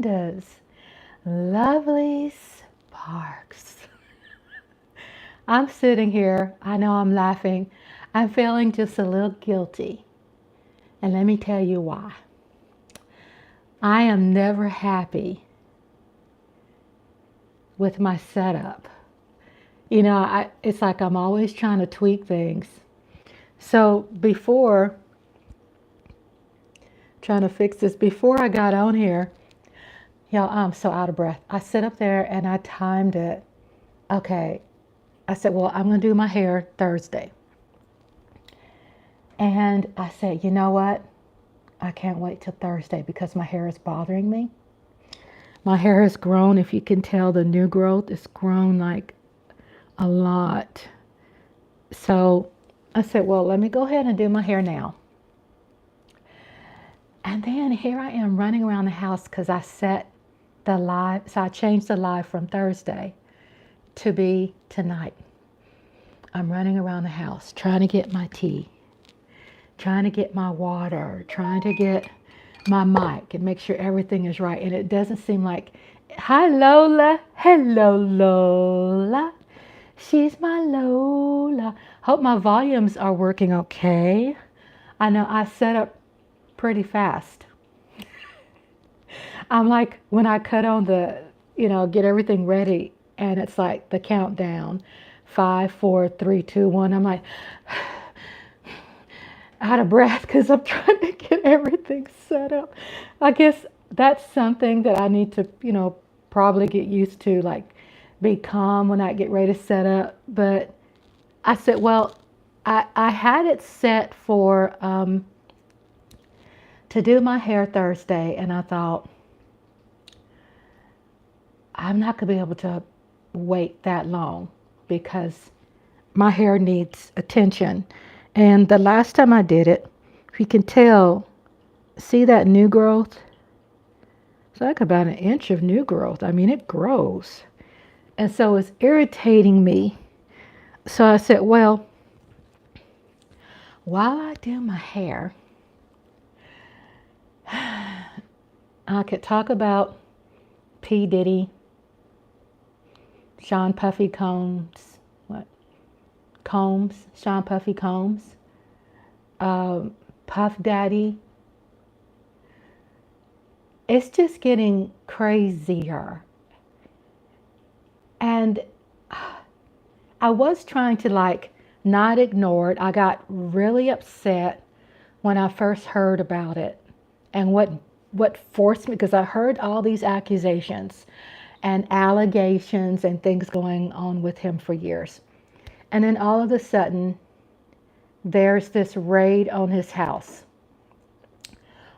Rhondas, lovely sparks. I'm sitting here, I know I'm laughing, I'm feeling just a little guilty. And let me tell you why. I am never happy with my setup. It's like I'm always trying to tweak things. So before, trying to fix this, before I got on here, y'all, I'm so out of breath. I sit up there and I timed it. Okay. I said, well, I'm going to do my hair Thursday. And I said, you know what? I can't wait till Thursday because my hair is bothering me. My hair has grown. If you can tell, the new growth is grown like a lot. So I said, well, let me go ahead and do my hair now. And then here I am running around the house because I set the live. So I changed the live from Thursday to be tonight. I'm running around the house trying to get my tea, trying to get my water, trying to get my mic and make sure everything is right. And it doesn't seem like, hi Lola, hello Lola, she's my Lola. Hope my volumes are working okay. I know I set up pretty fast. I'm like, when I cut on the, get everything ready and it's like the countdown, 5, 4, 3, 2, 1. I'm like, out of breath because I'm trying to get everything set up. I guess that's something that I need to, probably get used to, like be calm when I get ready to set up. But I said, well, I had it set for to do my hair Thursday, and I thought, I'm not going to be able to wait that long because my hair needs attention. And the last time I did it, if you can tell, see that new growth? It's like about an inch of new growth. I mean, it grows. And so it's irritating me. So I said, well, while I do my hair, I could talk about P.Diddy, Sean Puffy Combs, Sean Puffy Combs, Puff Daddy. It's just getting crazier. And I was trying to not ignore it. I got really upset when I first heard about it. And what forced me, because I heard all these accusations and allegations and things going on with him for years. And then all of a sudden, there's this raid on his house.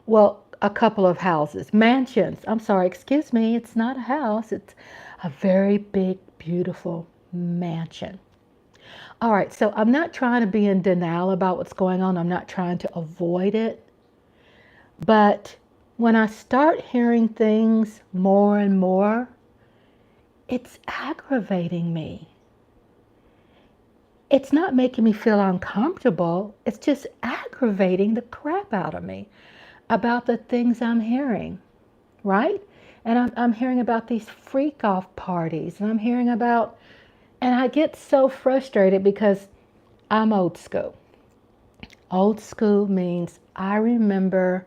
Well, a couple of houses, mansions. I'm sorry, excuse me, it's not a house. It's a very big, beautiful mansion. All right, so I'm not trying to be in denial about what's going on. I'm not trying to avoid it. But when I start hearing things more and more, it's aggravating me. It's not making me feel uncomfortable. It's just aggravating the crap out of me about the things I'm hearing, right? And I'm hearing about these freak off parties, and I'm hearing about, and I get so frustrated because I'm old school. Old school means I remember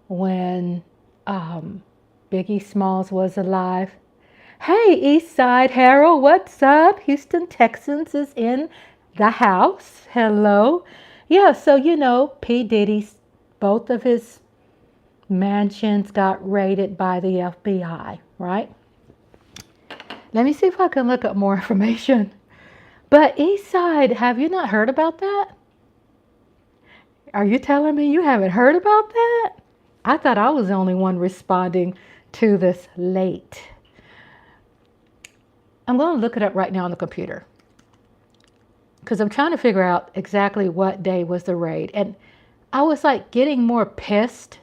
when Biggie Smalls was alive. Hey, Eastside Harold, what's up? Houston Texans is in the house. Hello. Yeah, so P.Diddy, both of his mansions got raided by the FBI, right? Let me see if I can look up more information. But Eastside, have you not heard about that? Are you telling me you haven't heard about that? I thought I was the only one responding to this late. I'm going to look it up right now on the computer because I'm trying to figure out exactly what day was the raid. And I was getting more pissed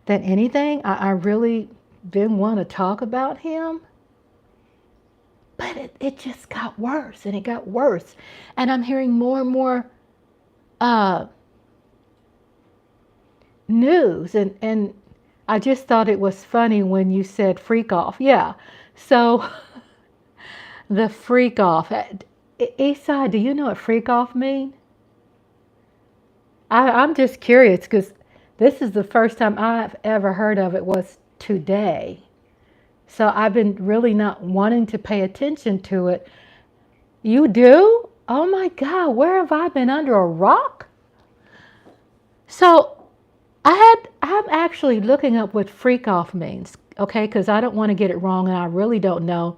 than anything. I really didn't want to talk about him. But it just got worse, and it got worse. And I'm hearing more and more news. And I just thought it was funny when you said freak off. Yeah. So the freak off. Eastside, do you know what freak off mean? I'm just curious because this is the first time I've ever heard of it was today. So I've been really not wanting to pay attention to it. You do? Oh my God, where have I been under a rock? So I'm actually looking up what freak off means, okay? Because I don't want to get it wrong and I really don't know.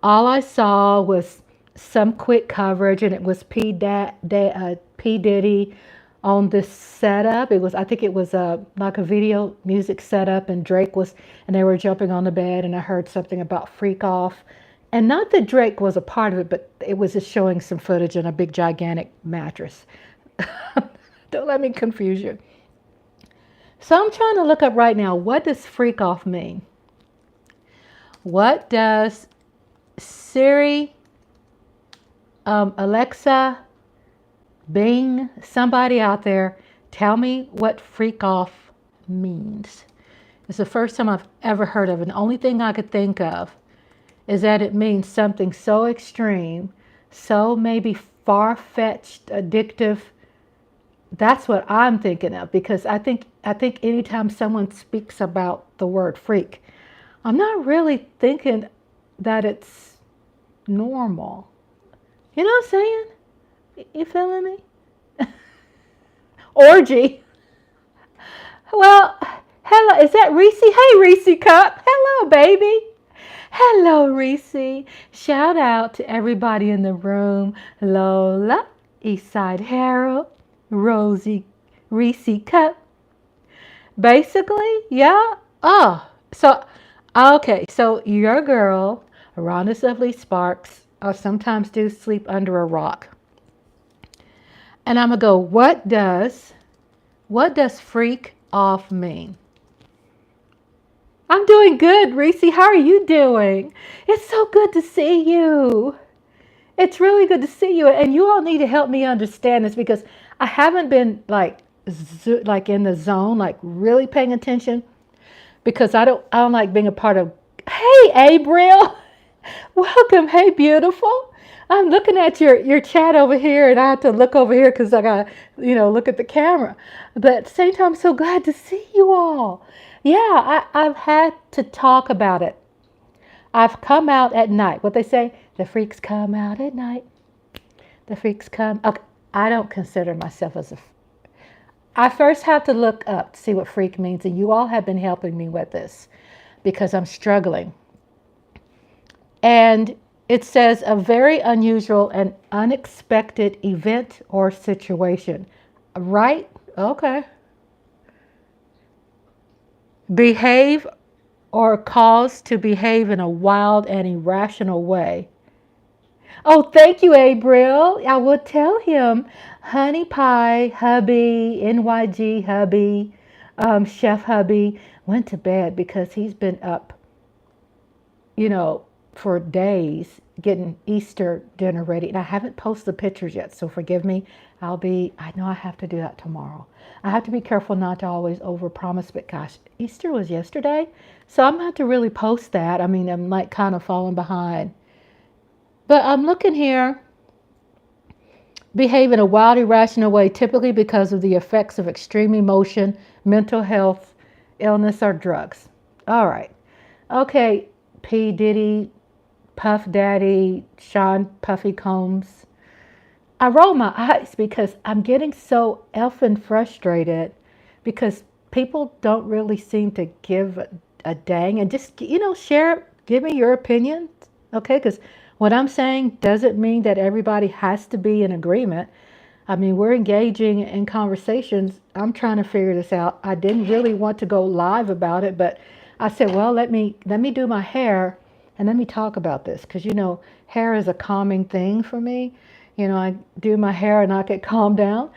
All I saw was some quick coverage and it was P. Diddy on this setup. I think it was like a video music setup and and they were jumping on the bed and I heard something about freak off. And not that Drake was a part of it, but it was just showing some footage on a big gigantic mattress. Don't let me confuse you. So I'm trying to look up right now, what does freak off mean? What does Siri, Alexa, Bing, somebody out there, tell me what freak off means? It's the first time I've ever heard of it. And the only thing I could think of is that it means something so extreme, so maybe far-fetched, addictive. That's what I'm thinking of because I think anytime someone speaks about the word freak, I'm not really thinking that it's normal. You know what I'm saying? You feeling me? Orgy. Well, hello. Is that Reese? Hey, Reese Cup. Hello, baby. Hello, Reese. Shout out to everybody in the room. Lola, Eastside Harold, Rosie, Reese Cup. Basically, yeah. Oh, so, okay. So your girl, Rhonda's Lovely Sparks, sometimes do sleep under a rock. And I'm going to go, what does freak off mean? I'm doing good, Reese. How are you doing? It's so good to see you. It's really good to see you. And you all need to help me understand this because I haven't been like in the zone, like really paying attention because I don't like being a part of. Hey, Abriel. Welcome. Hey, beautiful. I'm looking at your chat over here and I have to look over here because I got look at the camera. But at the same time, I'm so glad to see you all. Yeah, I've had to talk about it. I've come out at night. What they say, the freaks come out at night. The freaks come. Okay, I don't consider myself as I first have to look up to see what freak means. And you all have been helping me with this because I'm struggling. And it says a very unusual and unexpected event or situation. Right? Okay. Behave or cause to behave in a wild and irrational way. Oh, thank you, Abriel. I will tell him. Honey Pie, Hubby, NYG Hubby, Chef Hubby went to bed because he's been up, for days getting Easter dinner ready. And I haven't posted the pictures yet, so forgive me. I know I have to do that tomorrow. I have to be careful not to always overpromise, but gosh, Easter was yesterday. So I'm going to have to really post that. I mean, I'm like kind of falling behind. But I'm looking here. Behave in a wild, irrational way, typically because of the effects of extreme emotion, mental health, illness, or drugs. All right. Okay, P. Diddy, Puff Daddy, Sean Puffy Combs. I roll my eyes because I'm getting so effing frustrated because people don't really seem to give a dang and just, share, give me your opinion, okay? Because what I'm saying doesn't mean that everybody has to be in agreement. I mean, we're engaging in conversations. I'm trying to figure this out. I didn't really want to go live about it, but I said, well, let me do my hair and let me talk about this because, hair is a calming thing for me. I do my hair and I get calmed down.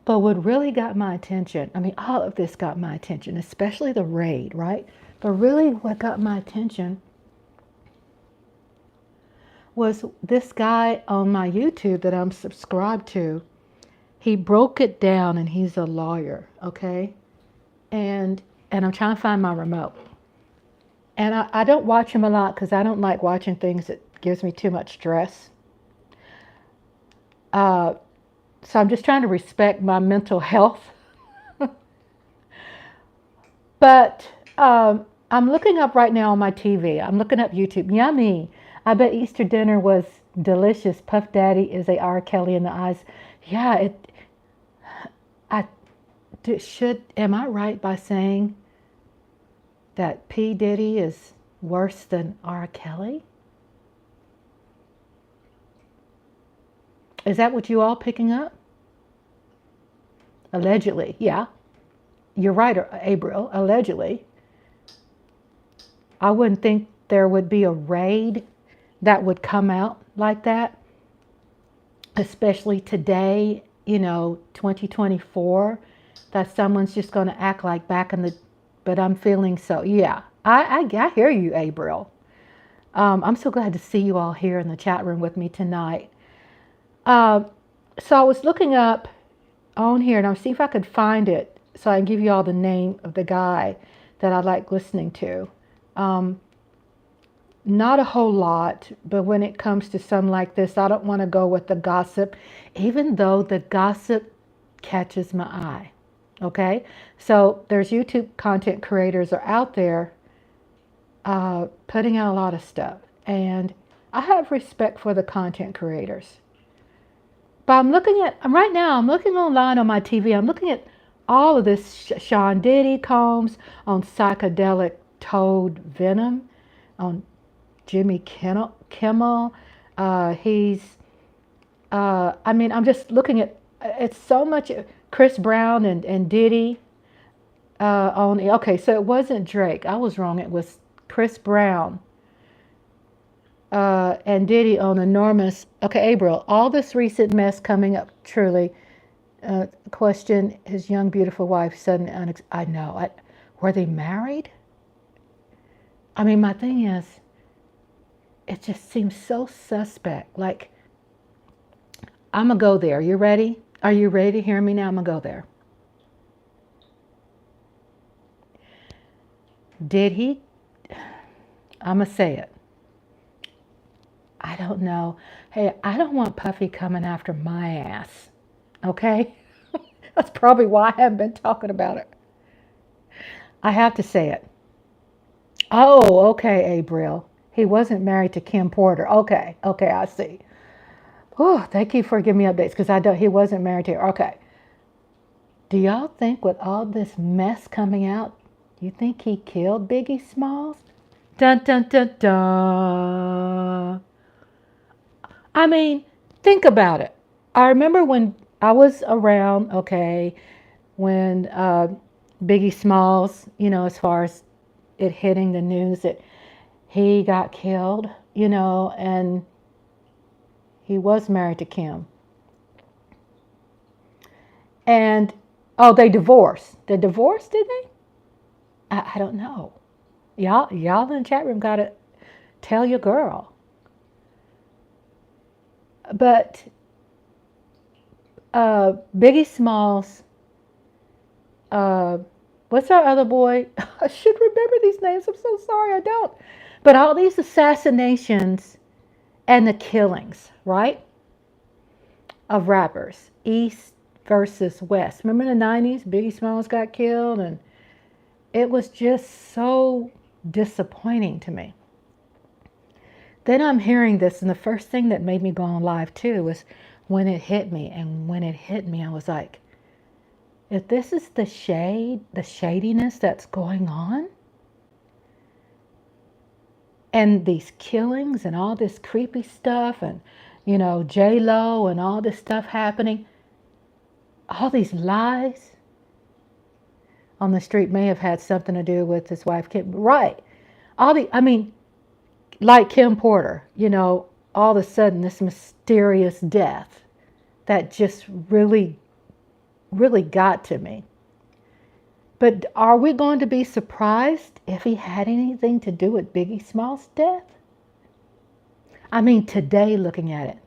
But what really got my attention, I mean, all of this got my attention, especially the raid, right? But really what got my attention was this guy on my YouTube that I'm subscribed to. He broke it down and he's a lawyer, okay? And and I'm trying to find my remote. And I don't watch them a lot because I don't like watching things that gives me too much stress. So I'm just trying to respect my mental health. But I'm looking up right now on my TV. I'm looking up YouTube. Yummy. I bet Easter dinner was delicious. Puff Daddy is a R. Kelly in the eyes. Yeah, am I right by saying that P. Diddy is worse than R. Kelly? Is that what you all picking up? Allegedly, yeah. You're right, April, allegedly. I wouldn't think there would be a raid that would come out like that, especially today, 2024, that someone's just going to act like back in the, but I'm feeling so, yeah. I hear you, April. I'm so glad to see you all here in the chat room with me tonight. So I was looking up on here, and I'll see if I could find it so I can give you all the name of the guy that I like listening to. Not a whole lot, but when it comes to something like this, I don't want to go with the gossip, even though the gossip catches my eye. Okay? So there's YouTube content creators are out there putting out a lot of stuff. And I have respect for the content creators. But right now, I'm looking online on my TV. I'm looking at all of this Sean Diddy combs on psychedelic toad venom, on Jimmy Kimmel. I'm just looking at, it's so much, Chris Brown and Diddy okay, so it wasn't Drake. I was wrong. It was Chris Brown and Diddy on enormous, okay, April, all this recent mess coming up, truly, question his young, beautiful wife, sudden, I know, were they married? I mean, my thing is, it just seems so suspect. Like, I'm going to go there. You ready? Are you ready to hear me now? I'm going to go there. Did he? I'm going to say it. I don't know. Hey, I don't want Puffy coming after my ass. Okay? That's probably why I haven't been talking about it. I have to say it. Oh, okay, April. He wasn't married to Kim Porter. Okay, I see. Oh, thank you for giving me updates because he wasn't married to her. Okay. Do y'all think with all this mess coming out, you think he killed Biggie Smalls? Dun, dun, dun, dun. I mean, think about it. I remember when I was around, okay, when Biggie Smalls, as far as it hitting the news that he got killed, and he was married to Kim. And, they divorced. They divorced, did they? I don't know. Y'all in the chat room got to tell your girl. But Biggie Smalls, what's our other boy? I should remember these names. I'm so sorry, I don't. But all these assassinations and the killings, right, of rappers, East versus West. Remember in the 90s, Biggie Smalls got killed, and it was just so disappointing to me. Then I'm hearing this, and the first thing that made me go on live too was when it hit me. And when it hit me, I was like, if this is the shadiness that's going on, and these killings and all this creepy stuff, and, J-Lo and all this stuff happening, all these lies on the street may have had something to do with his wife, Kim. Right. Like Kim Porter, all of a sudden this mysterious death that just really, really got to me. But are we going to be surprised if he had anything to do with Biggie Smalls' death? I mean, today looking at it,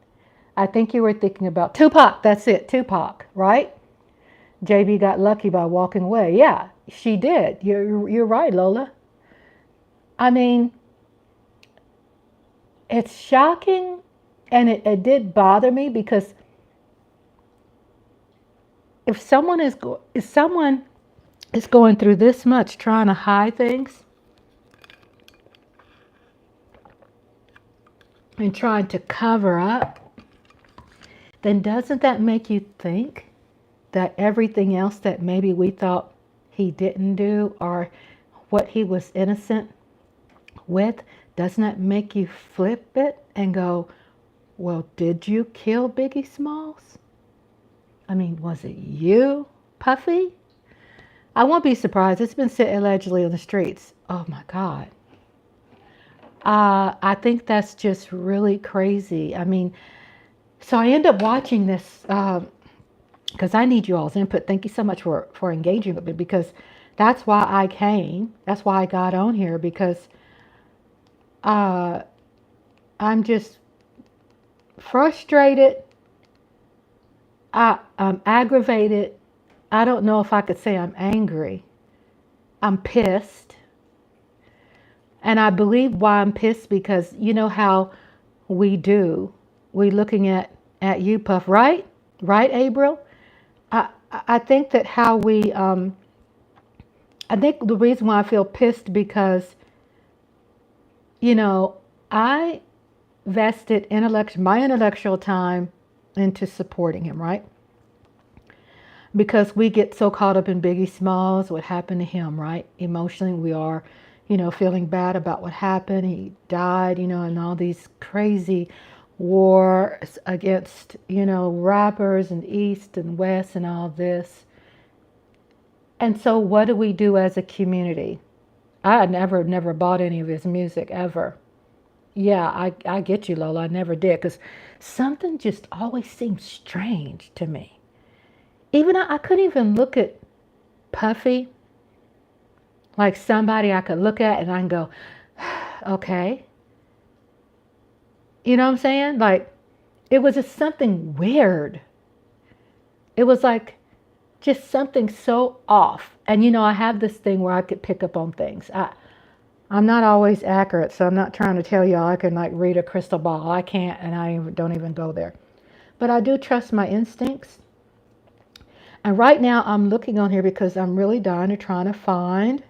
I think you were thinking about Tupac. That's it, Tupac, right? JB got lucky by walking away. Yeah, She did. You're right, Lola. I mean, it's shocking, and it did bother me because if someone is going through this much trying to hide things and trying to cover up, then doesn't that make you think that everything else that maybe we thought he didn't do or what he was innocent with, doesn't that make you flip it and go, well, did you kill Biggie Smalls? I mean, was it you, Puffy? I won't be surprised. It's been sitting allegedly on the streets. Oh my God. I think that's just really crazy. I mean, so I end up watching this because I need you all's input. Thank you so much for engaging with me, because that's why I came. That's why I got on here, because I'm just frustrated. I'm aggravated. I don't know if I could say I'm angry. I'm pissed. And I believe why I'm pissed, because you know how we do. We looking at you, Puff, right? Right, April? I think that how we, I think the reason why I feel pissed because, you know, I vested my intellectual time into supporting him, right? Because we get so caught up in Biggie Smalls, what happened to him, right? Emotionally, we are, you know, feeling bad about what happened. He died, you know, and all these crazy wars against, you know, rappers and East and West and all this. And so what do we do as a community? I never bought any of his music ever. Yeah, I get you, Lola. I never did, because something just always seems strange to me. Even I couldn't even look at Puffy like somebody I could look at and I can go, okay. You know what I'm saying? Like, it was just something weird. It was like just something so off. And, you know, I have this thing where I could pick up on things. I'm not always accurate, so I'm not trying to tell y'all I can like read a crystal ball. I can't, and I don't even go there. But I do trust my instincts. And right now I'm looking on here because I'm really dying to trying to find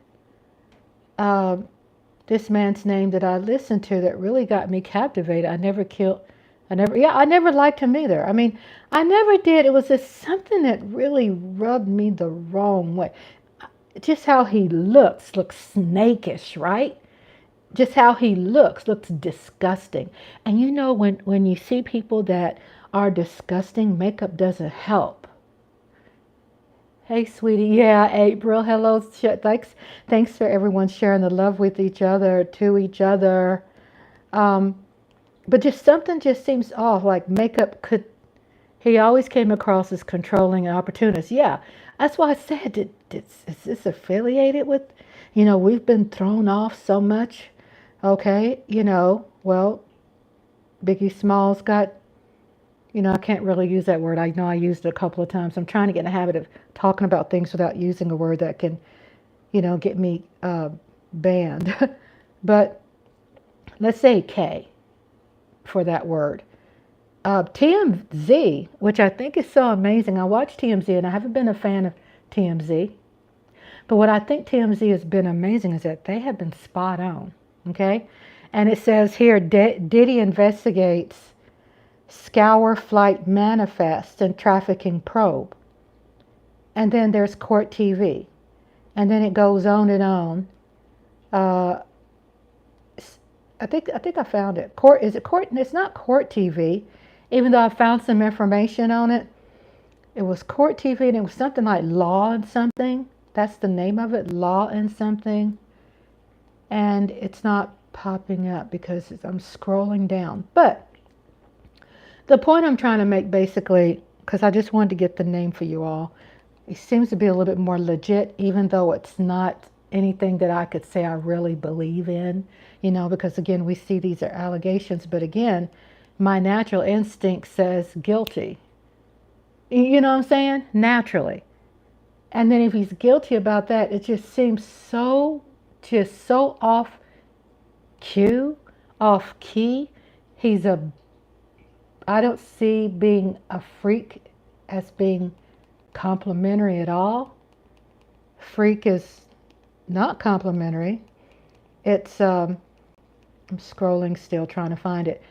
this man's name that I listened to that really got me captivated. I never liked him either. I mean, I never did. It was just something that really rubbed me the wrong way. Just how he looks snakish, right? Just how he looks disgusting. And you know, when you see people that are disgusting, makeup doesn't help. Hey, sweetie. Yeah, April. Hello. Thanks for everyone sharing the love with each other, to each other. But just something just seems off. Like makeup he always came across as controlling and opportunist. Yeah, that's why I said, is this affiliated with, you know, we've been thrown off so much. Okay, you know, well, Biggie Smalls got, you know, I can't really use that word. I know I used it a couple of times. I'm trying to get in the habit of talking about things without using a word that can, you know, get me banned. But let's say K for that word. TMZ, which I think is so amazing. I watch TMZ and I haven't been a fan of TMZ. But what I think TMZ has been amazing is that they have been spot on. Okay? And it says here, Diddy investigates Scour Flight Manifest and Trafficking Probe. And then there's Court TV. And then it goes on and on. I think I found it. Is it Court? It's not Court TV. Even though I found some information on it. It was Court TV and it was something like Law and something. That's the name of it, Law and something. And it's not popping up because I'm scrolling down. But the point I'm trying to make basically, because I just wanted to get the name for you all, it seems to be a little bit more legit, even though it's not anything that I could say I really believe in, you know, because again, we see these are allegations, but again, my natural instinct says guilty. You know what I'm saying? Naturally. And then if he's guilty about that, it just seems so off cue, off key. He's a, I don't see being a freak as being complimentary at all. Freak is not complimentary. It's, I'm scrolling still trying to find it.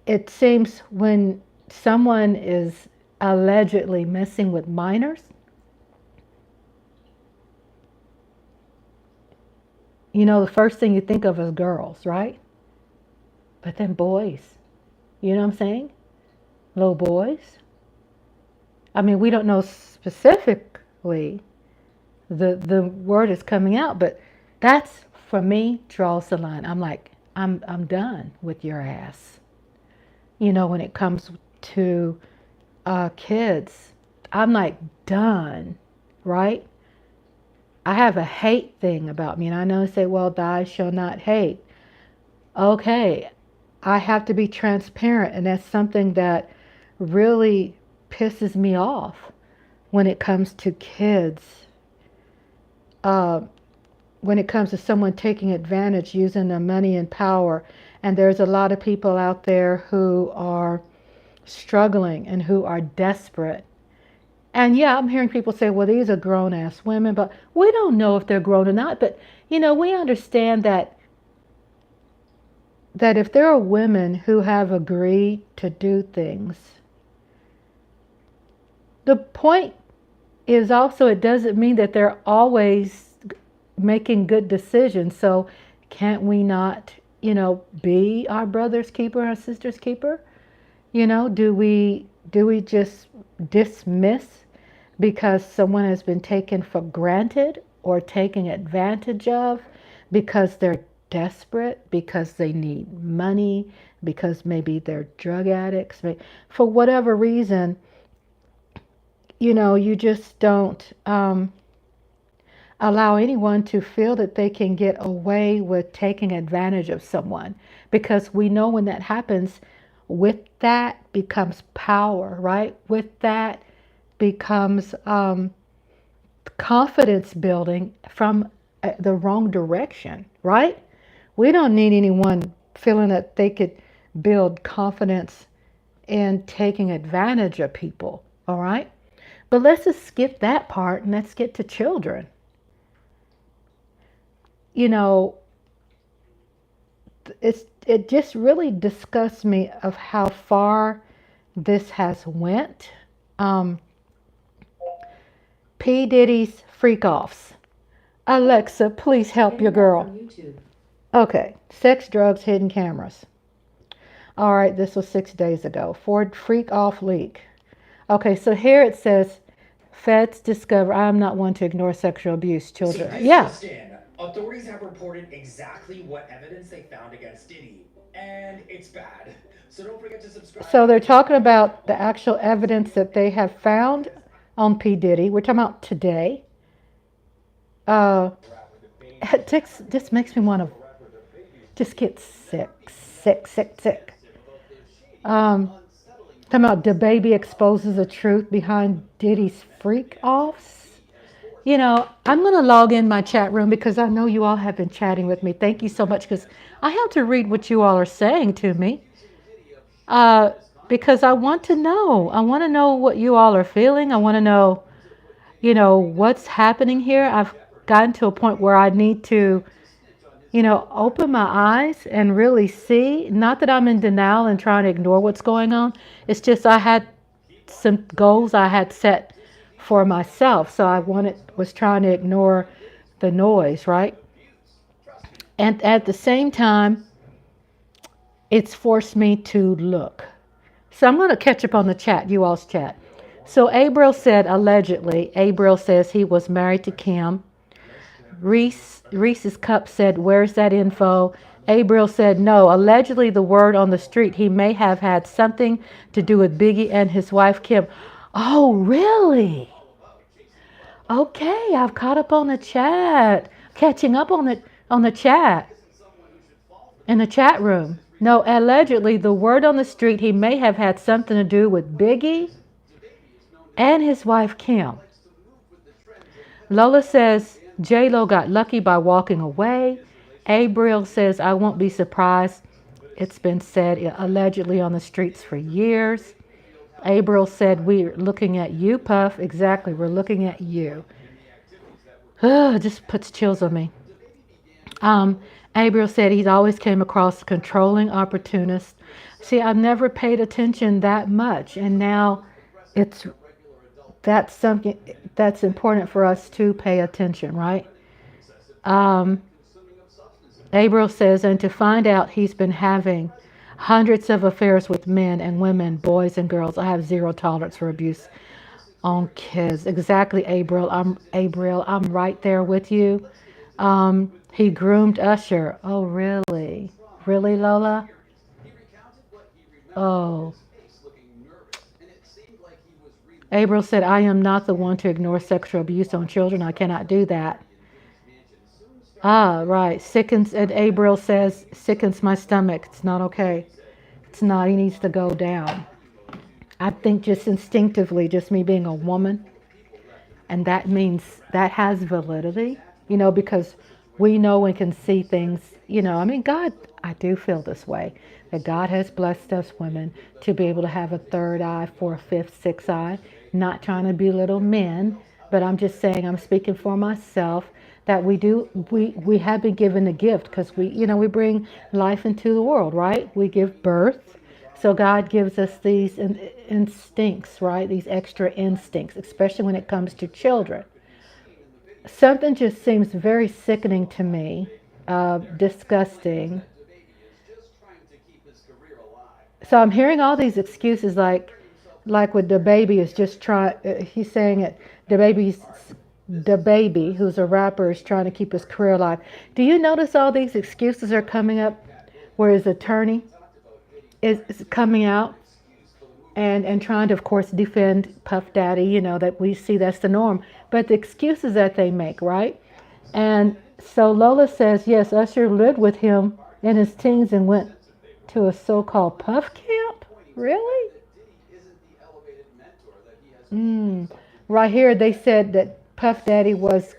It seems when someone is allegedly messing with minors, you know, the first thing you think of is girls, right? But then boys, you know what I'm saying? Little boys. I mean, we don't know specifically, the word is coming out, but that's, for me, draws the line. I'm like, I'm done with your ass. You know, when it comes to kids, I'm like done, right? I have a hate thing about me, and I know they say, well, thou shall not hate. Okay, I have to be transparent, and that's something that really pisses me off when it comes to kids. When it comes to someone taking advantage, using their money and power. And there's a lot of people out there who are struggling and who are desperate. And yeah, I'm hearing people say, well, these are grown-ass women, but we don't know if they're grown or not. But, you know, we understand that if there are women who have agreed to do things, the point is also it doesn't mean that they're always making good decisions. So can't we not, you know, be our brother's keeper, our sister's keeper? You know, do we just dismiss because someone has been taken for granted or taken advantage of because they're desperate, because they need money, because maybe they're drug addicts, for whatever reason? You know, you just don't allow anyone to feel that they can get away with taking advantage of someone, because we know when that happens, with that becomes power, right? With that becomes confidence building from the wrong direction, right? We don't need anyone feeling that they could build confidence in taking advantage of people, all right? But let's just skip that part and let's get to children. You know, it just really disgusts me of how far this has went. P. Diddy's freak offs. Alexa, please help your girl. Okay, sex, drugs, hidden cameras. All right, this was 6 days ago. Ford freak off leak. Okay, so here it says, feds discover. I'm not one to ignore sexual abuse children. So Yeah. Authorities have reported exactly what evidence they found against Diddy, and it's bad. So don't forget to subscribe. So they're talking about the actual evidence that they have found on P. Diddy. We're talking about today. This makes me want to just get sick. Talking about the baby exposes the truth behind Diddy's freak offs. You know, I'm going to log in my chat room because I know you all have been chatting with me. Thank you so much, because I have to read what you all are saying to me. Because I want to know. I want to know what you all are feeling. I want to know, you know, what's happening here. I've gotten to a point where I need to, you know, open my eyes and really see. Not that I'm in denial and trying to ignore what's going on. It's just I had some goals I had set for myself. So I was trying to ignore the noise, right? And at the same time, it's forced me to look. So I'm going to catch up on the chat, you all's chat. So Abril said, allegedly, Abril says he was married to Kim. Reese's Cup said, where's that info? Abril said, no, allegedly the word on the street, he may have had something to do with Biggie and his wife, Kim. Oh, really? Okay, I've caught up on the chat. Catching up on the chat. In the chat room. No, allegedly, the word on the street, he may have had something to do with Biggie and his wife, Kim. Lola says J-Lo got lucky by walking away. Abriel says I won't be surprised. It's been said allegedly on the streets for years. Abriel said we're looking at you, Puff. Exactly, we're looking at you. Just puts chills on me. Um, Abriel said he's always came across controlling opportunist. See, I've never paid attention that much, and now it's that's something that's important for us to pay attention, right? Um, Abriel says, and to find out he's been having hundreds of affairs with men and women, boys and girls. I have zero tolerance for abuse on kids. Exactly, Abriel. I'm right there with you. He groomed Usher. Oh, really? Really, Lola? Oh. Abriel said, I am not the one to ignore sexual abuse on children. I cannot do that. Ah, right. Sickens, and Abriel says, sickens my stomach. It's not okay. It's not. He needs to go down. I think just instinctively, just me being a woman, and that means that has validity, because we know and can see things, I mean, God, I do feel this way, that God has blessed us women to be able to have a third eye, fourth, fifth, sixth eye, not trying to belittle men, but I'm just saying, I'm speaking for myself, that we have been given a gift because we bring life into the world, right? We give birth. So God gives us these instincts, right? These extra instincts, especially when it comes to children. Something just seems very sickening to me, disgusting. So I'm hearing all these excuses, like with the baby is just trying. He's saying it. The baby, who's a rapper, is trying to keep his career alive. Do you notice all these excuses are coming up, where his attorney is coming out and trying to, of course, defend Puff Daddy, that we see that's the norm. But the excuses that they make, right? And so Lola says, yes, Usher lived with him in his teens and went to a so-called Puff camp. Really? Right here, they said that Puff Daddy was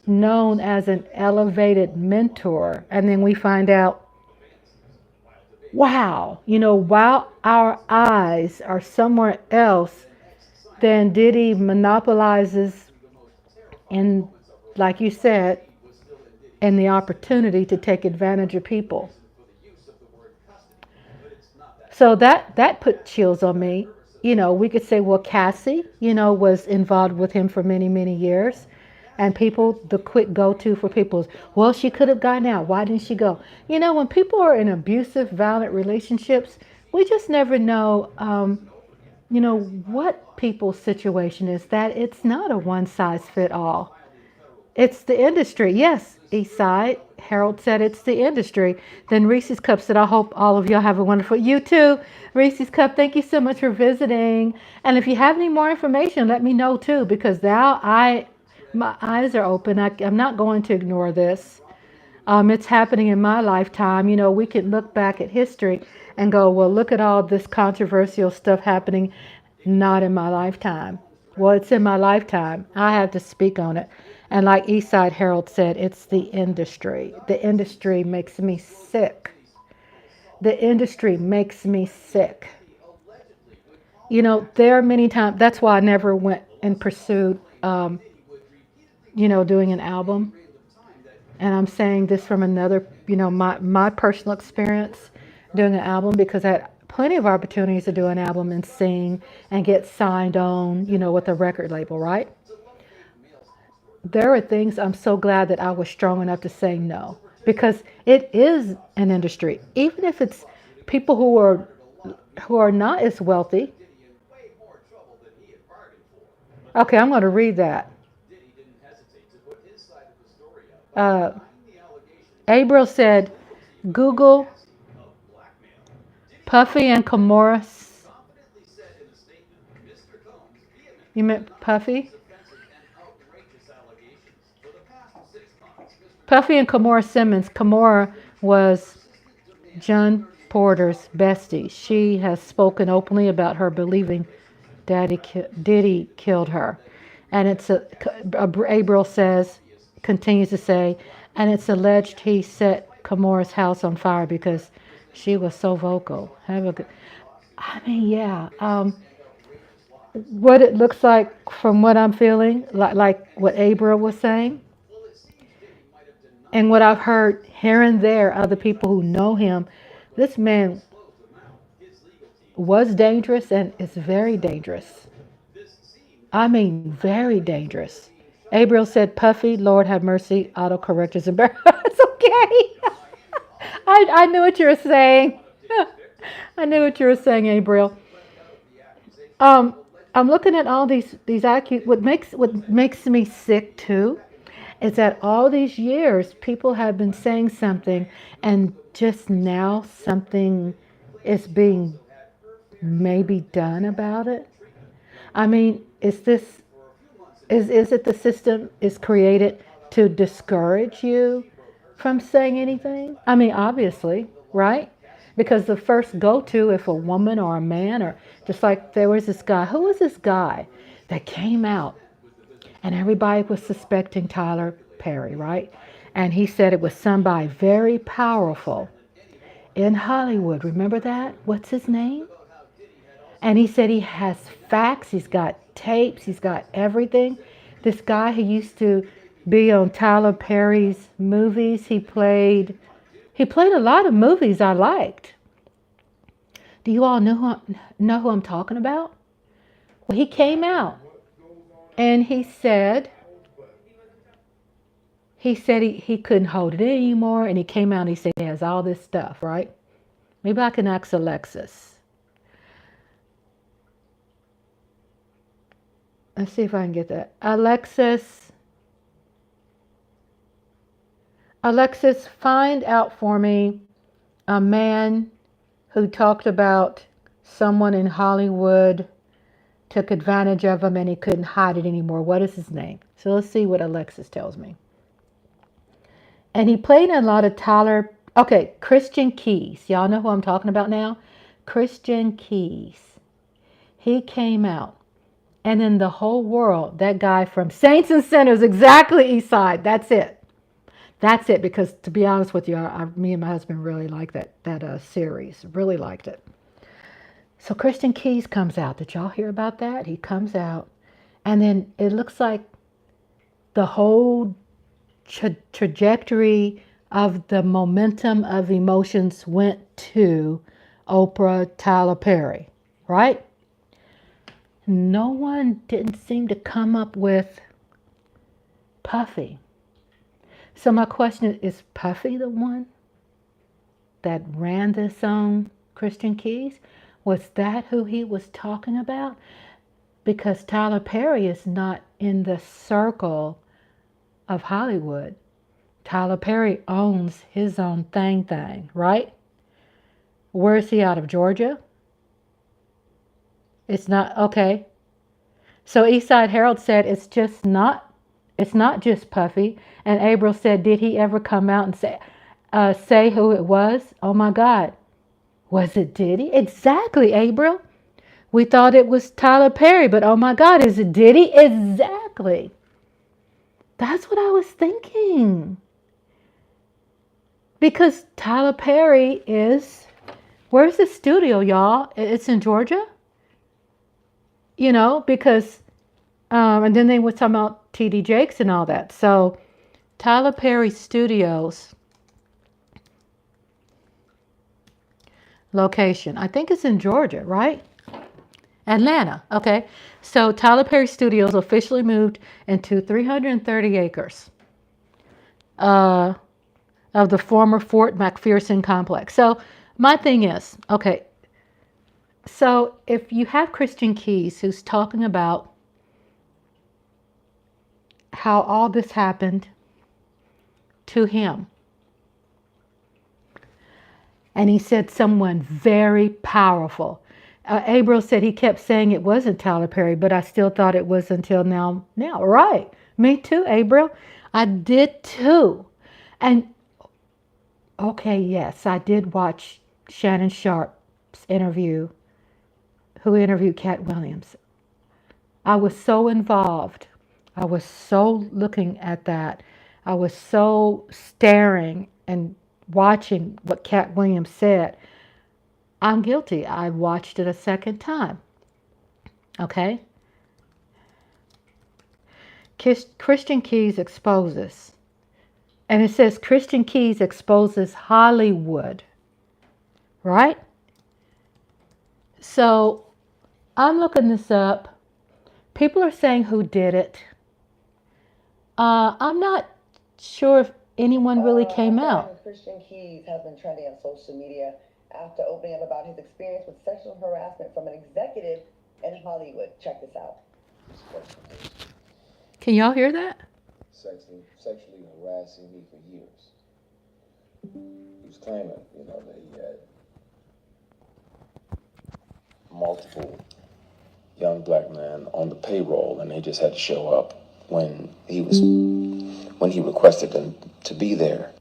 known as an elevated mentor. And then we find out, wow, while our eyes are somewhere else, then Diddy monopolizes, and like you said, and the opportunity to take advantage of people. So that put chills on me. We could say, well, Cassie, was involved with him for many, many years. And people, the quick go-to for people is, well, she could have gotten out. Why didn't she go? When people are in abusive, violent relationships, we just never know, what people's situation is, that it's not a one-size-fit-all. It's the industry. Yes, Eastside. Harold said it's the industry. Then Reese's Cup said, I hope all of y'all have a wonderful, you too. Reese's Cup, thank you so much for visiting. And if you have any more information, let me know too, because now my eyes are open. I'm not going to ignore this. It's happening in my lifetime. We can look back at history and go, well, look at all this controversial stuff happening. Not in my lifetime. Well, it's in my lifetime. I have to speak on it. And like Eastside Harold said, it's the industry. The industry makes me sick. The industry makes me sick. There are many times, that's why I never went and pursued, doing an album. And I'm saying this from another, my personal experience doing an album, because I had plenty of opportunities to do an album and sing and get signed on, with a record label, right? There are things I'm so glad that I was strong enough to say no, because it is an industry. Even if it's people who are not as wealthy. Okay, I'm going to read that. Uh, Abriel said, Google Puffy and Kimora. You meant Puffy? Puffy and Kimora Simmons. Kimora was John Porter's bestie. She has spoken openly about her believing Diddy killed her. And Abril says, continues to say, and it's alleged he set Kamora's house on fire because she was so vocal. Have a good, I mean, yeah. What it looks like from what I'm feeling, like what Abril was saying, and what I've heard here and there, other people who know him, this man was dangerous and is very dangerous. I mean, very dangerous. Abril said, Puffy, Lord have mercy, autocorrect is embarrassing. It's okay. I knew what you were saying. I knew what you were saying, Abril. Um, I'm looking at all these IQ. What makes me sick too is that all these years people have been saying something, and just now something is being maybe done about it. I mean, is it the system is created to discourage you from saying anything? I mean, obviously, right? Because the first go-to, if a woman or a man, or just like there was this guy, who was this guy that came out and everybody was suspecting Tyler Perry, right? And he said it was somebody very powerful in Hollywood. Remember that? What's his name? And he said he has facts, he's got tapes, he's got everything. This guy who used to be on Tyler Perry's movies, he played a lot of movies I liked. Do you all know who I'm talking about? Well, he came out and he said he couldn't hold it in anymore, and he came out and he said he has all this stuff, right? Maybe I can ask Alexis. Let's see if I can get that. Alexis, find out for me a man who talked about someone in Hollywood took advantage of him and he couldn't hide it anymore. What is his name? So let's see what Alexis tells me. And he played in a lot of Tyler. Okay, Christian Keys. Y'all know who I'm talking about now? Christian Keys. He came out. And in the whole world, that guy from Saints and Sinners, exactly East Side. That's it. That's it. Because to be honest with you, me and my husband really liked that series. Really liked it. So Christian Keys comes out. Did y'all hear about that? He comes out. And then it looks like the whole trajectory of the momentum of emotions went to Oprah, Tyler Perry, right? No one didn't seem to come up with Puffy. So my question is Puffy the one that ran this on Christian Keys? Was that who he was talking about? Because Tyler Perry is not in the circle of Hollywood. Tyler Perry owns his own thing, right? Where is he out of? Georgia? It's not, okay. So Eastside Herald said it's not just Puffy. And April said, did he ever come out and say who it was? Oh my God. Was it Diddy? Exactly, April. We thought it was Tyler Perry, but oh my God, is it Diddy? Exactly. That's what I was thinking. Because Tyler Perry where's the studio, y'all? It's in Georgia? Because, and then they were talking about T.D. Jakes and all that. So Tyler Perry Studios location, I think it's in Georgia, right? Atlanta, okay. So Tyler Perry Studios officially moved into 330 acres of the former Fort McPherson complex. So my thing is, okay, so if you have Christian Keys who's talking about how all this happened to him, and he said someone very powerful. April said he kept saying it wasn't Tyler Perry, but I still thought it was until now. Now, right? Me too, April. I did too. And okay, yes, I did watch Shannon Sharp's interview, who interviewed Cat Williams. I was so involved I was so looking at that. I was so staring and watching what Cat Williams said. I'm guilty. I watched it a second time. Okay? Christian Keys exposes. And it says Christian Keys exposes Hollywood. Right? So I'm looking this up. People are saying who did it. I'm not sure if anyone really came out. Christian Keys has been trending on social media after opening up about his experience with sexual harassment from an executive in Hollywood. Check this out. Can y'all hear that? Sexually harassing me for years. He was claiming, that he had multiple young black men on the payroll, and they just had to show up when he requested them to be there.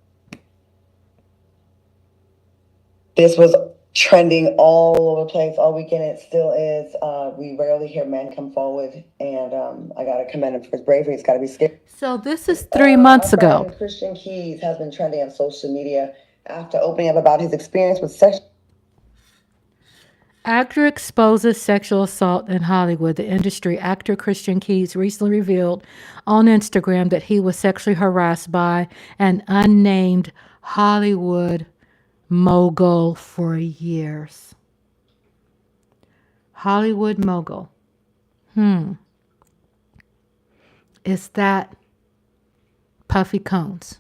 This was trending all over the place all weekend. It still is. We rarely hear men come forward, and I gotta commend him for his bravery. It's gotta be scary. So this is 3 months ago. Christian Keys has been trending on social media after opening up about his experience with sexual. Actor exposes sexual assault in Hollywood. The industry actor Christian Keys recently revealed on Instagram that he was sexually harassed by an unnamed Hollywood mogul for years. Hollywood mogul. Is that Puffy Combs?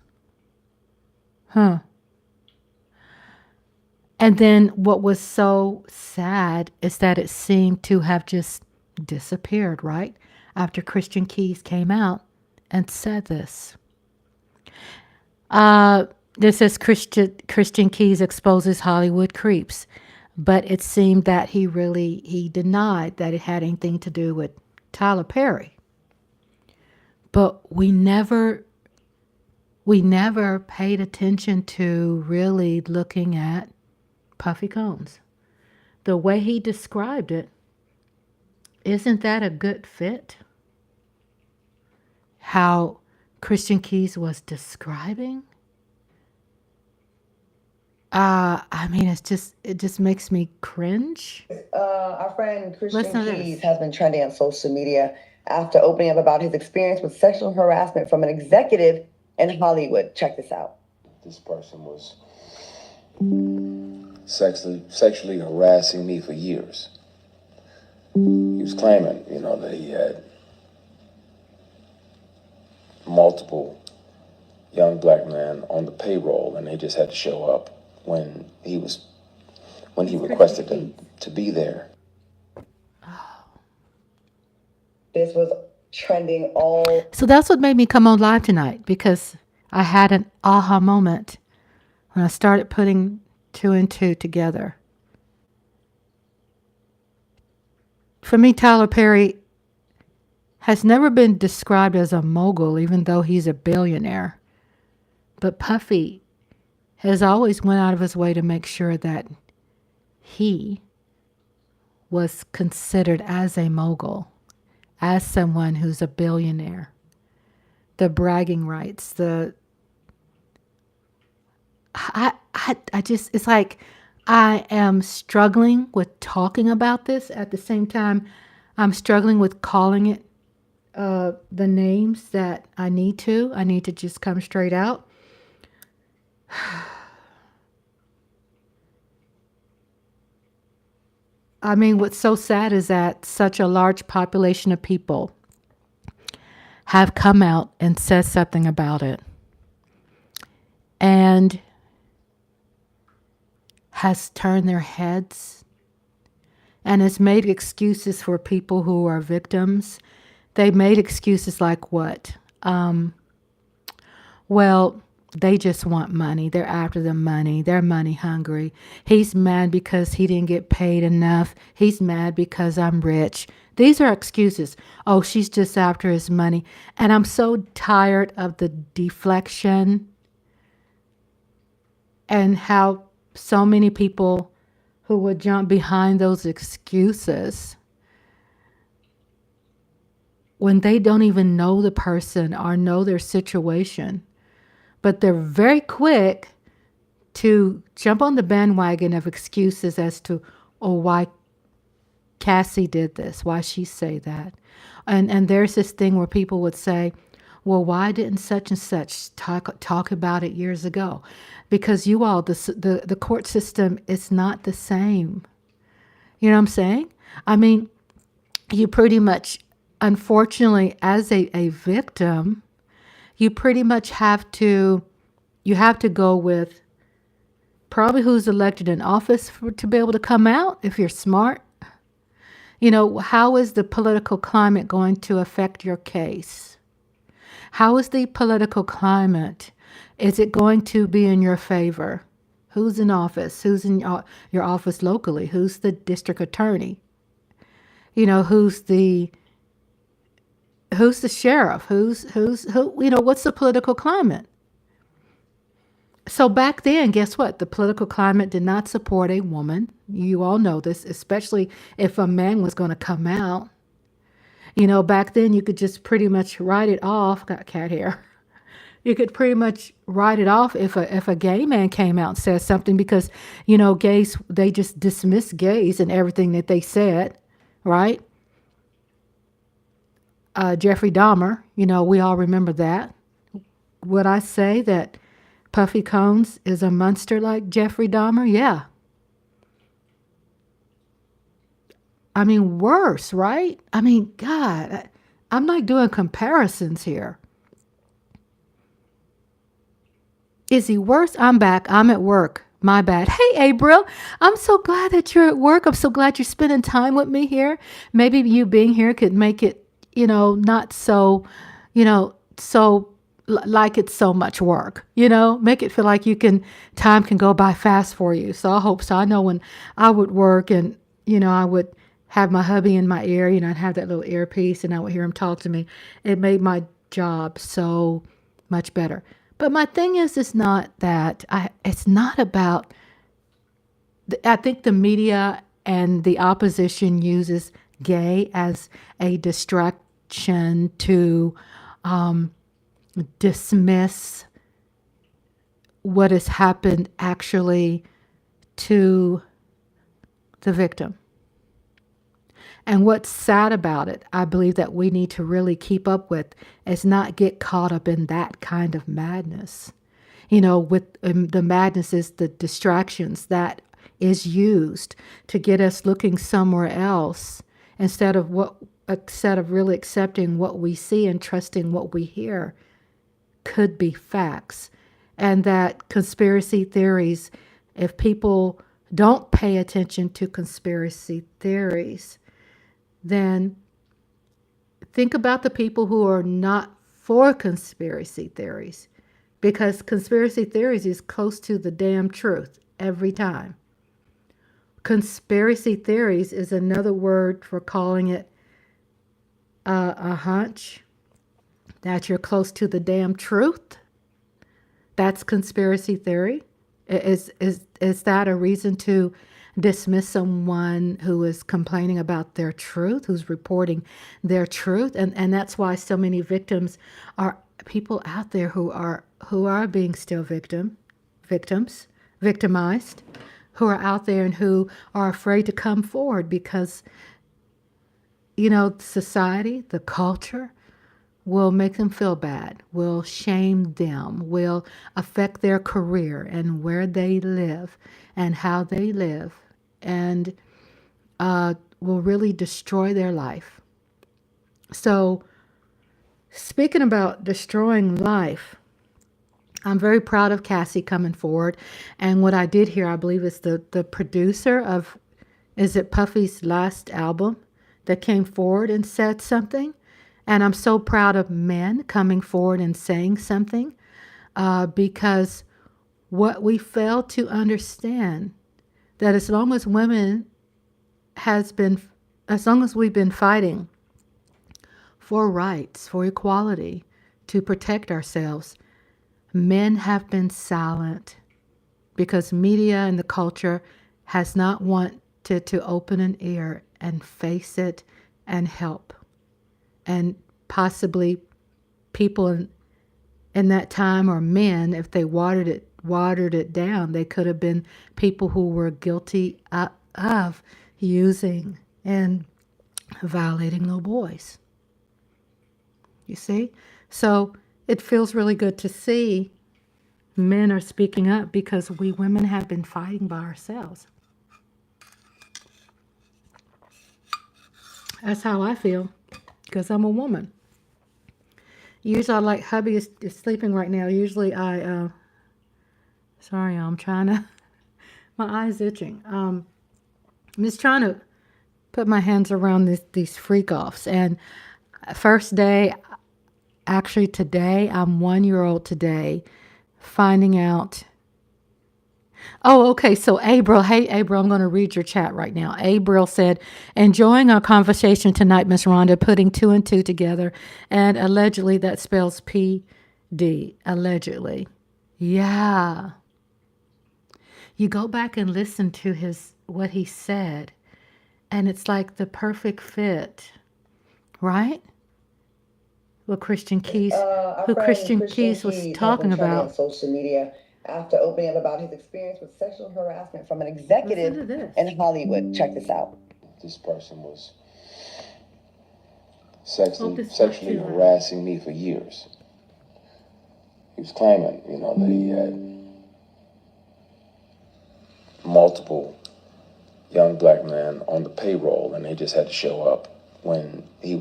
And then what was so sad is that it seemed to have just disappeared, right? After Christian Keys came out and said this. This says Christian Keys exposes Hollywood creeps. But it seemed that he denied that it had anything to do with Tyler Perry. But we never paid attention to really looking at Puffy Combs. The way he described it, isn't that a good fit? How Christian Keys was describing? I mean, it just makes me cringe. Our friend Christian Keys has been trending on social media after opening up about his experience with sexual harassment from an executive in Hollywood. Check this out. This person was sexually harassing me for years. He was claiming, that he had multiple young black men on the payroll, and they just had to show up when he requested them to be there. This was trending all. So that's what made me come on live tonight, because I had an aha moment when I started putting 2 and 2 together. For me, Tyler Perry has never been described as a mogul, even though he's a billionaire. But Puffy has always went out of his way to make sure that he was considered as a mogul, as someone who's a billionaire. The bragging rights, it's like I am struggling with talking about this. At the same time, I'm struggling with calling it the names that I need to. I need to just come straight out. I mean, what's so sad is that such a large population of people have come out and said something about it, and has turned their heads and has made excuses for people who are victims. They made excuses like what? Well, they just want money. They're after the money. They're money hungry. He's mad because he didn't get paid enough. He's mad because I'm rich. These are excuses. Oh, she's just after his money. And I'm so tired of the deflection and how so many people who would jump behind those excuses when they don't even know the person or know their situation, but they're very quick to jump on the bandwagon of excuses as to, oh, why Cassie did this, why she say that. And there's this thing where people would say, well, why didn't such and such talk about it years ago? Because you all, the court system is not the same. You know what I'm saying? I mean, you pretty much, unfortunately, as a victim, you pretty much you have to go with probably who's elected in office to be able to come out if you're smart. You know, how is the political climate going to affect your case? How is the political climate? Is it going to be in your favor? Who's in office? Who's in your office locally? Who's the district attorney? You know, who's the sheriff? Who, you know, what's the political climate? So back then, guess what? The political climate did not support a woman. You all know this, especially if a man was going to come out. You know, back then you could just pretty much write it off. Got cat hair. You could pretty much write it off if a gay man came out and said something because, you know, gays, they just dismiss gays and everything that they said, right? Jeffrey Dahmer, you know, we all remember that. Would I say that Puffy Combs is a monster like Jeffrey Dahmer? Yeah. I mean, worse, right? I mean, God, I'm not doing comparisons here. Is he worse? I'm back. I'm at work. My bad. Hey, April. I'm so glad that you're at work. I'm so glad you're spending time with me here. Maybe you being here could make it, you know, not so, you know, like it's so much work, you know, make it feel like time can go by fast for you. So I hope so. I know when I would work and, you know, I would have my hubby in my ear, you know, I'd have that little earpiece and I would hear him talk to me. It made my job so much better. But my thing is, it's not that. It's not about, I think the media and the opposition uses gay as a distraction to dismiss what has happened actually to the victim. And what's sad about it, I believe that we need to really keep up with, is not get caught up in that kind of madness. You know, with the madness is the distractions that is used to get us looking somewhere else instead of really accepting what we see and trusting what we hear could be facts. And that conspiracy theories, if people don't pay attention to conspiracy theories, then think about the people who are not for conspiracy theories, because conspiracy theories is close to the damn truth every time. Conspiracy theories is another word for calling it a hunch, that you're close to the damn truth. That's conspiracy theory. Is that a reason to dismiss someone who is complaining about their truth, who's reporting their truth? And that's why so many victims are people out there who are being still victimized, who are out there and who are afraid to come forward because, you know, society, the culture will make them feel bad, will shame them, will affect their career and where they live and how they live, and will really destroy their life. So, speaking about destroying life, I'm very proud of Cassie coming forward. And what I did hear, I believe, is the producer of, is it Puffy's last album, that came forward and said something. And I'm so proud of men coming forward and saying something, because what we fail to understand, that as long as we've been fighting for rights, for equality, to protect ourselves, men have been silent because media and the culture has not wanted to open an ear and face it and help and possibly people in that time, or men, if they watered it down, they could have been people who were guilty of using and violating little boys. You see? So it feels really good to see men are speaking up, because we women have been fighting by ourselves. That's how I feel, because I'm a woman. Usually, like hubby is sleeping right now. Usually, sorry, I'm trying to. My eye's itching. I'm just trying to put my hands around these freak offs. And first day, actually today, I'm 1 year old today, finding out. Oh, okay. So April, hey April, I'm going to read your chat right now. April said, enjoying our conversation tonight, Miss Rhonda, putting two and two together, and allegedly that spells P.D. Allegedly. Yeah. You go back and listen to what he said, and it's like the perfect fit, right? What Christian Keys, who Christian Keys was talking about. On social media after opening up about his experience with sexual harassment from an executive in Hollywood. Check this out. This person was sexually harassing me for years. He was claiming, that he had multiple young black men on the payroll, and they just had to show up when he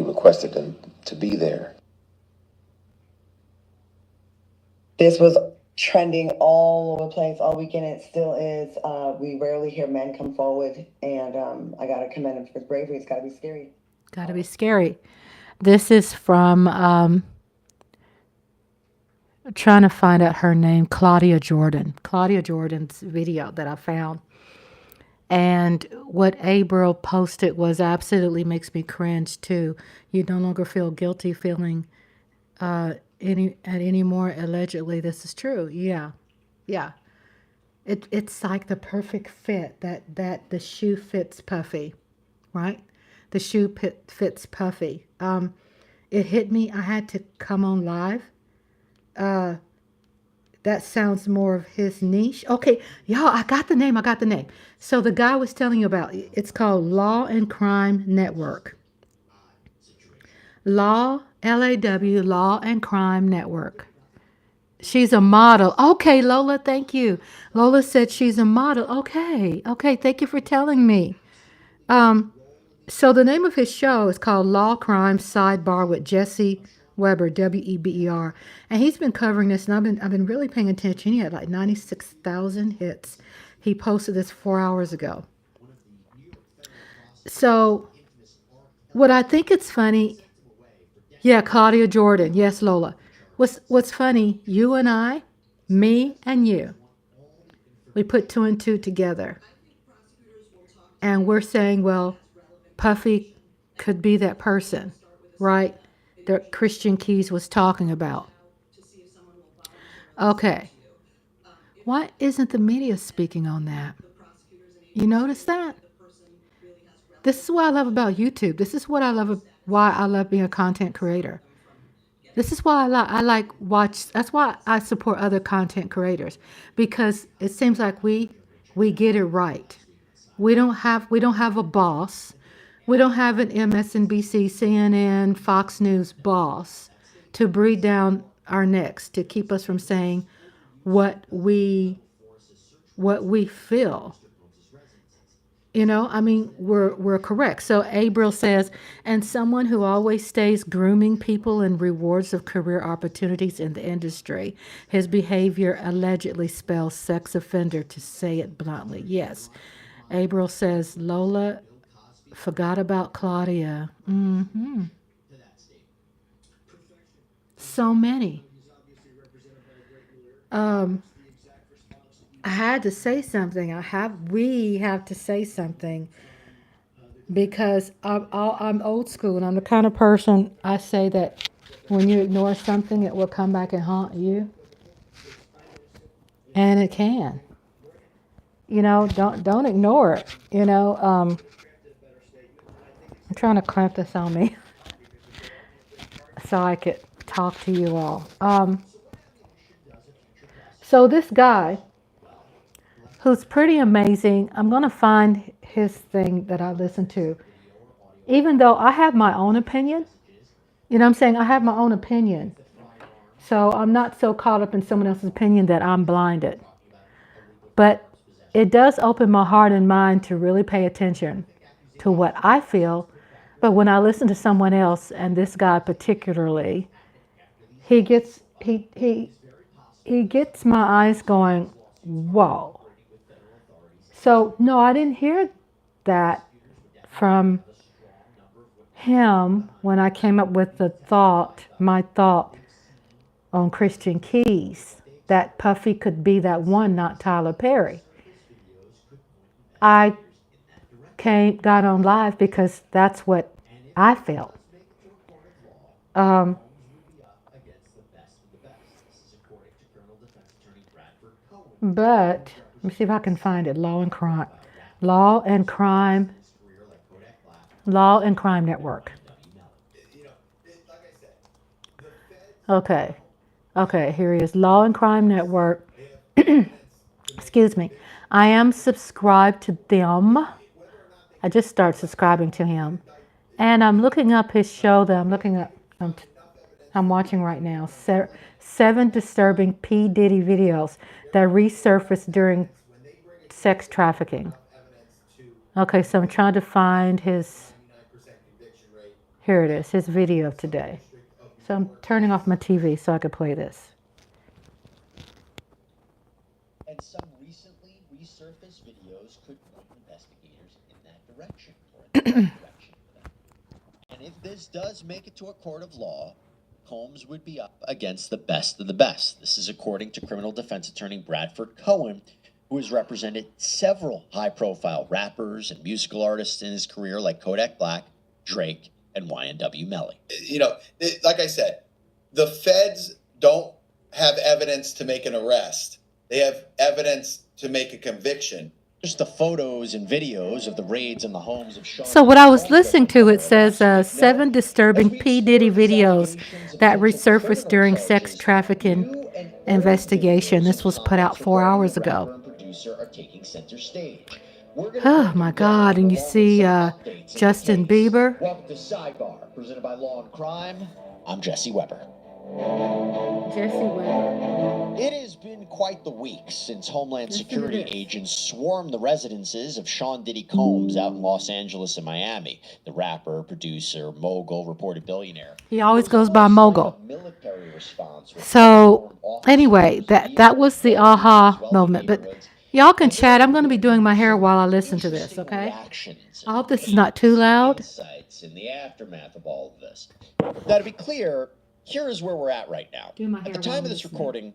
requested them to be there. This was trending all over the place all weekend. It still is. We rarely hear men come forward, and I got to commend him for his bravery. It's got to be scary. Got to be scary. This is from trying to find out her name, Claudia Jordan. Claudia Jordan's video that I found. And what April posted was absolutely makes me cringe too. You no longer feel guilty feeling anymore. Allegedly, this is true. Yeah. It's like the perfect fit. That the shoe fits Puffy, right? The shoe fits Puffy. It hit me. I had to come on live. That sounds more of his niche. Okay, y'all, I got the name. So the guy was telling you about, it's called Law and Crime Network. L-A-W, Law and Crime Network. She's a model. Okay, Lola, thank you. Lola said she's a model. Okay, thank you for telling me. So the name of his show is called Law Crime Sidebar with Jesse Weber, Weber, and he's been covering this, and I've been really paying attention. He had like 96,000 hits. He posted this 4 hours ago. So, what I think it's funny, yeah, Claudia Jordan, yes, Lola. What's funny? You and I, me and you, we put two and two together, and we're saying, well, Puffy could be that person, right? That Christian Keys was talking about. Okay. Why isn't the media speaking on that? You notice that? This is what I love about YouTube. This is what I love, why I love being a content creator. This is why I like watch. That's why I support other content creators, because it seems like we get it right. We don't have a boss. We don't have an MSNBC, CNN, Fox News boss to breathe down our necks to keep us from saying what we feel. We're correct. So April says, and someone who always stays grooming people and rewards of career opportunities in the industry. His behavior allegedly spells sex offender, to say it bluntly. Yes. April says, Lola forgot about Claudia. So many. I had to say something. We have to say something, because I'm old school, and I'm the kind of person, I say that when you ignore something, it will come back and haunt you. And it can. Don't ignore it. I'm trying to clamp this on me. so I could talk to you all. So this guy, who's pretty amazing, I'm going to find his thing that I listen to. Even though I have my own opinion, you know what I'm saying? I have my own opinion. So I'm not so caught up in someone else's opinion that I'm blinded. But it does open my heart and mind to really pay attention to what I feel. But when I listen to someone else, and this guy particularly, he gets my eyes going, whoa. So no, I didn't hear that from him when I came up with my thought on Christian Keys, that Puffy could be that one, not Tyler Perry. I got on live because that's what I felt. But let me see if I can find it. Law and Crime Network. Okay, here he is. Law and Crime Network. Excuse me. I am subscribed to them. I just started subscribing to him. And I'm looking up his show that I'm watching right now. 7 disturbing P.Diddy videos that resurfaced during sex trafficking. Okay, so I'm trying to find his, here it is, his video today. So I'm turning off my TV so I could play this. And some recently resurfaced videos could point investigators in that direction, or in the right direction. And if this does make it to a court of law, Combs would be up against the best of the best. This is according to criminal defense attorney Bradford Cohen, who has represented several high-profile rappers and musical artists in his career, like Kodak Black, Drake, and YNW Melly. You know, like I said, the feds don't have evidence to make an arrest. They have evidence to make a conviction. Just the photos and videos of the raids in the homes of Sean. So what I was listening to, it says 7 disturbing P. Diddy videos that resurfaced during sex trafficking investigation. This was put out 4 hours ago. Oh my God, and you see Justin Bieber. Welcome to Sidebar, presented by Law and Crime. I'm Jesse Weber. It has been quite the week since Homeland Security agents swarmed the residences of Sean Diddy Combs out in Los Angeles and Miami. The rapper, producer, mogul, reported billionaire. He always goes by mogul. So anyway, that was the aha moment. But y'all can chat. I'm going to be doing my hair while I listen to this, okay? I hope this is not too loud. Insights in the aftermath of all of this. Now, to be clear, here is where we're at right now. At the time of this recording,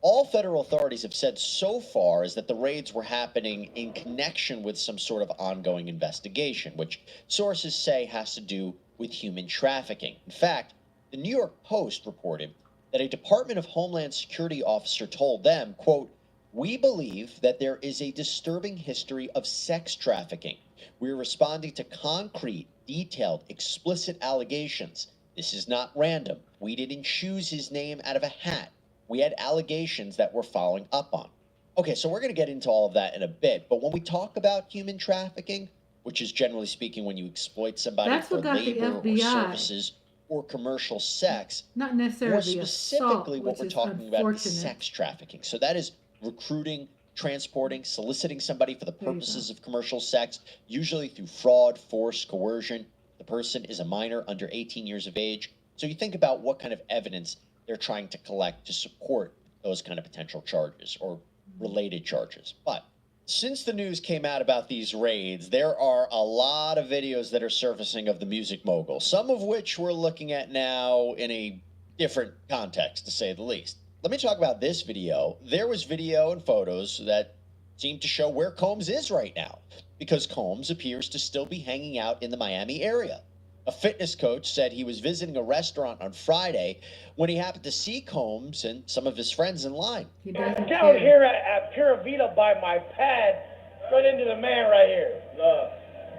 all federal authorities have said so far is that the raids were happening in connection with some sort of ongoing investigation, which sources say has to do with human trafficking. In fact, the New York Post reported that a Department of Homeland Security officer told them, quote, "We believe that there is a disturbing history of sex trafficking. We're responding to concrete, detailed, explicit allegations. This is not random. We didn't choose his name out of a hat. We had allegations that we're following up on." Okay, so we're going to get into all of that in a bit. But when we talk about human trafficking, which is generally speaking when you exploit somebody for labor or services or commercial sex, not necessarily more specifically what we're talking about is sex trafficking. So that is recruiting, transporting, soliciting somebody for the purposes of commercial sex, usually through fraud, force, coercion. The person is a minor under 18 years of age. So you think about what kind of evidence they're trying to collect to support those kind of potential charges or related charges. But since the news came out about these raids, there are a lot of videos that are surfacing of the music mogul, some of which we're looking at now in a different context, to say the least. Let me talk about this video. There was video and photos that seem to show where Combs is right now, because Combs appears to still be hanging out in the Miami area. A fitness coach said he was visiting a restaurant on Friday when he happened to see Combs and some of his friends in line. I'm down here at Pura Vida by my pad, run into the man right here.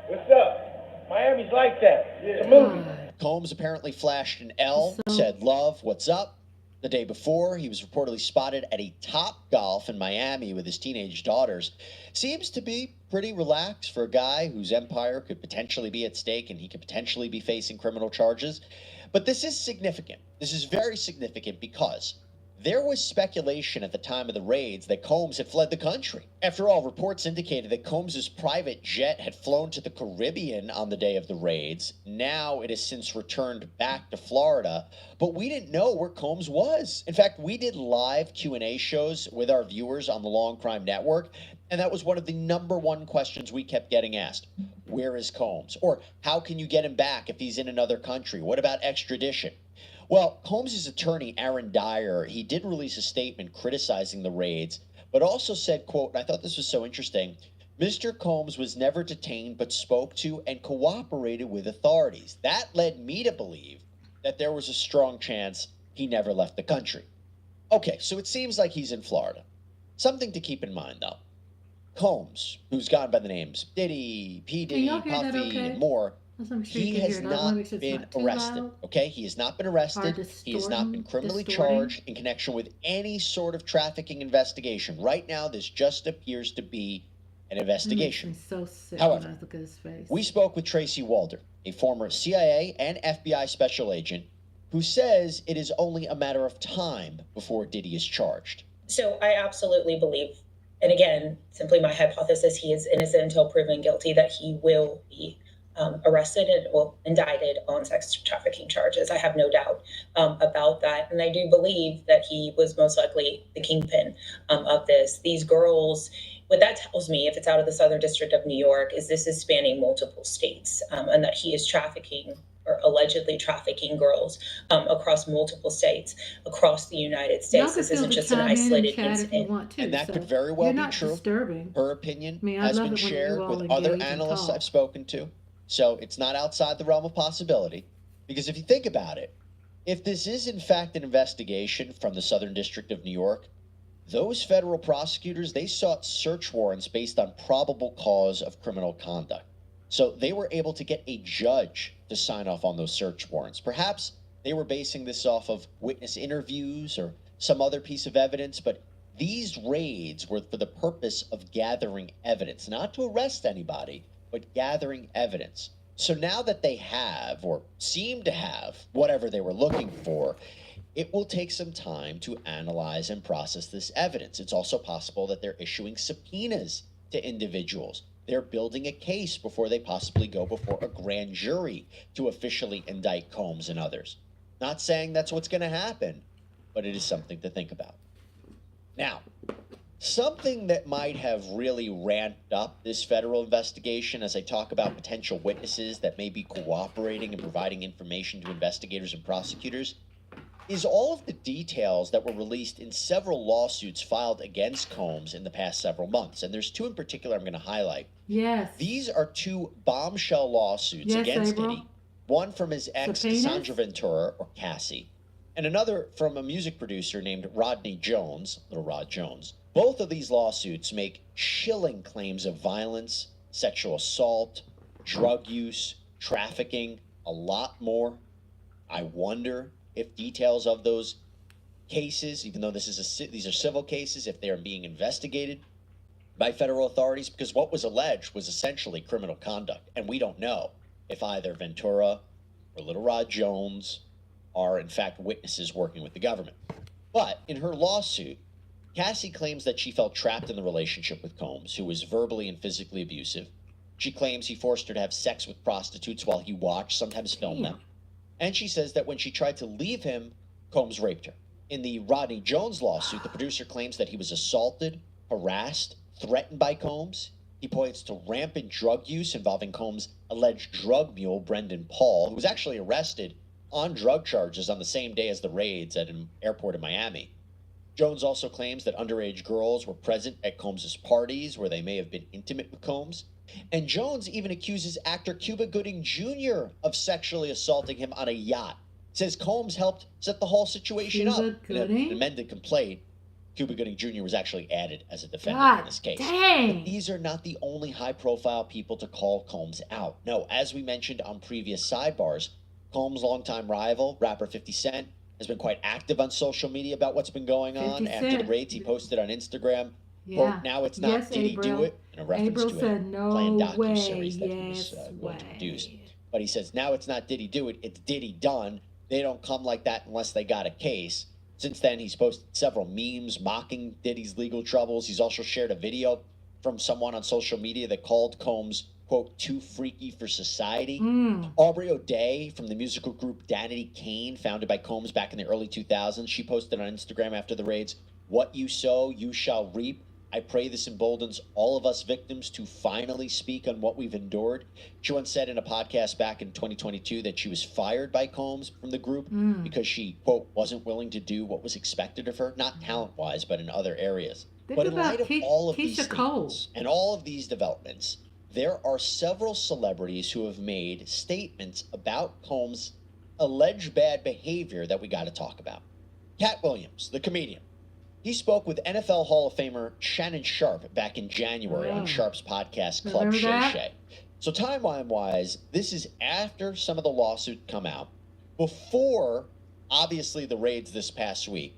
What's up? Miami's like that. It's a movie. Combs apparently flashed an L, said, "Love, what's up?" The day before, he was reportedly spotted at a Top Golf in Miami with his teenage daughters. Seems to be pretty relaxed for a guy whose empire could potentially be at stake and he could potentially be facing criminal charges. But this is significant. This is very significant because there was speculation at the time of the raids that Combs had fled the country. After all, reports indicated that Combs's private jet had flown to the Caribbean on the day of the raids. Now it has since returned back to Florida, but we didn't know where Combs was. In fact, we did live Q&A shows with our viewers on the Long Crime Network, and that was one of the #1 questions we kept getting asked. Where is Combs? Or how can you get him back if he's in another country? What about extradition? Well, Combs' attorney, Aaron Dyer, he did release a statement criticizing the raids, but also said, quote, and I thought this was so interesting, "Mr. Combs was never detained but spoke to and cooperated with authorities. That led me to believe that there was a strong chance he never left the country." Okay, so it seems like he's in Florida. Something to keep in mind, though. Combs, who's gone by the names Diddy, P.Diddy, Puffy, and more, he has not been arrested, okay? He has not been arrested. He has not been criminally charged in connection with any sort of trafficking investigation. Right now, this just appears to be an investigation. So sick. However, when I look at his face. we spoke with Tracy Walder, a former CIA and FBI special agent, who says it is only a matter of time before Diddy is charged. So I absolutely believe, and again, simply my hypothesis, he is innocent until proven guilty, that he will be arrested and indicted on sex trafficking charges. I have no doubt about that. And I do believe that he was most likely the kingpin of this. These girls, what that tells me, if it's out of the Southern District of New York, is this is spanning multiple states, and that he is trafficking or allegedly trafficking girls across multiple states, across the United States. This isn't just an isolated incident. And that could very well be true. Disturbing. Her opinion has been shared with other analysts I've spoken to. So it's not outside the realm of possibility. Because if you think about it, if this is in fact an investigation from the Southern District of New York, those federal prosecutors, they sought search warrants based on probable cause of criminal conduct. So they were able to get a judge to sign off on those search warrants. Perhaps they were basing this off of witness interviews or some other piece of evidence, but these raids were for the purpose of gathering evidence, not to arrest anybody, but gathering evidence. So now that they have, or seem to have, whatever they were looking for, it will take some time to analyze and process this evidence. It's also possible that they're issuing subpoenas to individuals. They're building a case before they possibly go before a grand jury to officially indict Combs and others. Not saying that's what's going to happen, but it is something to think about. Now, something that might have really ramped up this federal investigation, as I talk about potential witnesses that may be cooperating and providing information to investigators and prosecutors, is all of the details that were released in several lawsuits filed against Combs in the past several months. And there's two in particular I'm going to highlight. Yes. These are two bombshell lawsuits against Diddy. One from his ex, Cassandra Ventura, or Cassie, and another from a music producer named Rodney Jones, Little Rod Jones. Both of these lawsuits make chilling claims of violence, sexual assault, drug use, trafficking, a lot more. I wonder if details of those cases, even though these are civil cases, if they are being investigated by federal authorities, because what was alleged was essentially criminal conduct, and we don't know if either Ventura or Little Rod Jones are in fact witnesses working with the government. But in her lawsuit, Cassie claims that she felt trapped in the relationship with Combs, who was verbally and physically abusive. She claims he forced her to have sex with prostitutes while he watched, sometimes filmed them. And she says that when she tried to leave him, Combs raped her. In the Rodney Jones lawsuit, the producer claims that he was assaulted, harassed, threatened by Combs. He points to rampant drug use involving Combs' alleged drug mule, Brendan Paul, who was actually arrested on drug charges on the same day as the raids at an airport in Miami. Jones also claims that underage girls were present at Combs' parties where they may have been intimate with Combs. And Jones even accuses actor Cuba Gooding Jr. of sexually assaulting him on a yacht. Says Combs helped set the whole situation up. In an amended complaint, Cuba Gooding Jr. was actually added as a defendant in this case. But these are not the only high-profile people to call Combs out. No, as we mentioned on previous sidebars, Combs' longtime rival, rapper 50 Cent, has been quite active on social media about what's been going on. After the raids, he posted on Instagram, quote, "Now it's not Yes, Diddy April. do it," in a reference April to said, a no planned way. docuseries that he Yes was going to produce. way. But he says, now it's not Diddy do it, it's Diddy done. They don't come like that unless they got a case. Since then, he's posted several memes mocking Diddy's legal troubles. He's also shared a video from someone on social media that called Combs, quote, too freaky for society. Aubrey O'Day from the musical group Danity Kane, founded by Combs back in the early 2000s, she posted on Instagram after the raids, "What you sow, you shall reap. I pray this emboldens all of us victims to finally speak on what we've endured." She once said in a podcast back in 2022 that she was fired by Combs from the group because she, quote, wasn't willing to do what was expected of her, not talent-wise, but in other areas. But in light of all of these statements and all of these developments, there are several celebrities who have made statements about Combs' alleged bad behavior that we got to talk about. Cat Williams, the comedian. He spoke with NFL Hall of Famer Shannon Sharpe back in January on Sharpe's podcast Club Shay Shay. So timeline-wise, this is after some of the lawsuits come out, before, obviously, the raids this past week.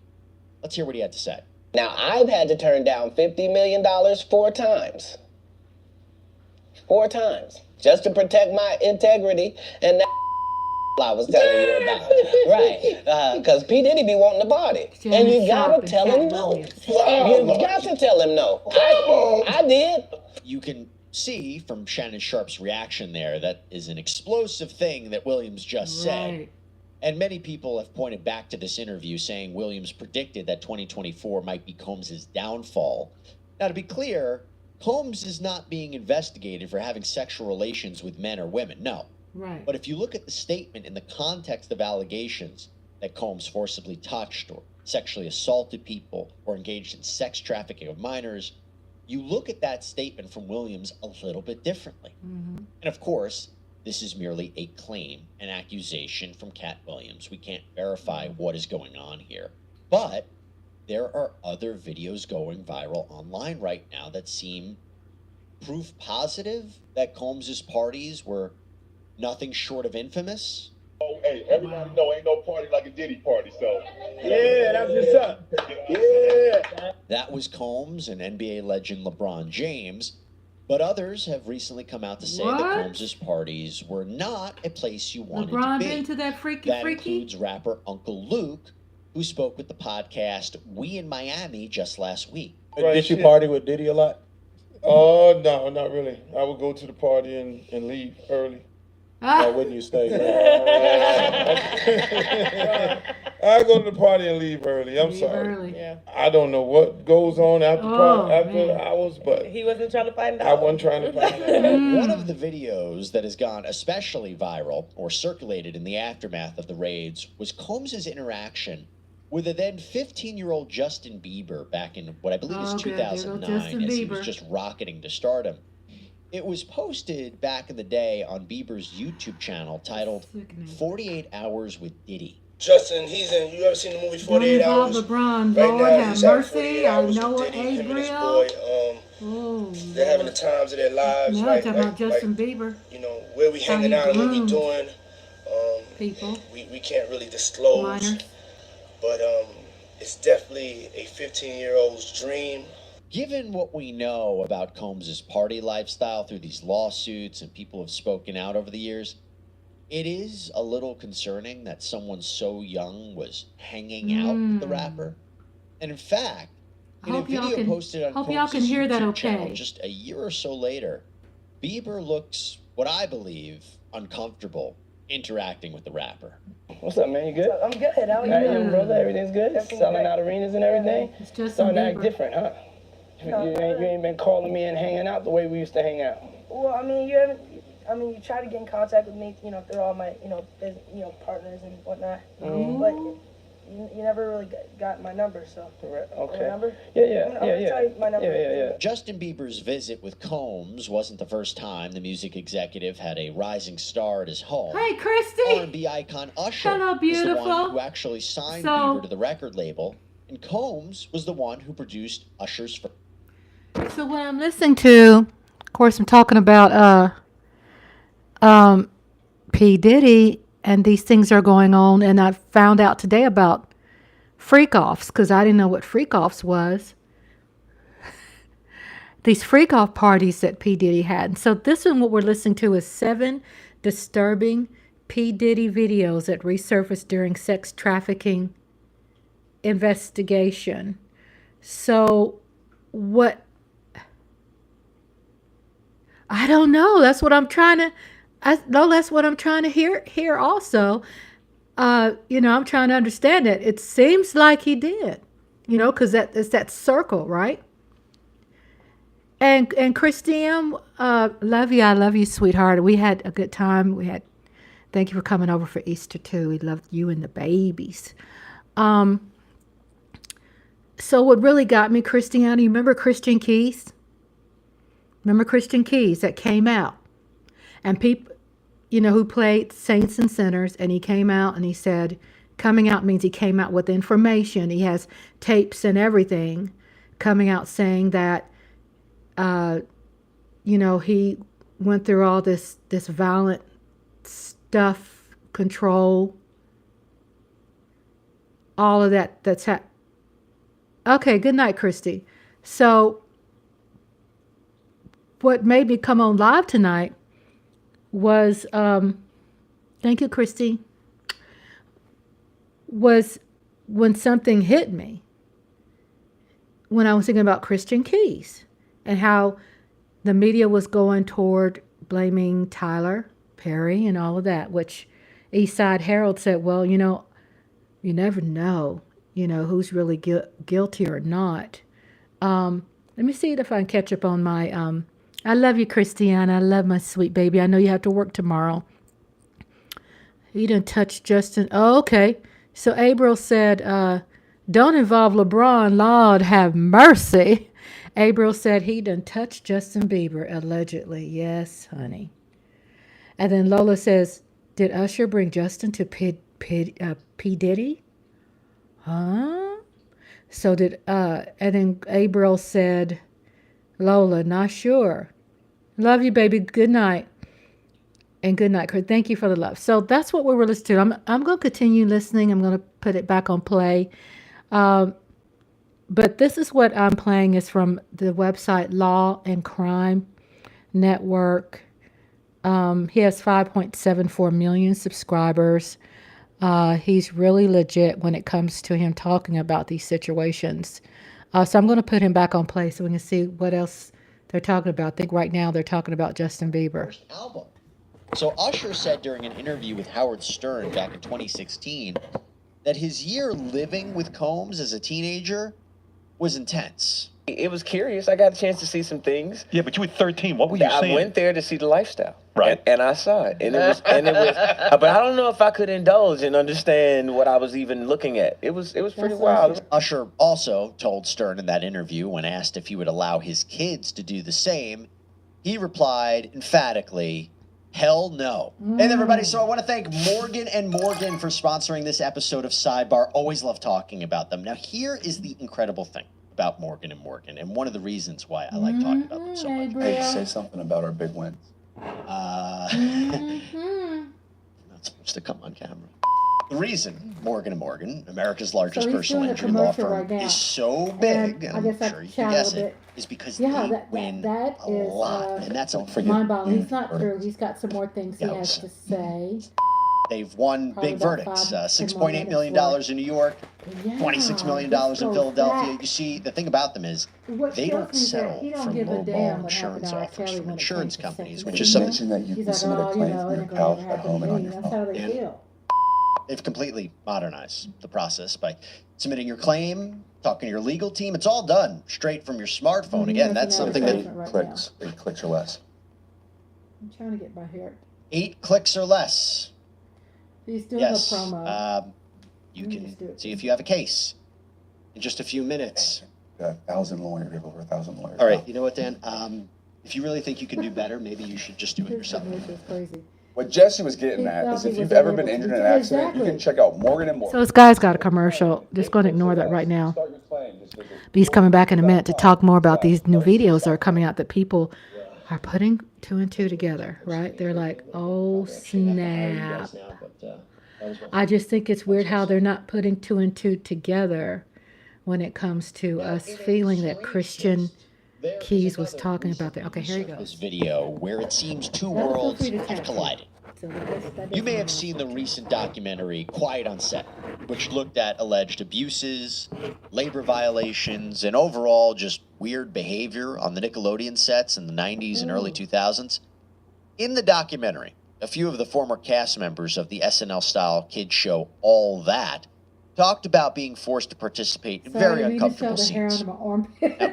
Let's hear what he had to say. Now, I've had to turn down $50 million 4 times. 4 times. Just to protect my integrity and that I was telling you about. Right. Because P.Diddy be wanting to party. And you gotta tell him no. You got to tell him no. I did. You can see from Shannon Sharpe's reaction there that is an explosive thing that Williams just said. And many people have pointed back to this interview saying Williams predicted that 2024 might be Combs' downfall. Now, to be clear, Combs is not being investigated for having sexual relations with men or women, no. Right. But if you look at the statement in the context of allegations that Combs forcibly touched or sexually assaulted people or engaged in sex trafficking of minors, you look at that statement from Williams a little bit differently. And of course, this is merely a claim, an accusation from Cat Williams. We can't verify what is going on here. But there are other videos going viral online right now that seem proof positive that Combs' parties were nothing short of infamous. Oh, hey, everybody know ain't no party like a Diddy party, so. Yeah, that's what's up. Yeah. That was Combs and NBA legend LeBron James. But others have recently come out to say that Combs' parties were not a place you wanted to be. Been to that freaky. Includes rapper Uncle Luke, who spoke with the podcast We in Miami just last week. Did you party with Diddy a lot? Oh, no, not really. I would go to the party and leave early. Why wouldn't you stay? I go to the party and leave early. I'm sorry. Yeah. I don't know what goes on after hours, but He wasn't trying to find out. I wasn't trying to find out. One of the videos that has gone especially viral or circulated in the aftermath of the raids was Combs' interaction with a then 15-year-old Justin Bieber back in what I believe is 2009 as he was just rocketing to stardom. It was posted back in the day on Bieber's YouTube channel titled 48 Hours with Diddy. Justin, he's in, you ever seen the movie 48 Hours? LeBron, right Lord now, have he's mercy. I with know it, Diddy, him and his April. boy. They're having the times of their lives. Now talking about Justin Bieber. You know, where we hanging out and what we doing. People. We can't really disclose. Minors. But it's definitely a 15-year-old's dream. Given what we know about Combs' party lifestyle through these lawsuits and people have spoken out over the years, it is a little concerning that someone so young was hanging out with the rapper. And in fact, in a video posted on Combs' YouTube channel just a year or so later, Bieber looks, what I believe, uncomfortable interacting with the rapper. What's up, man? You good? I'm good. How are you? How you doing, brother? Everything's good? Selling out arenas and everything? It's just starting to act different, huh? You ain't been calling me and hanging out the way we used to hang out. Well, I mean, you try to get in contact with me, through all my, partners and whatnot. But you never really got my number, so. Okay. Remember? Yeah. I'm gonna tell you my number. Yeah. Justin Bieber's visit with Combs wasn't the first time the music executive had a rising star at his home. Hey, Christy! R&B icon Usher Hello, was the one beautiful. who actually signed Bieber to the record label, and Combs was the one who produced Usher's first. So what I'm listening to, of course, I'm talking about P. Diddy. and these things are going on. And I found out today about freak-offs because I didn't know what freak-offs was. These freak-off parties that P. Diddy had. And so this one, what we're listening to is 7 disturbing P. Diddy videos that resurfaced during sex trafficking investigation. So what... I don't know. That's what I'm trying to... that's what I'm trying to hear also. I'm trying to understand it. It seems like he did. Because it's that circle, right? And Christine, love you. I love you, sweetheart. We had a good time. Thank you for coming over for Easter too. We loved you and the babies. So what really got me, Christiana, you remember Christian Keys? Remember Christian Keys that came out? And people, who played Saints and Sinners, and he came out and he said, coming out means he came out with information. He has tapes and everything coming out saying that he went through all this violent stuff, control, all of that. Okay, good night, Christy. So what made me come on live tonight was, thank you, Christy, was when something hit me, when I was thinking about Christian Keys and how the media was going toward blaming Tyler Perry and all of that, which Eastside Herald said, well, you never know, who's really guilty or not. Let me see if I can catch up on my, I love you, Christiana. I love my sweet baby. I know you have to work tomorrow. He done touched Justin. Oh, okay. So April said, don't involve LeBron. Lord have mercy. April said he done touched Justin Bieber, allegedly. Yes, honey. And then Lola says, did Usher bring Justin to P. Diddy? Huh? So did, and then April said, Lola, not sure. Love you, baby. Good night. And good night, Chris. Thank you for the love. So that's what we were listening to. I'm going to continue listening. I'm going to put it back on play. But this is what I'm playing is from the website Law and Crime Network. He has 5.74 million subscribers. He's really legit when it comes to him talking about these situations. So I'm going to put him back on play so we can see what else they're talking about. I think right now they're talking about Justin Bieber. First album. So Usher said during an interview with Howard Stern back in 2016 that his year living with Combs as a teenager was intense. It was curious. I got a chance to see some things. Yeah, but you were 13. What were you seeing? I went there to see the lifestyle. Right. And I saw it. And it was, but I don't know if I could indulge and understand what I was even looking at. It was pretty wild. Usher also told Stern in that interview when asked if he would allow his kids to do the same, he replied emphatically, hell no. Hey, everybody. So I want to thank Morgan & Morgan for sponsoring this episode of Sidebar. Always love talking about them. Now, here is the incredible thing about Morgan & Morgan, and one of the reasons why I like talking about them so much. Hey, say something about our big wins. Not supposed to come on camera. The reason Morgan & Morgan, America's largest personal injury law firm, is so big, and I'm sure you can guess it, is because they win a lot. And that's mind-boggling. He's not through. He's got some more things he has to say. They've won big verdicts, $6.8 million in New York, $26 million in Philadelphia. You see, the thing about them is they don't settle for low-ball insurance offers from insurance companies, which is something that you can submit a claim from your couch at home and on your phone. They've completely modernized the process by submitting your claim, talking to your legal team. It's all done straight from your smartphone. Again, that's something that 8 clicks or less. I'm trying to get my hair. 8 clicks or less. He's doing a promo. You can see if you have a case in just a few minutes. Got 1,000 lawyers, over 1,000 lawyers. All right, you know what, Dan? If you really think you can do better, maybe you should just do it yourself. Crazy. What Jesse was getting at is if you've ever been injured in an accident, you can check out Morgan & Morgan. So this guy's got a commercial. Just going to ignore that right now. But he's coming back in a minute to talk more about these new videos that are coming out that people are putting two and two together, right? They're like, oh snap. I just think it's weird how they're not putting two and two together when it comes to us feeling that Christian Keys was talking about that. Okay, here he goes. This video where it seems two worlds have collided. You may have seen the recent documentary Quiet on Set, which looked at alleged abuses, labor violations, and overall just weird behavior on the Nickelodeon sets in the 90s and early 2000s. In the documentary, a few of the former cast members of the SNL-style kids show All That talked about being forced to participate in very uncomfortable scenes. Now,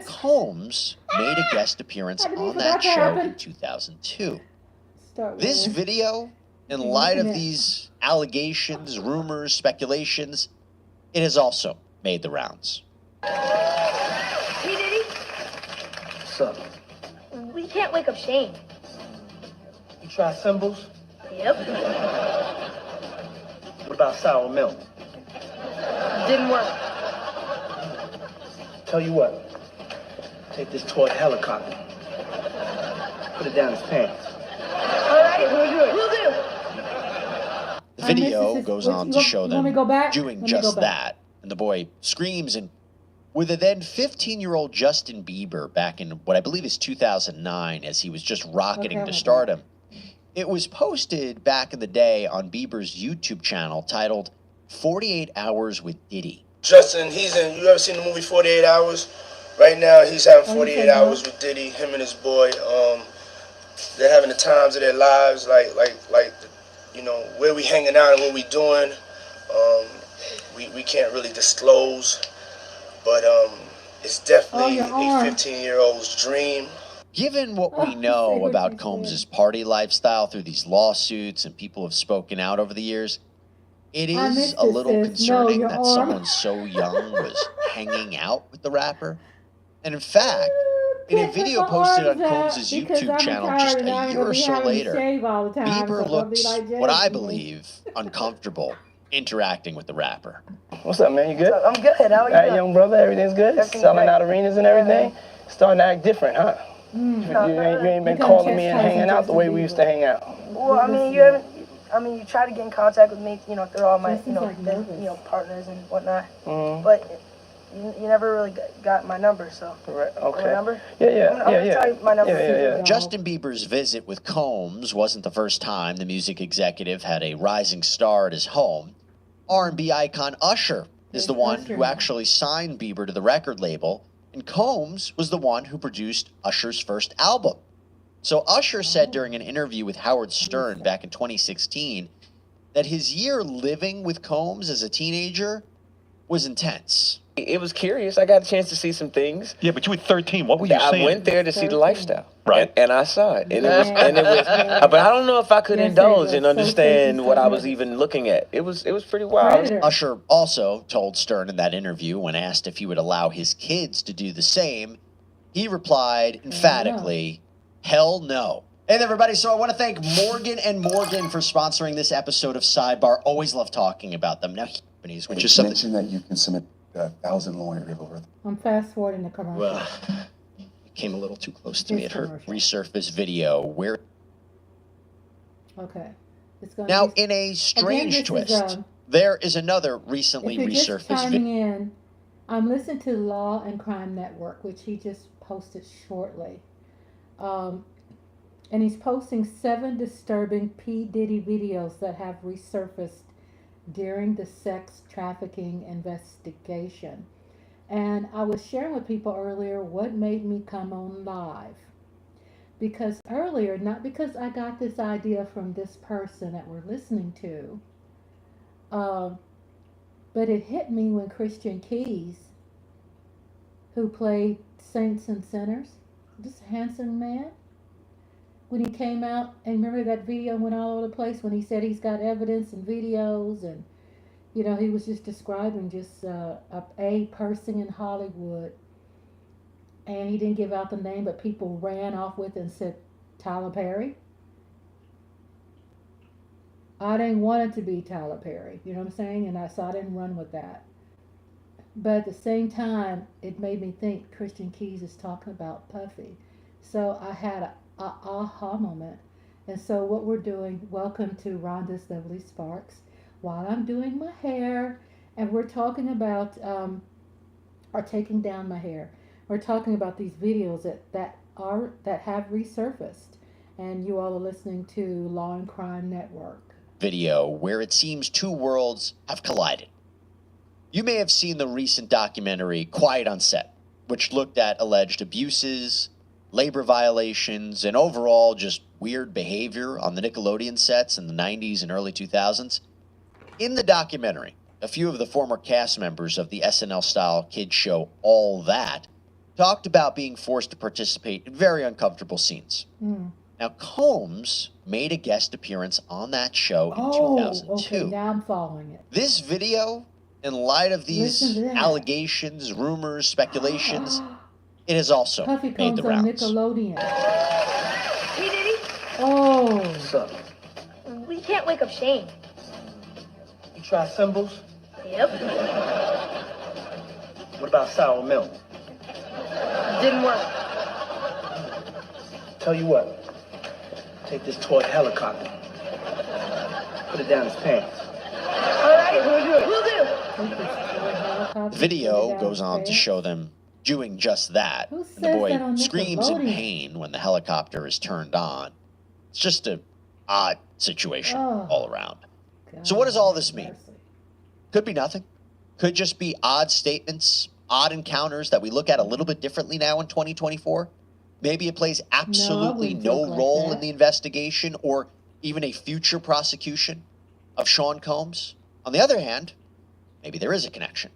Combs made a guest appearance on that show in 2002. This video, in light of these allegations, rumors, speculations, it has also made the rounds. P.Diddy? What's up? We can't wake up Shane. You try symbols? Yep. What about sour milk? Didn't work. Tell you what, take this toy helicopter, put it down his pants. All right, we'll do it. We'll do. The video goes on to show them doing just that, and the boy screams, and with a then 15-year-old Justin Bieber back in what I believe is 2009, as he was just rocketing to stardom. It was posted back in the day on Bieber's YouTube channel titled 48 Hours with Diddy. Justin, he's in, you ever seen the movie 48 Hours? Right now, he's having 48 hours with Diddy, him and his boy. They're having the times of their lives, like, you know, where we hanging out and what we doing. We can't really disclose, but it's definitely a 15-year-old's dream. Given what we know about Combs' party lifestyle through these lawsuits and people have spoken out over the years, it is a little concerning that someone so young was hanging out with the rapper. And in fact, in a video posted on Combs' YouTube channel just a year or so later, Bieber looks, what I believe, uncomfortable interacting with the rapper. What's up, man? You good? I'm good. How are you? All right, young brother, everything's good? Selling out arenas and everything? Starting to act different, huh? You ain't been calling me and hanging out the way we used to hang out. Well, I mean, you try to get in contact with me, you know, through all my, partners and whatnot. But you never really got my number, so. Right, okay. My number? Yeah. I'm gonna tell you my number. Yeah. Justin Bieber's visit with Combs wasn't the first time the music executive had a rising star at his home. R&B icon Usher is the one who actually signed Bieber to the record label, and Combs was the one who produced Usher's first album. So Usher said during an interview with Howard Stern back in 2016 that his year living with Combs as a teenager was intense. It was curious. I got a chance to see some things. Yeah, but you were 13. What were you saying? I went there to see the lifestyle. Right. And I saw it. And it was but I don't know if I could indulge and understand what I was even looking at. It was pretty wild. Usher also told Stern in that interview, when asked if he would allow his kids to do the same, he replied emphatically, hell no. Hey there, everybody. So I want to thank Morgan & Morgan for sponsoring this episode of Sidebar. Always love talking about them. Now, companies, which is something mention that you can submit 1,000 lawyers over. I'm fast forwarding the commercial. Well, it came a little too close to me. It hurt resurface video where. Okay. It's going now, in a strange twist, there is another recently resurfaced video. I'm listening to Law and Crime Network, which he just posted shortly. And he's posting 7 disturbing P.Diddy videos that have resurfaced during the sex trafficking investigation. And I was sharing with people earlier what made me come on live. Because earlier, not because I got this idea from this person that we're listening to, but it hit me when Christian Keys, who played Saints and Sinners, this handsome man, when he came out, and remember that video went all over the place when he said he's got evidence and videos, and he was just describing just a person in Hollywood, and he didn't give out the name, but people ran off with it and said Tyler Perry. I didn't want it to be Tyler Perry, you know what I'm saying? And so I didn't run with that. But at the same time, it made me think Christian Keys is talking about Puffy. So I had aha moment. And so what we're doing, welcome to Rhonda's Lovely Sparks, while I'm doing my hair, and we're talking about, or taking down my hair. We're talking about these videos that have resurfaced, and you all are listening to Law and Crime Network. Video where it seems two worlds have collided. You may have seen the recent documentary Quiet on Set, which looked at alleged abuses, labor violations, and overall just weird behavior on the Nickelodeon sets in the 90s and early 2000s. In the documentary, a few of the former cast members of the SNL-style kids show All That talked about being forced to participate in very uncomfortable scenes. Now, Combs made a guest appearance on that show in 2002. Okay, now I'm following it. This video, in light of these allegations, rumors, speculations, it has also Puffy made Combs the rounds. on Nickelodeon. P.Diddy, Oh. What's up? we can't wake up Shane. You try symbols? Yep. What about sour milk? Didn't work. Tell you what. Take this toy helicopter. Put it down his pants. All right, we'll do. The video goes on to show them doing just that. Who And says the boy that on screams in Nickelodeon? pain when the helicopter is turned on. It's just an odd situation Oh. all around. So what does all this mean? Could be nothing. Could just be odd statements, odd encounters that we look at a little bit differently now in 2024. Maybe it plays absolutely no role in the investigation or even a future prosecution of Sean Combs. On the other hand, maybe there is a connection.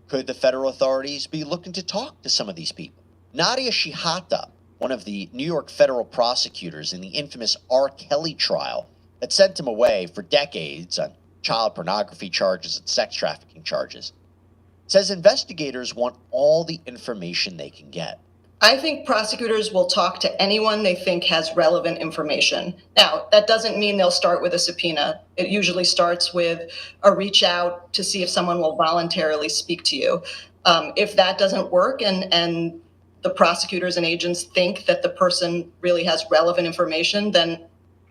Could the federal authorities be looking to talk to some of these people? Nadia Shihata, one of the New York federal prosecutors in the infamous R. Kelly trial that sent him away for decades on child pornography charges and sex trafficking charges, says investigators want all the information they can get. I think prosecutors will talk to anyone they think has relevant information. Now, that doesn't mean they'll start with a subpoena. It usually starts with a reach out to see if someone will voluntarily speak to you. If that doesn't work and the prosecutors and agents think that the person really has relevant information, then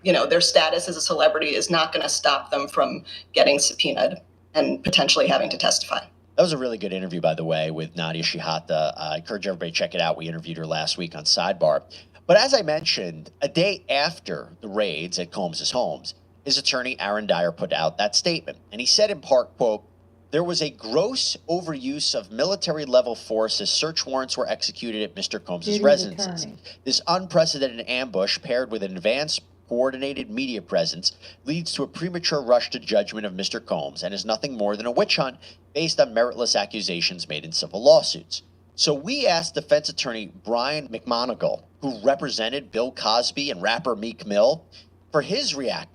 their status as a celebrity is not going to stop them from getting subpoenaed and potentially having to testify. That was a really good interview, by the way, with Nadia Shihata. I encourage everybody to check it out. We interviewed her last week on Sidebar. But as I mentioned, a day after the raids at Combs' homes, his attorney, Aaron Dyer, put out that statement. And he said in part, quote, "There was a gross overuse of military-level force as search warrants were executed at Mr. Combs' residences. This unprecedented ambush, paired with an advanced coordinated media presence, leads to a premature rush to judgment of Mr. Combs and is nothing more than a witch hunt based on meritless accusations made in civil lawsuits." So we asked defense attorney Brian McMonagle, who represented Bill Cosby and rapper Meek Mill, for his reaction.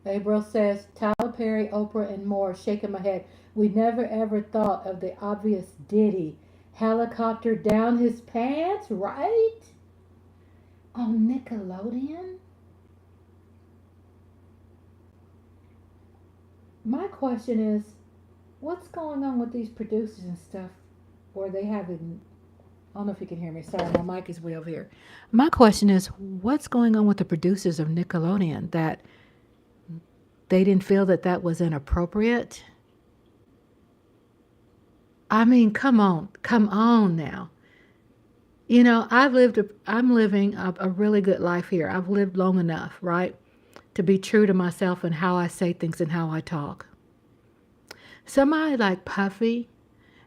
April says, Tyler Perry, Oprah, and more, shaking my head. We never ever thought of the obvious Diddy. Helicopter down his pants, right? On Nickelodeon? My question is, what's going on with these producers and stuff where they haven't, I don't know if you can hear me. Sorry, my mic is way over here. My question is, what's going on with the producers of Nickelodeon that they didn't feel that that was inappropriate? I mean, come on now. I'm living a really good life here. I've lived long enough, right, to be true to myself and how I say things and how I talk. Somebody like Puffy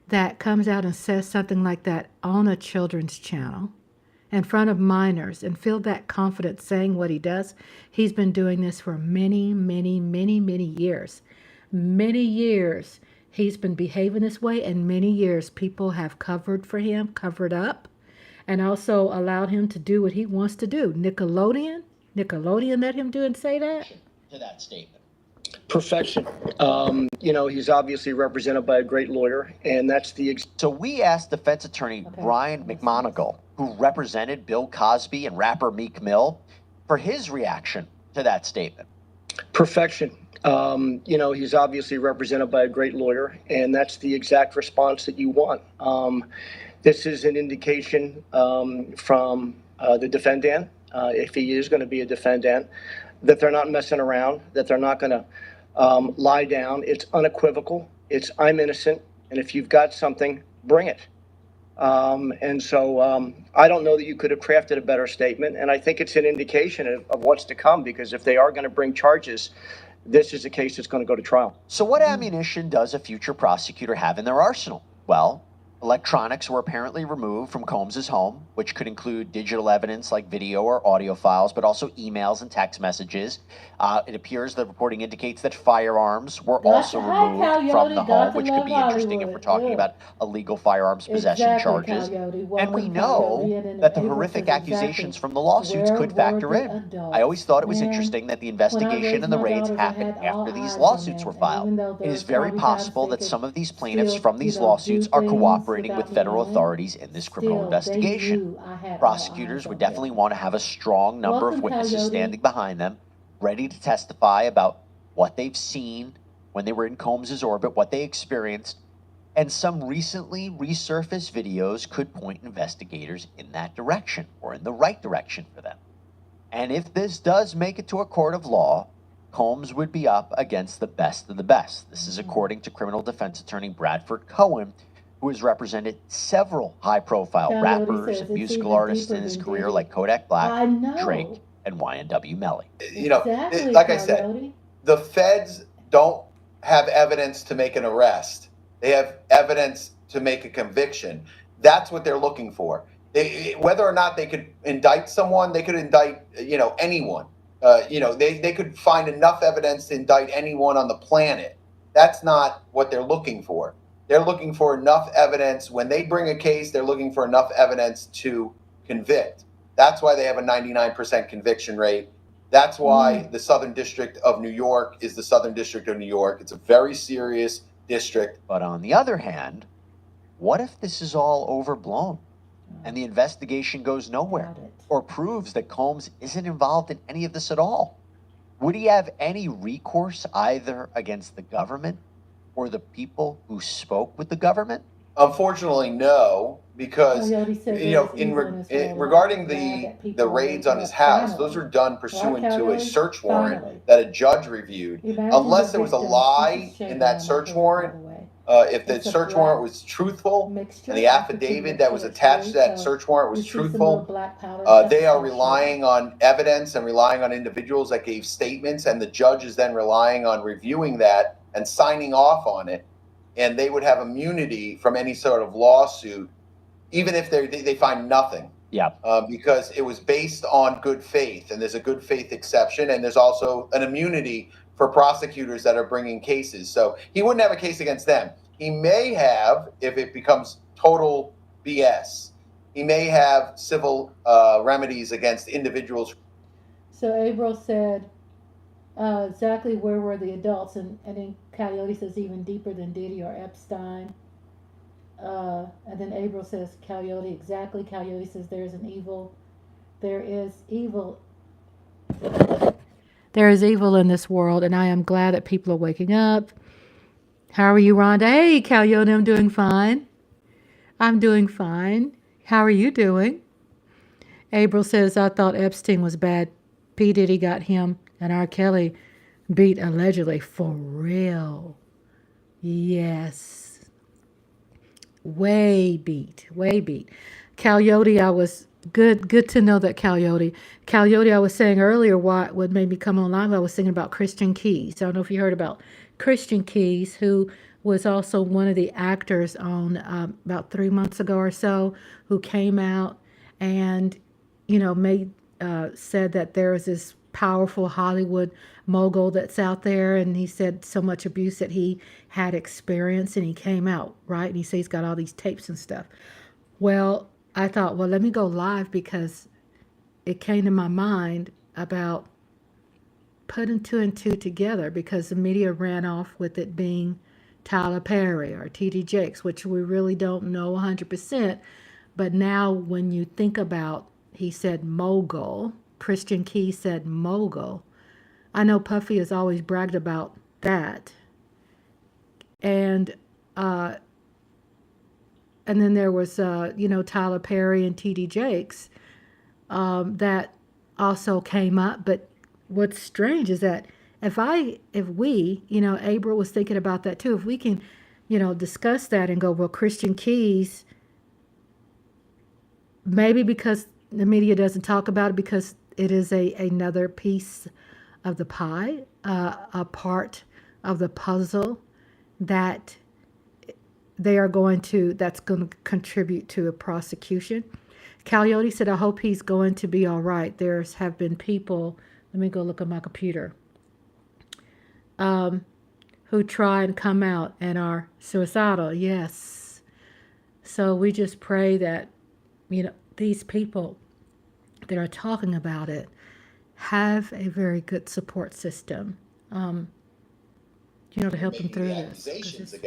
that comes out and says something like that on a children's channel in front of minors and feel that confident saying what he does, he's been doing this for many, many, many, many years. Many years he's been behaving this way, and many years people have covered for him, covered up, and also allowed him to do what he wants to do. Nickelodeon let him do and say that? To that statement. Perfection. He's obviously represented by a great lawyer, and that's the... So we asked defense attorney Brian McMonagle, who represented Bill Cosby and rapper Meek Mill, for his reaction to that statement. Perfection. He's obviously represented by a great lawyer, and that's the exact response that you want. This is an indication from the defendant, if he is going to be a defendant, that they're not messing around, that they're not going to lie down. It's unequivocal. It's I'm innocent, and if you've got something, bring it. And so I don't know that you could have crafted a better statement, and I think it's an indication of what's to come, because if they are going to bring charges, this is a case that's going to go to trial. So what ammunition does a future prosecutor have in their arsenal? Well, electronics were apparently removed from Combs's home, which could include digital evidence like video or audio files, but also emails and text messages. It appears the reporting indicates that firearms were also removed from the home, which could be interesting if we're talking about illegal firearms possession charges. And we know that the horrific accusations from the lawsuits could factor in. I always thought it was interesting that the investigation and the raids happened after these lawsuits were filed. It is very possible that some of these plaintiffs from these lawsuits are cooperating with federal authorities in this criminal investigation. Prosecutors would definitely want to have a strong number of witnesses standing behind them, ready to testify about what they've seen when they were in Combs's orbit, what they experienced, and some recently resurfaced videos could point investigators in that direction, or in the right direction for them. And if this does make it to a court of law, Combs would be up against the best of the best. This is according to criminal defense attorney Bradford Cohen, who has represented several high-profile rappers and musical artists in his career, like Kodak Black, Drake, and YNW Melly. You know, like I said, the feds don't have evidence to make an arrest. They have evidence to make a conviction. That's what they're looking for. Whether or not they could indict someone, they could indict, anyone. They could find enough evidence to indict anyone on the planet. That's not what they're looking for. They're looking for enough evidence. When they bring a case, they're looking for enough evidence to convict. That's why they have a 99% conviction rate. That's why the Southern District of New York is the Southern District of New York. It's a very serious district. But on the other hand, what if this is all overblown and the investigation goes nowhere, or proves that Combs isn't involved in any of this at all? Would he have any recourse either against the government or the people who spoke with the government? Unfortunately, no, because regarding the raids on his house, those are done pursuant to a search warrant that a judge reviewed. Unless there was a lie in that search warrant, if the search warrant was truthful and the affidavit that was attached to that search warrant was truthful, they are relying on evidence and relying on individuals that gave statements, and the judge is then relying on reviewing that and signing off on it, and they would have immunity from any sort of lawsuit, even if they find nothing. Yeah. Because it was based on good faith, and there's a good faith exception, and there's also an immunity for prosecutors that are bringing cases. So he wouldn't have a case against them. He may have, if it becomes total BS, he may have civil remedies against individuals. So April said, exactly where were the adults? And then Coyote says even deeper than Diddy or Epstein. And then April says, Coyote, exactly. Coyote says there is evil in this world, and I am glad that people are waking up. How are you, Rhonda? Hey, Coyote, I'm doing fine. I'm doing fine. How are you doing? April says, I thought Epstein was bad. P.Diddy got him, and R. Kelly beat allegedly. For real. Yes. Way beat. Coyote, I was good to know that Coyote, I was saying earlier what made me come online. I was thinking about Christian Keys. I don't know if you heard about Christian Keys, who was also one of the actors on about 3 months ago or so, who came out and said that there is this powerful Hollywood mogul that's out there, and he said so much abuse that he had experienced, and he came out, right? And he said he's got all these tapes and stuff. Well, I thought, well, let me go live, because it came to my mind about putting two and two together, because the media ran off with it being Tyler Perry or T.D. Jakes, which we really don't know 100%. But now when you think about, he said mogul, Christian Key said mogul. I know Puffy has always bragged about that. And then there was, Tyler Perry and T.D. Jakes. that also came up. But what's strange is that if we, April was thinking about that too, if we can, discuss that and go, well, Christian Keys, maybe because the media doesn't talk about it because it is another piece of the pie, a part of the puzzle that that's going to contribute to a prosecution. Coyote said, I hope he's going to be all right. Have been people, let me go look at my computer, who try and come out and are suicidal. Yes. So we just pray that, these people that are talking about it have a very good support system, to help them through this.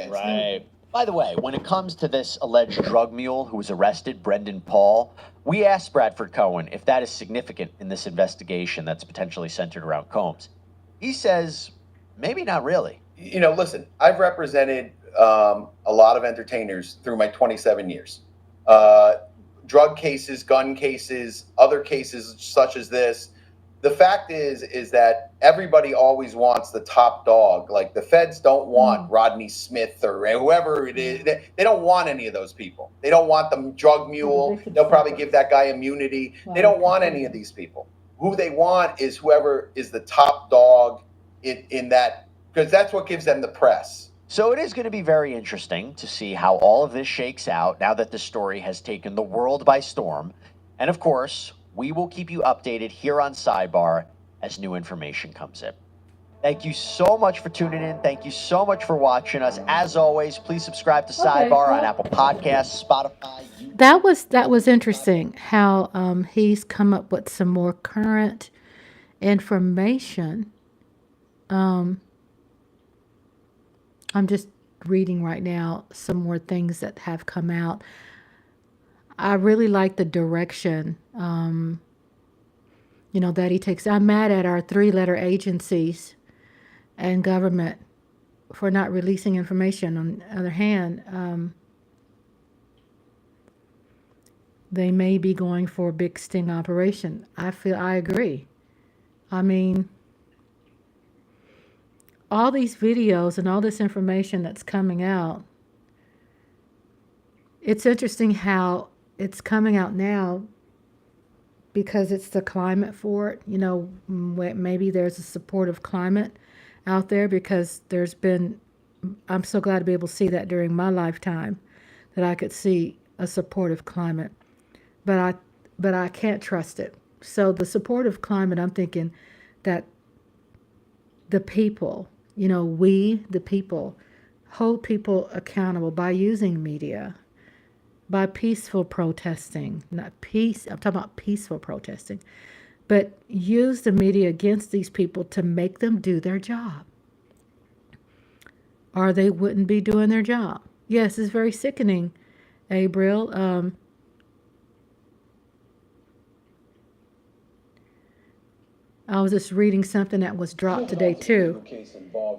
Right. By the way, when it comes to this alleged drug mule who was arrested, Brendan Paul, we asked Bradford Cohen if that is significant in this investigation that's potentially centered around Combs. He says, maybe not really. Listen, I've represented a lot of entertainers through my 27 years. Drug cases, gun cases, other cases such as this. The fact is that everybody always wants the top dog. Like the feds don't want Rodney Smith or whoever it is. They don't want any of those people. They don't want the drug mule. They'll probably give that guy immunity. They don't want any of these people. Who they want is whoever is the top dog in that, because that's what gives them the press. So it is going to be very interesting to see how all of this shakes out now that the story has taken the world by storm. And of course, we will keep you updated here on Sidebar as new information comes in. Thank you so much for tuning in. Thank you so much for watching us. As always, please subscribe to Sidebar on Apple Podcasts, Spotify. That was interesting how he's come up with some more current information. I'm just reading right now some more things that have come out. I really like the direction, that he takes. I'm mad at our 3-letter agencies and government for not releasing information. On the other hand, they may be going for a big sting operation. I agree. I mean, all these videos and all this information that's coming out, it's interesting how it's coming out now because it's the climate for it. Maybe there's a supportive climate out there because I'm so glad to be able to see that during my lifetime, that I could see a supportive climate. But I can't trust it. So the supportive climate, I'm thinking that the people, we, the people, hold people accountable by using media, by peaceful protesting, I'm talking about peaceful protesting, but use the media against these people to make them do their job, or they wouldn't be doing their job. Yes, it's very sickening, April. I was just reading something that was dropped today, too,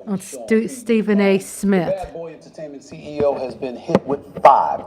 on Stephen A. Smith. The Bad Boy Entertainment CEO has been hit with 5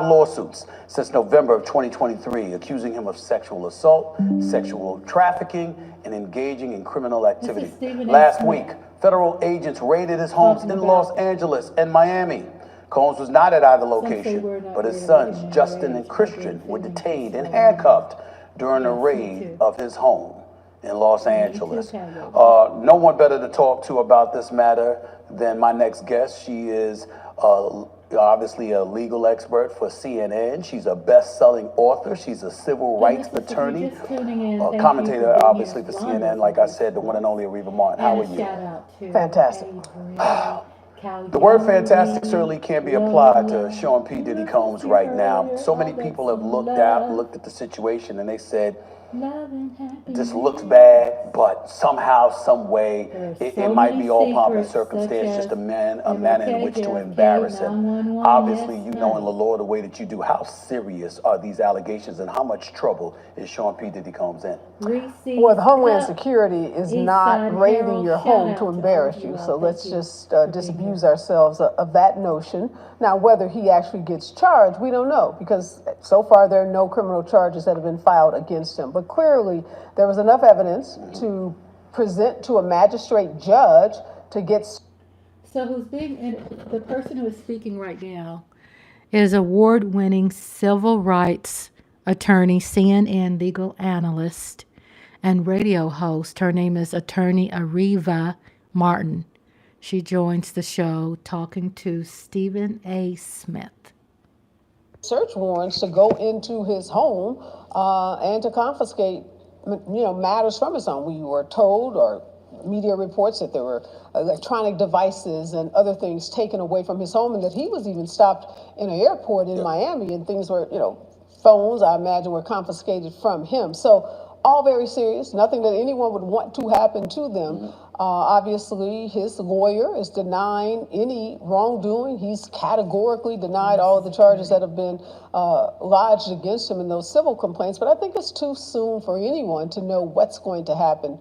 lawsuits since November of 2023, accusing him of sexual assault, sexual trafficking, and engaging in criminal activity. Last week, federal agents raided his homes in Los Angeles and Miami. Combs was not at either location, but his sons, Justin and Christian, were detained and handcuffed during a raid of his home in Los Angeles. No one better to talk to about this matter than my next guest. She is obviously a legal expert for CNN. She's a best-selling author. She's a civil rights attorney, commentator obviously for CNN. Like I said, the one and only Areva Martin. How are you? Fantastic. The word fantastic certainly can be applied to Sean P. Diddy Combs right now. So many people have looked at the situation, and they said, this looks bad, but somehow, some way, it might be all pomp and circumstance, just a manner in which to embarrass him. Obviously, you know in the law the way that you do, how serious are these allegations and how much trouble is Sean P. Diddy Combs in? Well, the Homeland Security is not raiding your home to embarrass you, so let's just disabuse accuse ourselves of that notion. Now, whether he actually gets charged, we don't know, because so far there are no criminal charges that have been filed against him. But clearly, there was enough evidence to present to a magistrate judge to get. So the person who is speaking right now is award-winning civil rights attorney, CNN legal analyst, and radio host. Her name is attorney Ariva Martin. She joins the show talking to Stephen A. Smith. Search warrants to go into his home and to confiscate, matters from his home. We were told, or media reports, that there were electronic devices and other things taken away from his home, and that he was even stopped in an airport in Miami, and things were, phones, I imagine, were confiscated from him. So all very serious, nothing that anyone would want to happen to them. Obviously, his lawyer is denying any wrongdoing. He's categorically denied all of the charges that have been lodged against him in those civil complaints. But I think it's too soon for anyone to know what's going to happen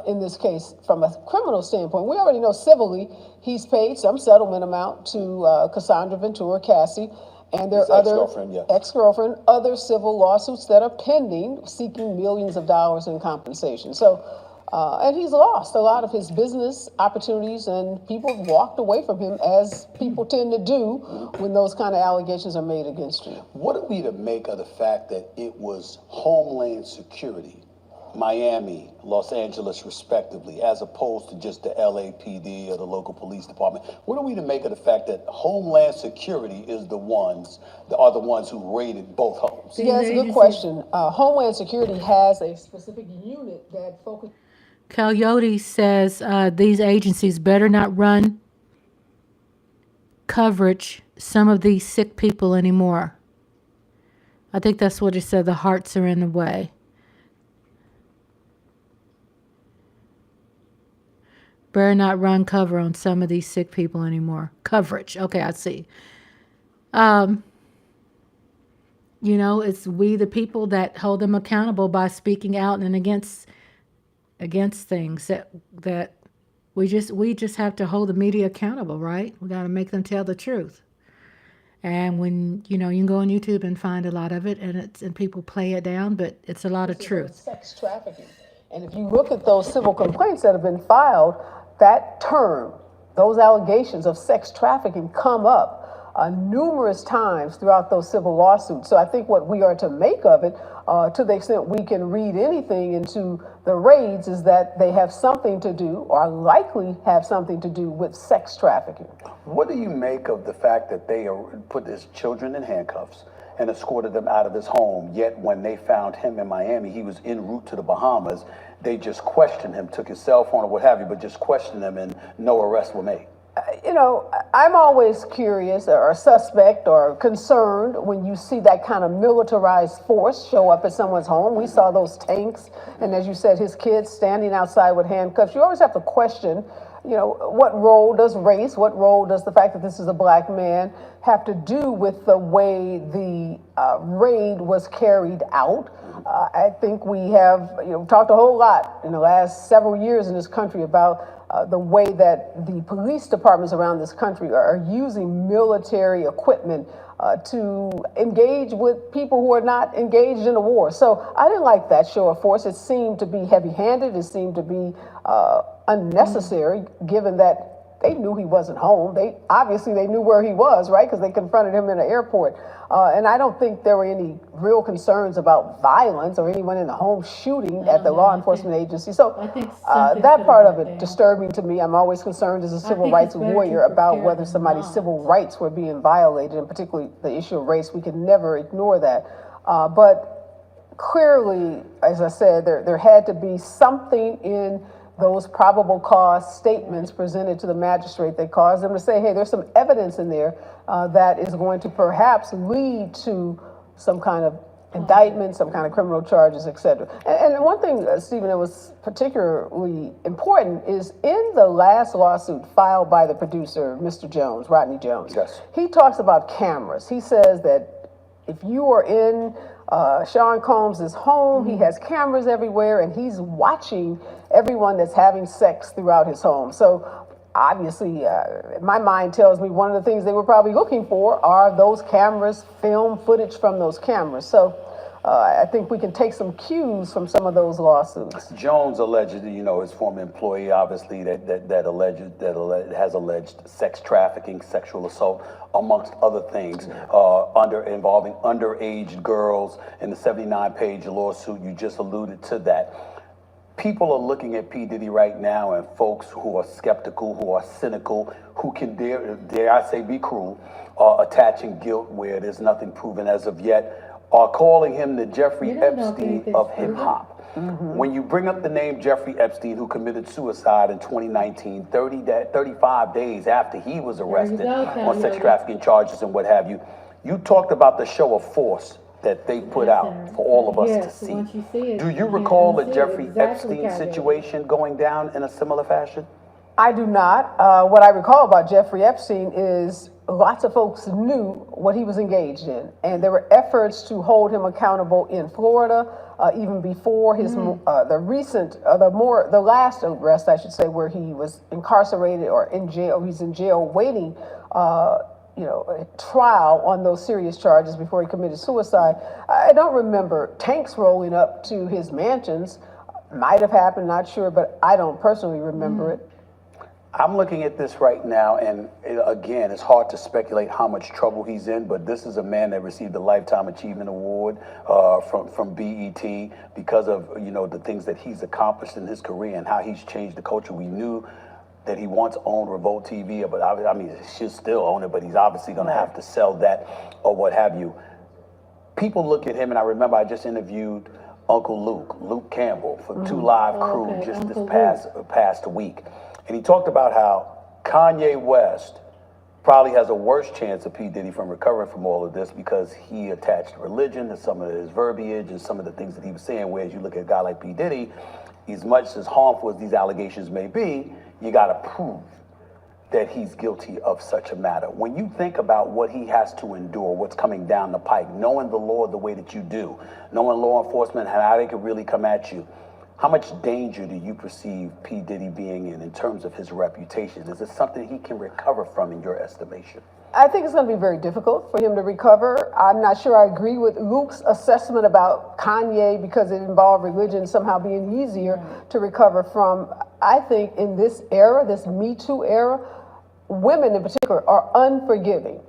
in this case from a criminal standpoint. We already know civilly he's paid some settlement amount to Cassandra Ventura Cassie. And there are other ex-girlfriend, other civil lawsuits that are pending, seeking millions of dollars in compensation. So, and he's lost a lot of his business opportunities, and people have walked away from him, as people tend to do when those kind of allegations are made against you. What are we to make of the fact that it was Homeland Security, Miami, Los Angeles, respectively, as opposed to just the LAPD or the local police department? What are we to make of the fact that Homeland Security are the ones who raided both homes? Yeah, that's a good question. Homeland Security has a specific unit that focuses. Coyote says these agencies better not run coverage some of these sick people anymore. I think that's what he said. The hearts are in the way. Better not run cover on some of these sick people anymore. Coverage. Okay, I see. It's we the people that hold them accountable by speaking out and against things that we just have to hold the media accountable, right? We got to make them tell the truth. And when you can go on YouTube and find a lot of it, and people play it down, but it's a lot of truth. Sex trafficking. And if you look at those civil complaints that have been filed, that term, those allegations of sex trafficking come up numerous times throughout those civil lawsuits. So I think what we are to make of it, to the extent we can read anything into the raids, is that they have something to do, or likely have something to do, with sex trafficking. What do you make of the fact that they put his children in handcuffs and escorted them out of his home, yet when they found him in Miami, he was en route to the Bahamas, they just questioned him, took his cell phone or what have you, but just questioned him and no arrests were made? I'm always curious or suspect or concerned when you see that kind of militarized force show up at someone's home. We saw those tanks, and as you said, his kids standing outside with handcuffs. You always have to question, what role does race, what role does the fact that this is a black man have to do with the way the raid was carried out? I think we have talked a whole lot in the last several years in this country about the way that the police departments around this country are using military equipment to engage with people who are not engaged in a war. So I didn't like that show of force. It seemed to be heavy-handed. It seemed to be unnecessary, given that they knew he wasn't home. They knew where he was, right? Because they confronted him in the airport. And I don't think there were any real concerns about violence or anyone in the home shooting at the law enforcement agency. So that part of it disturbing to me. I'm always concerned as a civil rights lawyer about whether somebody's civil rights were being violated, and particularly the issue of race. We can never ignore that. But clearly, as I said, there had to be something in those probable cause statements presented to the magistrate that caused them to say, hey, there's some evidence in there that is going to perhaps lead to some kind of indictment, some kind of criminal charges, et cetera. And one thing, Stephen, that was particularly important is in the last lawsuit filed by the producer, Mr. Jones, Rodney Jones, yes, he talks about cameras. He says that if you are in Sean Combs' home, he has cameras everywhere, and he's watching everyone that's having sex throughout his home. So obviously, my mind tells me one of the things they were probably looking for are those cameras, film footage from those cameras. So I think we can take some cues from some of those lawsuits. Jones allegedly, his former employee, obviously, that has alleged sex trafficking, sexual assault, amongst other things, involving underage girls in the 79-page lawsuit. You just alluded to that. People are looking at P. Diddy right now, and folks who are skeptical, who are cynical, who can dare I say be cruel, attaching guilt where there's nothing proven as of yet, are calling him the Jeffrey Epstein of hip hop. When you bring up the name Jeffrey Epstein, who committed suicide in 2019, 35 days after he was arrested on sex trafficking charges and what have you, you talked about the show of force that they put out for all of us to see. Do you recall the Jeffrey Epstein situation going down in a similar fashion? I do not. What I recall about Jeffrey Epstein is lots of folks knew what he was engaged in, and there were efforts to hold him accountable in Florida, even before his the last arrest, I should say, where he was incarcerated or in jail. He's in jail waiting. A trial on those serious charges before he committed suicide. I don't remember tanks rolling up to his mansions. Might have happened, not sure, but I don't personally remember it. I'm looking at this right now, and again, it's hard to speculate how much trouble he's in, but this is a man that received a Lifetime Achievement Award from BET because of, the things that he's accomplished in his career and how he's changed the culture. We knew that he once owned Revolt TV, but I mean, he should still own it, but he's obviously going to have to sell that or what have you. People look at him, and I remember I just interviewed Uncle Luke Campbell for 2 Live Crew just this past week. And he talked about how Kanye West probably has a worse chance of P. Diddy from recovering from all of this because he attached religion to some of his verbiage and some of the things that he was saying, whereas you look at a guy like P. Diddy, as much as harmful as these allegations may be, you got to prove that he's guilty of such a matter. When you think about what he has to endure, what's coming down the pike, knowing the law the way that you do, knowing law enforcement and how they can really come at you, how much danger do you perceive P. Diddy being in terms of his reputation? Is it something he can recover from in your estimation? I think it's going to be very difficult for him to recover. I'm not sure I agree with Luke's assessment about Kanye because it involved religion somehow being easier to recover from. I think in this era, this Me Too era, women in particular are unforgiving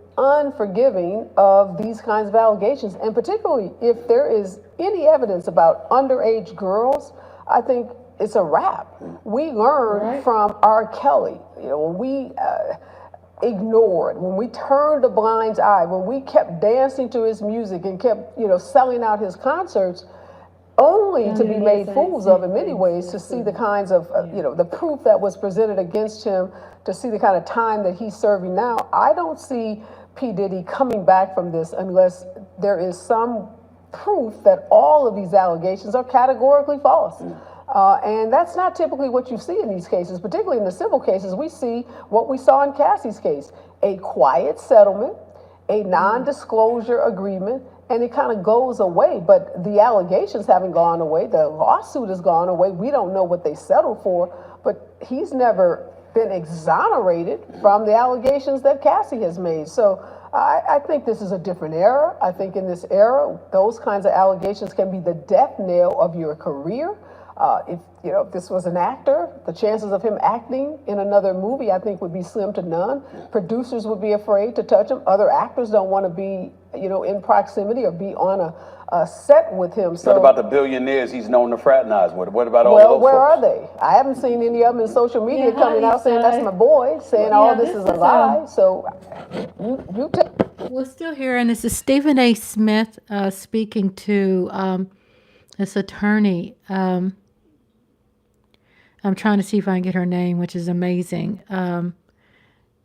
of these kinds of allegations. And particularly if there is any evidence about underage girls, I think it's a wrap. We learned from R. Kelly, when we ignored, when we turned a blind eye, when we kept dancing to his music and kept, selling out his concerts, only to be made fools of in many ways, to see the kinds of, the proof that was presented against him, to see the kind of time that he's serving now. I don't see P. Diddy coming back from this unless there is some proof that all of these allegations are categorically false. And that's not typically what you see in these cases, particularly in the civil cases. We see what we saw in Cassie's case, a quiet settlement, a non-disclosure agreement, and it kind of goes away. But the allegations haven't gone away. The lawsuit has gone away. We don't know what they settled for, but he's never been exonerated from the allegations that Cassie has made. So I think this is a different era. I think in this era, those kinds of allegations can be the death knell of your career. If this was an actor, the chances of him acting in another movie, I think, would be slim to none. Producers would be afraid to touch him. Other actors don't want to be, in proximity or be on a set with him. So, what about the billionaires he's known to fraternize with? What about all those folks? Where are they? I haven't seen any of them in social media coming out saying that's my boy, saying all this is a lie. So you take. We're still here, and this is Stephen A. Smith speaking to this attorney. I'm trying to see if I can get her name, which is amazing. And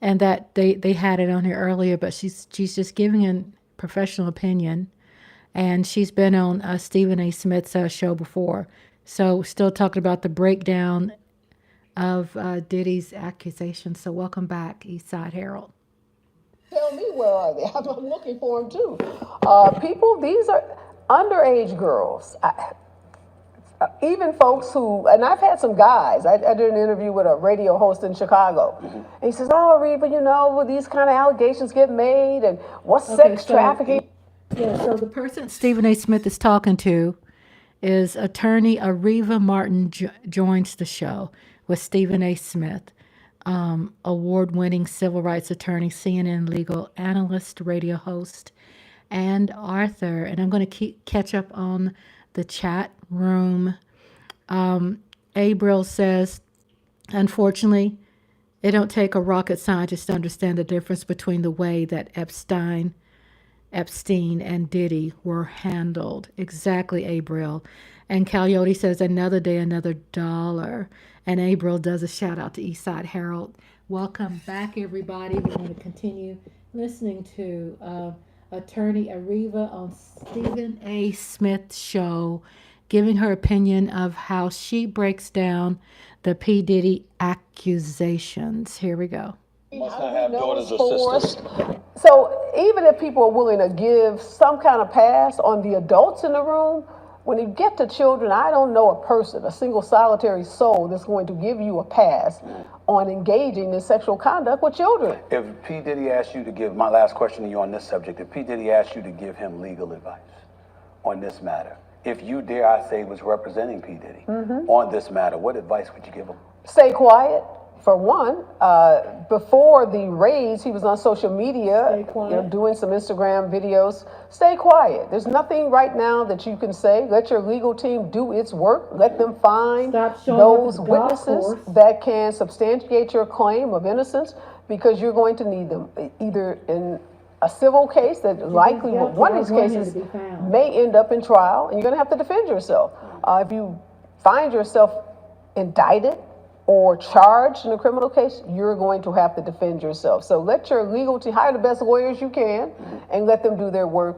that they had it on here earlier, but she's just giving a professional opinion. And she's been on Stephen A. Smith's show before. So still talking about the breakdown of Diddy's accusations. So welcome back, Eastside Herald. Tell me, where are they? I'm looking for them too. People, these are underage girls. even folks who, and I've had some guys, I did an interview with a radio host in Chicago, and he says, oh, Reva, you know, will these kind of allegations get made, and what's sex trafficking? Yeah, so the person Stephen A. Smith is talking to is attorney Areva Martin joins the show with Stephen A. Smith, award-winning civil rights attorney, CNN legal analyst, radio host, and author. And I'm going to catch up on the chat room. Abril says, unfortunately, it don't take a rocket scientist to understand the difference between the way that Epstein and Diddy were handled. Exactly, Abril. And Coyote says, another day, another dollar. And Abril does a shout out to Eastside Herald. Welcome back, everybody. We're going to continue listening to attorney Areva on Stephen A. Smith's show, giving her opinion of how she breaks down the P. Diddy accusations. Here we go. Must not have daughters or sisters. So even if people are willing to give some kind of pass on the adults in the room, when you get to children, I don't know a person, a single solitary soul that's going to give you a pass on engaging in sexual conduct with children. If P. Diddy asked you to give, my last question to you on this subject, if P. Diddy asked you to give him legal advice on this matter, if you, dare I say, was representing P. Diddy on this matter, what advice would you give him? Stay quiet. For one, before the raids, he was on social media, doing some Instagram videos. Stay quiet. There's nothing right now that you can say. Let your legal team do its work. Let them find those witnesses that can substantiate your claim of innocence, because you're going to need them either in a civil case that likely, one of these cases may end up in trial, and you're going to have to defend yourself. If you find yourself indicted or charged in a criminal case, you're going to have to defend yourself. So let your legal team, hire the best lawyers you can, and let them do their work.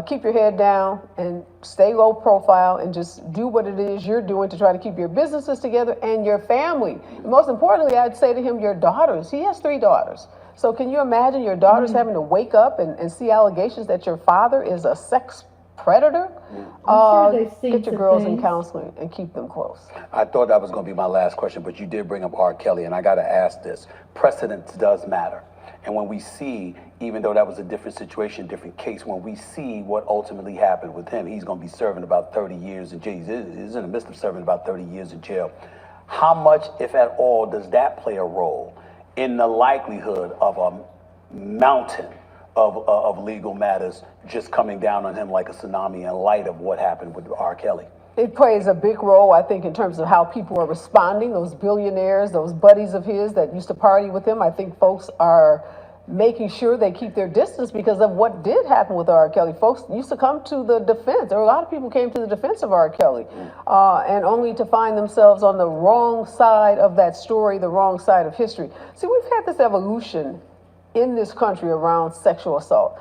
Keep your head down and stay low profile, and just do what it is you're doing to try to keep your businesses together and your family. And most importantly, I'd say to him, your daughters. He has 3 daughters. So can you imagine your daughters having to wake up and see allegations that your father is a sex predator? Get your girls in counseling and keep them close. I thought that was going to be my last question, but you did bring up R. Kelly, and I got to ask this. Precedence does matter. And when we see, even though that was a different situation, different case, when we see what ultimately happened with him, he's going to be serving about 30 years in jail. He's in the midst of serving about 30 years in jail. How much, if at all, does that play a role in the likelihood of a mountain of legal matters just coming down on him like a tsunami in light of what happened with R. Kelly? It plays a big role, I think, in terms of how people are responding. Those billionaires, those buddies of his that used to party with him, I think folks are making sure they keep their distance because of what did happen with R. Kelly. Folks used to come to the defense. There were a lot of people came to the defense of R. Kelly, and only to find themselves on the wrong side of that story, the wrong side of history. See, we've had this evolution in this country around sexual assault.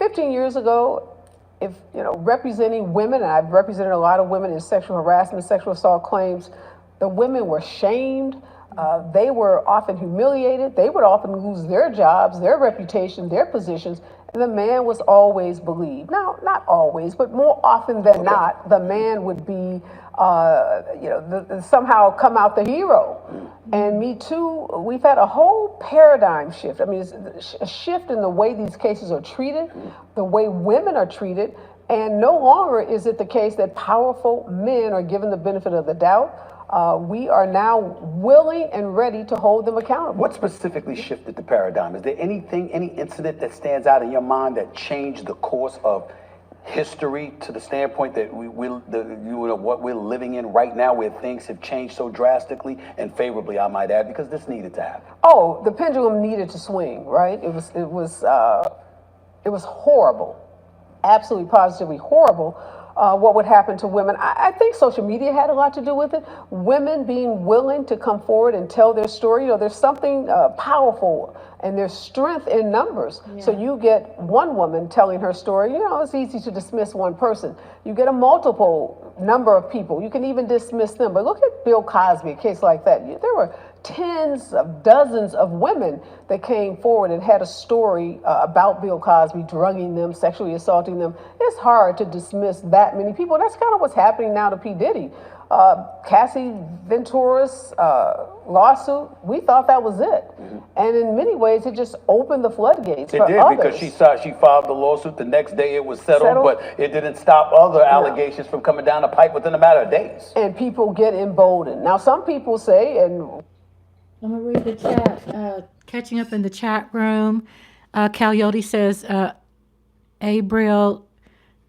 15 years ago, if representing women, and I've represented a lot of women in sexual harassment, sexual assault claims, the women were shamed. They were often humiliated. They would often lose their jobs, their reputation, their positions, and the man was always believed. Now, not always, but more often than not, the man would be, somehow come out the hero. And Me Too, we've had a whole paradigm shift. I mean, it's a shift in the way these cases are treated, the way women are treated, and no longer is it the case that powerful men are given the benefit of the doubt. We are now willing and ready to hold them accountable. What specifically shifted the paradigm? Is there any incident that stands out in your mind that changed the course of history to the standpoint that what we're living in right now, where things have changed so drastically and favorably, I might add, because this needed to happen? Oh, the pendulum needed to swing, right? It was horrible, absolutely positively horrible. What would happen to women. I think social media had a lot to do with it. Women being willing to come forward and tell their story. There's something powerful, and there's strength in numbers. Yeah. So you get one woman telling her story, it's easy to dismiss one person. You get a multiple number of people, you can even dismiss them. But look at Bill Cosby, a case like that. There were tens of dozens of women that came forward and had a story about Bill Cosby drugging them, sexually assaulting them. It's hard to dismiss that many people. That's kind of what's happening now to P. Diddy. Cassie Ventura's lawsuit, we thought that was it. And in many ways, it just opened the floodgates It for did, others. because she filed the lawsuit. The next day it was settled, but it didn't stop other allegations from coming down the pipe within a matter of days. And people get emboldened. Now, some people say, and I'm going to read the chat. Catching up in the chat room, Coyote says, Abriel,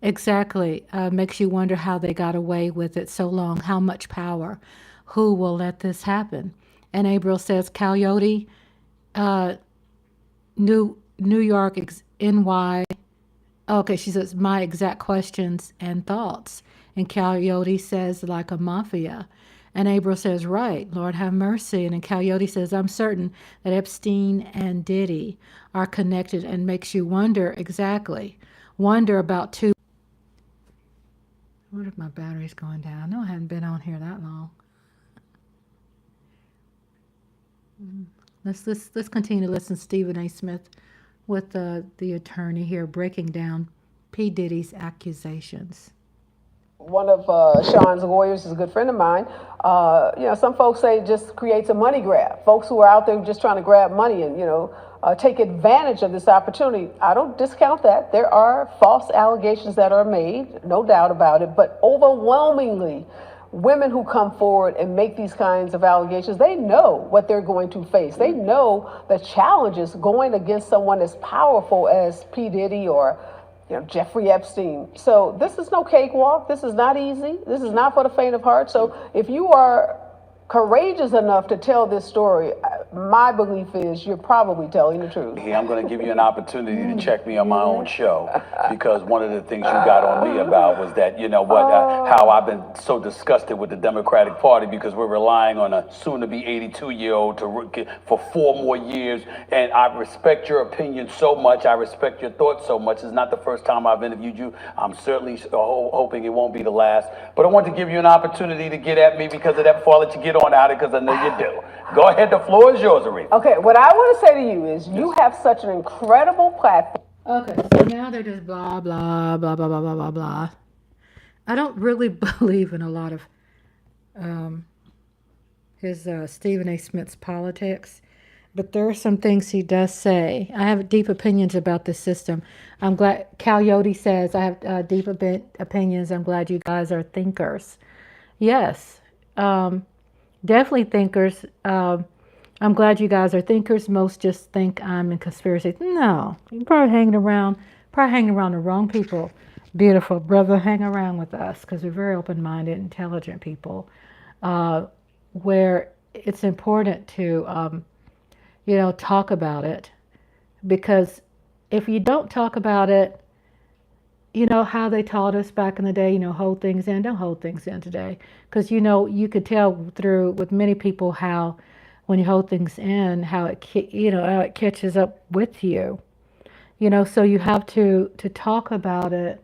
exactly, makes you wonder how they got away with it so long. How much power? Who will let this happen? And Abriel says, Coyote, New York, NY. Okay, she says, my exact questions and thoughts. And Coyote says, like a mafia. And Abriel says, right, Lord have mercy. And then Coyote says, I'm certain that Epstein and Diddy are connected, and makes you wonder, exactly. Wonder about two. I wonder if my battery's going down. I know I haven't been on here that long. Let's continue to listen to Stephen A. Smith with the attorney here breaking down P. Diddy's accusations. one of Sean's lawyers is a good friend of mine. Some folks say it just creates a money grab. Folks who are out there just trying to grab money and, take advantage of this opportunity. I don't discount that. There are false allegations that are made, no doubt about it, but overwhelmingly, women who come forward and make these kinds of allegations, they know what they're going to face. They know the challenges going against someone as powerful as P. Diddy or Jeffrey Epstein. So this is no cakewalk. This is not easy. This is not for the faint of heart. So if you are courageous enough to tell this story, my belief is you're probably telling the truth. Hey, I'm going to give you an opportunity to check me on my own show, because one of the things you got on me about was that, how I've been so disgusted with the Democratic Party because we're relying on a soon-to-be 82-year-old for 4 more years. And I respect your opinion so much. I respect your thoughts so much. It's not the first time I've interviewed you. I'm certainly hoping it won't be the last. But I want to give you an opportunity to get at me because of that before I let you get on out of it, because I know you do. Go ahead, the floor is yours, Aretha. Okay, what I want to say to you is you have such an incredible platform. Okay, so now they're just blah, blah, blah, blah, blah, blah, blah, blah. I don't really believe in a lot of his Stephen A. Smith's politics, but there are some things he does say. I have deep opinions about the system. I'm glad, Coyote says, I have deep opinions. I'm glad you guys are thinkers. Yes, definitely thinkers. I'm glad you guys are thinkers. Most just think I'm in conspiracy. No, you're probably hanging around the wrong people. Beautiful brother, hang around with us because we're very open-minded, intelligent people, where it's important to, talk about it, because if you don't talk about it, how they taught us back in the day, hold things in, don't hold things in today. Because, you could tell through with many people how when you hold things in, how it catches up with you. So you have to talk about it,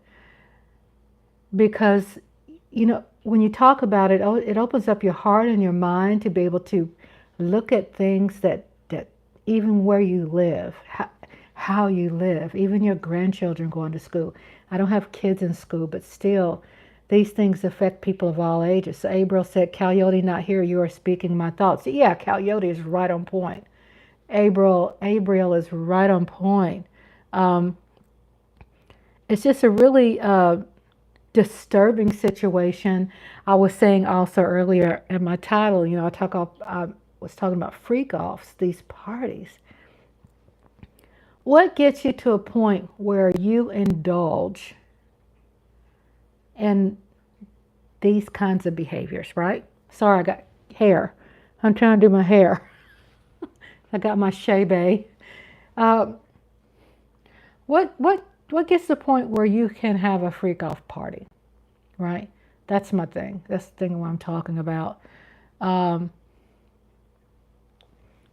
because, when you talk about it, it opens up your heart and your mind to be able to look at things that even where you live, how you live, even your grandchildren going to school. I don't have kids in school, but still, these things affect people of all ages. So Abriel said, Coyote not here, you are speaking my thoughts. Yeah, Coyote is right on point. Abriel is right on point. It's just a really disturbing situation. I was saying also earlier in my title, I was talking about freak-offs, these parties. What gets you to a point where you indulge in these kinds of behaviors, right? Sorry, I got hair. I'm trying to do my hair. I got my shebe. What gets to the point where you can have a freak-off party, right? That's my thing. That's the thing what I'm talking about.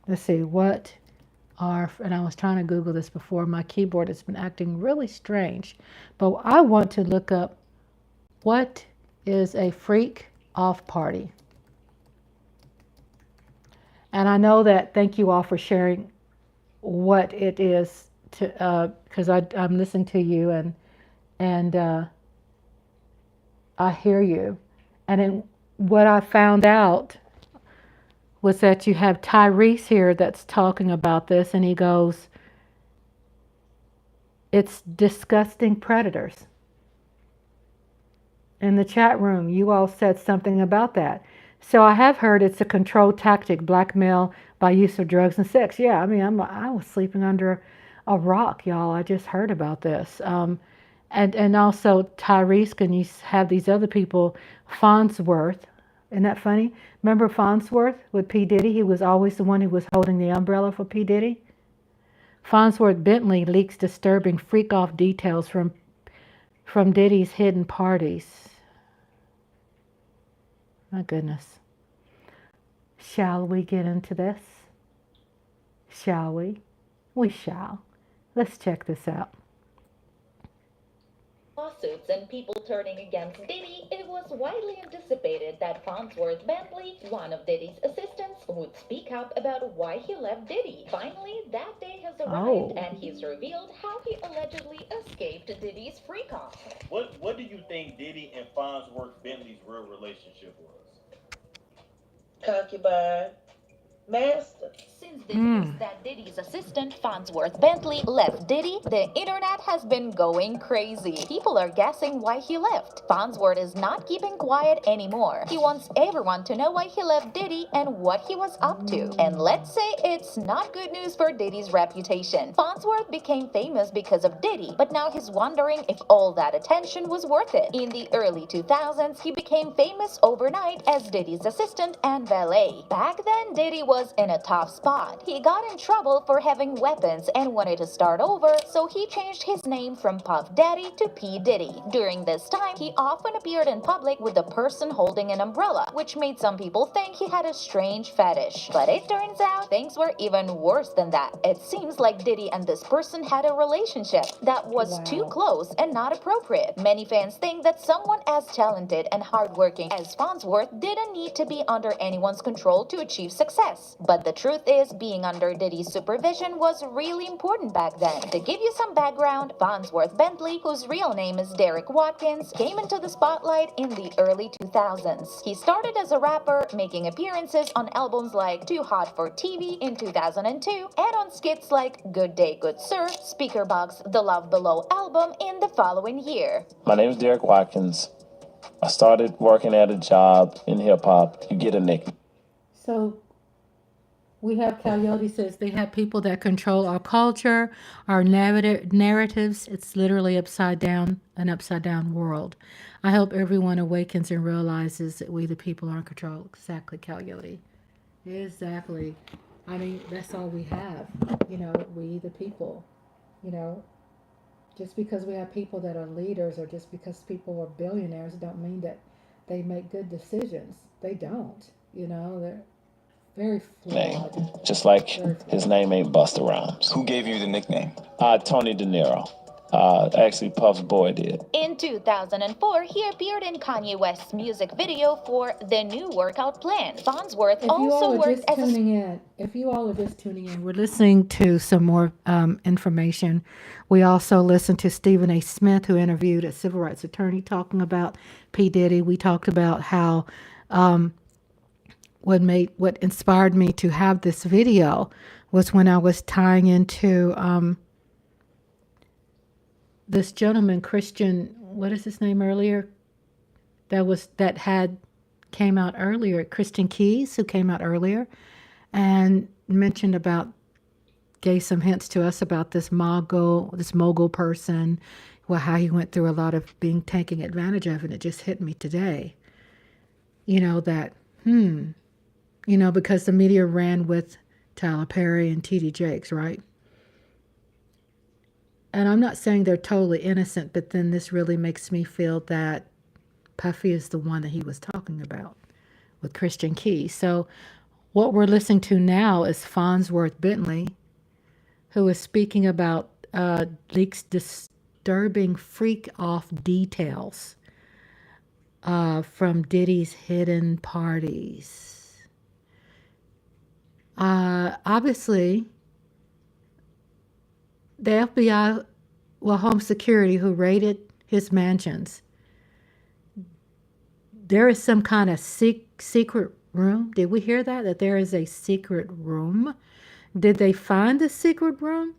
Let's see, and I was trying to Google this before. My keyboard has been acting really strange. But I want to look up what is a freak-off party. And I know that, thank you all for sharing what it is, because I'm listening to you and I hear you. And then what I found out was that you have Tyrese here that's talking about this, and he goes, it's disgusting predators. In the chat room, you all said something about that. So I have heard it's a control tactic, blackmail by use of drugs and sex. Yeah, I mean, I was sleeping under a rock, y'all. I just heard about this. And also Tyrese, and you have these other people, Farnsworth. Isn't that funny? Remember Farnsworth with P. Diddy? He was always the one who was holding the umbrella for P. Diddy. Farnsworth Bentley leaks disturbing freak-off details from Diddy's hidden parties. My goodness. Shall we get into this? Shall we? We shall. Let's check this out. Lawsuits and people turning against Diddy, it was widely anticipated that Farnsworth Bentley, one of Diddy's assistants, would speak up about why he left Diddy. Finally, that day has arrived, and he's revealed how he allegedly escaped Diddy's freak-off. What do you think Diddy and Farnsworth Bentley's real relationship was? Concubine. Master. Since the news that Diddy's assistant, Farnsworth Bentley, left Diddy, the internet has been going crazy. People are guessing why he left. Farnsworth is not keeping quiet anymore. He wants everyone to know why he left Diddy and what he was up to. And let's say it's not good news for Diddy's reputation. Farnsworth became famous because of Diddy, but now he's wondering if all that attention was worth it. In the early 2000s, he became famous overnight as Diddy's assistant and valet. Back then, Diddy was in a tough spot. He got in trouble for having weapons and wanted to start over, so he changed his name from Puff Daddy to P. Diddy. During this time, he often appeared in public with a person holding an umbrella, which made some people think he had a strange fetish. But it turns out things were even worse than that. It seems like Diddy and this person had a relationship that was too close and not appropriate. Many fans think that someone as talented and hardworking as Farnsworth didn't need to be under anyone's control to achieve success. But the truth is, being under Diddy's supervision was really important back then. To give you some background, Farnsworth Bentley, whose real name is Derek Watkins, came into the spotlight in the early 2000s. He started as a rapper, making appearances on albums like Too Hot for TV in 2002, and on skits like Good Day, Good Sir, Speakerbox, The Love Below album in the following year. My name is Derek Watkins. I started working at a job in hip-hop. You get a nickname. So we have Coyote says they have people that control our culture, our narratives. It's literally an upside down world. I hope everyone awakens and realizes that we the people are in control. Exactly, Coyote. Exactly. I mean, that's all we have. We the people. Just because we have people that are leaders or just because people are billionaires don't mean that they make good decisions. They don't. They're very flawed. Just like his name ain't Busta Rhymes. Who gave you the nickname? Tony De Niro. Actually, Puff's boy did. In 2004, he appeared in Kanye West's music video for The New Workout Plan. Farnsworth also worked as If you all are just tuning in, we're listening to some more information. We also listened to Stephen A. Smith, who interviewed a civil rights attorney talking about P. Diddy. We talked about how what inspired me to have this video was when I was tying into this gentleman, Christian, what is his name earlier? Came out earlier, Christian Keys, who came out earlier and mentioned gave some hints to us about this mogul person, how he went through a lot of being taken advantage of, and it just hit me today. Because the media ran with Tyler Perry and T.D. Jakes, right? And I'm not saying they're totally innocent, but then this really makes me feel that Puffy is the one that he was talking about with Christian Key. So what we're listening to now is Farnsworth Bentley, who is speaking about leaks disturbing freak-off details from Diddy's hidden parties. Obviously, the FBI, Home Security, who raided his mansions, there is some kind of secret room. Did we hear that? That there is a secret room? Did they find the secret room?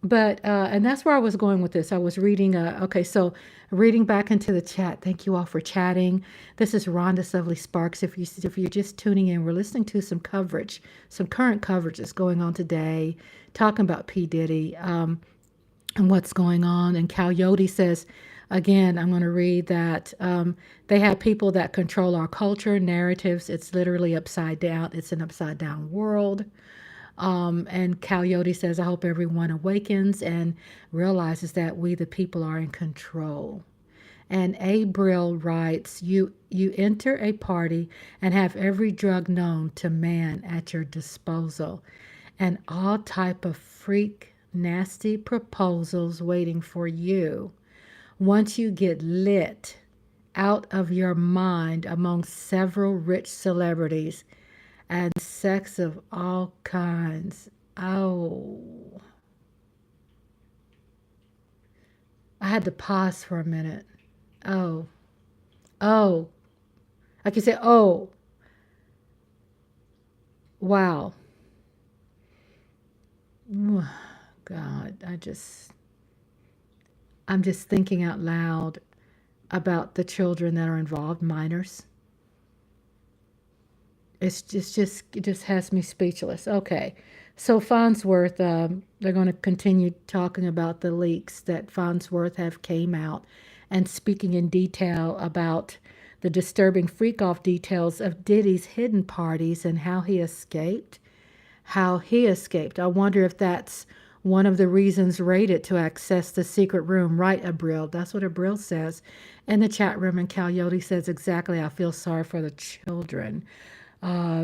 But and that's where I was going with this. I was reading. Okay, so reading back into the chat. Thank you all for chatting. This is Rhonda Lovely Sparks. If you're just tuning in, we're listening to some coverage, some current coverage that's going on today, talking about P Diddy and what's going on. And Coyote says, again, I'm going to read that they have people that control our culture, narratives. It's literally upside down. It's an upside down world. And Coyote says, I hope everyone awakens and realizes that we, the people, are in control. And Abriel writes, you enter a party and have every drug known to man at your disposal and all type of freak, nasty proposals waiting for you. Once you get lit out of your mind among several rich celebrities, and sex of all kinds. Oh. I had to pause for a minute. Oh. Oh. I can say, oh. Wow. God, I'm just thinking out loud about the children that are involved, minors. It just has me speechless. Okay, so Farnsworth, they're going to continue talking about the leaks that Farnsworth have came out and speaking in detail about the disturbing freak-off details of Diddy's hidden parties and how he escaped. I wonder if that's one of the reasons raided to access the secret room, right, Abril? That's what Abril says in the chat room, and Coyote says exactly, I feel sorry for the children.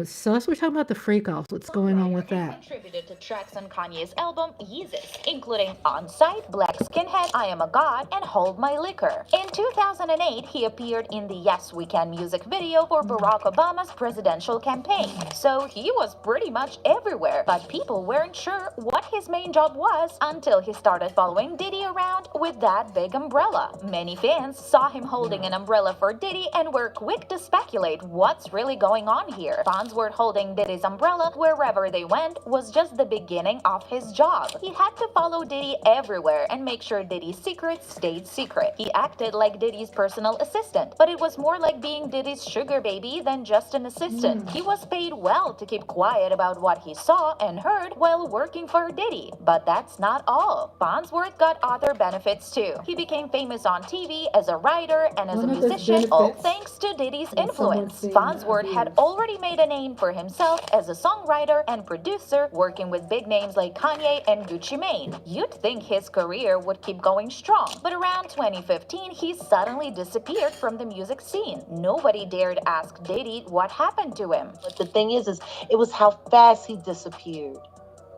So as we're talking about the freak offs, what's going on with that? Contributed to tracks on Kanye's album Yeezus, including On Sight, Black Skinhead, I Am a God, and Hold My Liquor. In 2008, he appeared in the Yes We Can music video for Barack Obama's presidential campaign. So he was pretty much everywhere, but people weren't sure what his main job was until he started following Diddy around with that big umbrella. Many fans saw him holding an umbrella for Diddy and were quick to speculate what's really going on here. Farnsworth holding Diddy's umbrella wherever they went was just the beginning of his job. He had to follow Diddy everywhere and make sure Diddy's secrets stayed secret. He acted like Diddy's personal assistant, but it was more like being Diddy's sugar baby than just an assistant. He was paid well to keep quiet about what he saw and heard while working for Diddy. But that's not all. Farnsworth got other benefits too. He became famous on TV as a writer and as a musician, all thanks to Diddy's influence. Farnsworth had already made a name for himself as a songwriter and producer, working with big names like Kanye and Gucci Mane. You'd think his career would keep going strong, but around 2015, he suddenly disappeared from the music scene. Nobody dared ask Diddy what happened to him. But the thing is it was how fast he disappeared.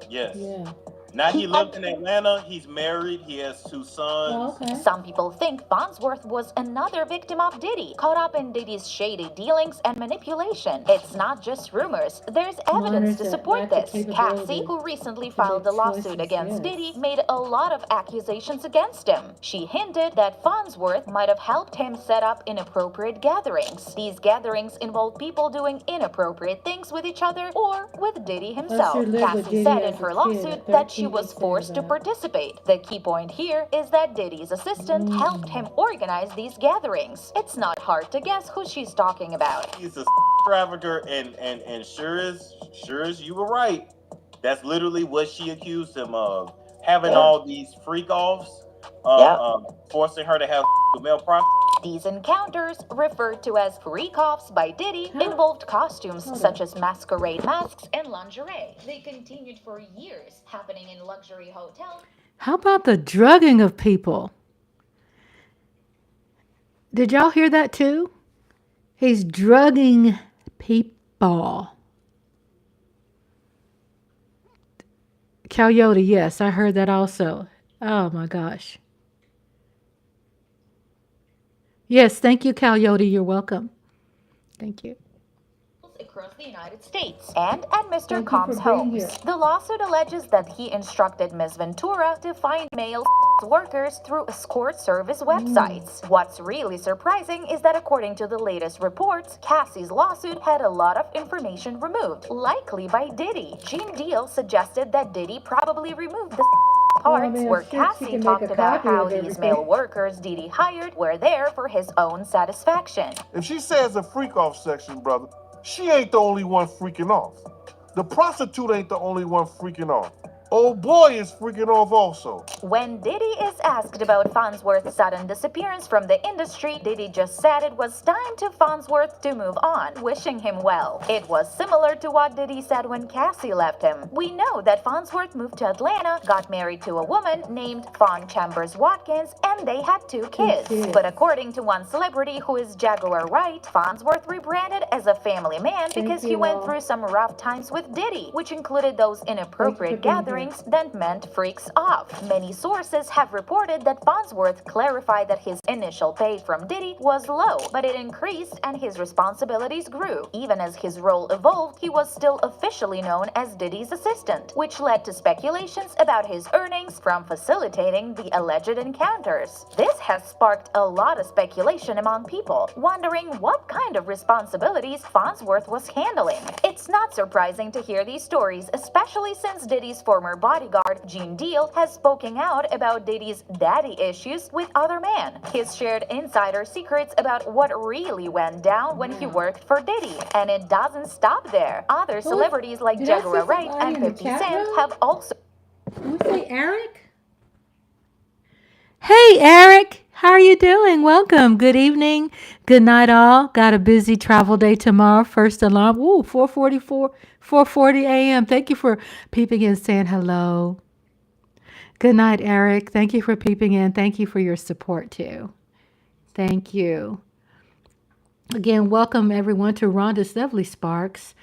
Yes. Yeah. Now he lives in Atlanta. He's married. He has 2 sons. Oh, okay. Some people think Farnsworth was another victim of Diddy, caught up in Diddy's shady dealings and manipulation. It's not just rumors. There's evidence to support this. Cassie, who recently filed a lawsuit against Diddy, made a lot of accusations against him. She hinted that Farnsworth might have helped him set up inappropriate gatherings. These gatherings involved people doing inappropriate things with each other or with Diddy himself. Cassie said in her lawsuit that she was forced to participate. The key point here is that Diddy's assistant helped him organize these gatherings. It's not hard to guess who she's talking about. He's a trafficker, and sure as you were right, that's literally what she accused him of. Having all these freak offs, forcing her to have with male prostitutes. These encounters, referred to as freak-offs by Diddy, involved costumes such as masquerade masks and lingerie. They continued for years, happening in luxury hotels. How about the drugging of people? Did y'all hear that too? He's drugging people. Coyote, yes, I heard that also. Oh my gosh. Yes, thank you, Coyote. You're welcome. Thank you. across the United States and at Mr. Combs' homes. The lawsuit alleges that he instructed Ms. Ventura to find male workers through escort service websites. What's really surprising is that according to the latest reports, Cassie's lawsuit had a lot of information removed, likely by Diddy. Gene Deal suggested that Diddy probably removed the parts where Cassie talked about how these male workers Diddy hired were there for his own satisfaction. If she says a freak off section, brother, she ain't the only one freaking off. The prostitute ain't the only one freaking off. Old boy is freaking off also. When Diddy is asked about Farnsworth's sudden disappearance from the industry, Diddy just said it was time to Farnsworth to move on, wishing him well. It was similar to what Diddy said when Cassie left him. We know that Farnsworth moved to Atlanta, got married to a woman named Fawn Chambers Watkins, and they had 2 kids. But according to one celebrity who is Jaguar Wright, Farnsworth rebranded as a family man because he went through some rough times with Diddy, which included those inappropriate gatherings that meant freaks off. Many sources have reported that Farnsworth clarified that his initial pay from Diddy was low, but it increased and his responsibilities grew. Even as his role evolved, he was still officially known as Diddy's assistant, which led to speculations about his earnings from facilitating the alleged encounters. This has sparked a lot of speculation among people, wondering what kind of responsibilities Farnsworth was handling. It's not surprising to hear these stories, especially since Diddy's former bodyguard, Gene Deal, has spoken out about Diddy's daddy issues with other men. He's shared insider secrets about what really went down when he worked for Diddy. And it doesn't stop there. Other celebrities like Jaguar Wright and 50 Cent have also... Did we say Eric? Hey, Eric. How are you doing? Welcome. Good evening. Good night, all. Got a busy travel day tomorrow. First alarm. Ooh, 4:40 a.m. Thank you for peeping in, saying hello. Good night, Eric. Thank you for peeping in. Thank you for your support, too. Thank you. Again, welcome, everyone, to Rhonda's Lovely Sparks.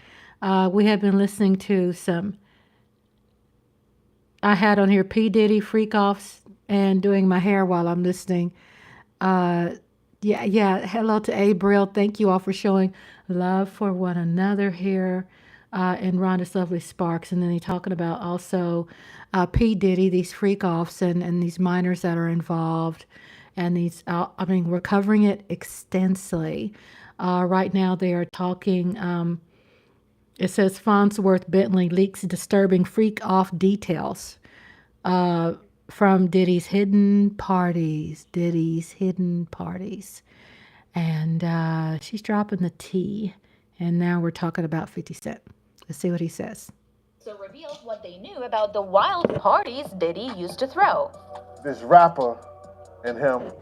We have been listening to some... I had on here P.Diddy freak-offs and doing my hair while I'm listening. Yeah. Hello to Abriel. Thank you all for showing love for one another here in Rhonda's Lovely Sparks. And then he's talking about also P.Diddy, these freak-offs and these minors that are involved. And these, we're covering it extensively. Right now they are talking, it says Farnsworth Bentley leaks disturbing freak-off details from Diddy's hidden parties. And she's dropping the T. And now we're talking about 50 Cent. Let's see what he says. So revealed what they knew about the wild parties Diddy used to throw. This rapper and him,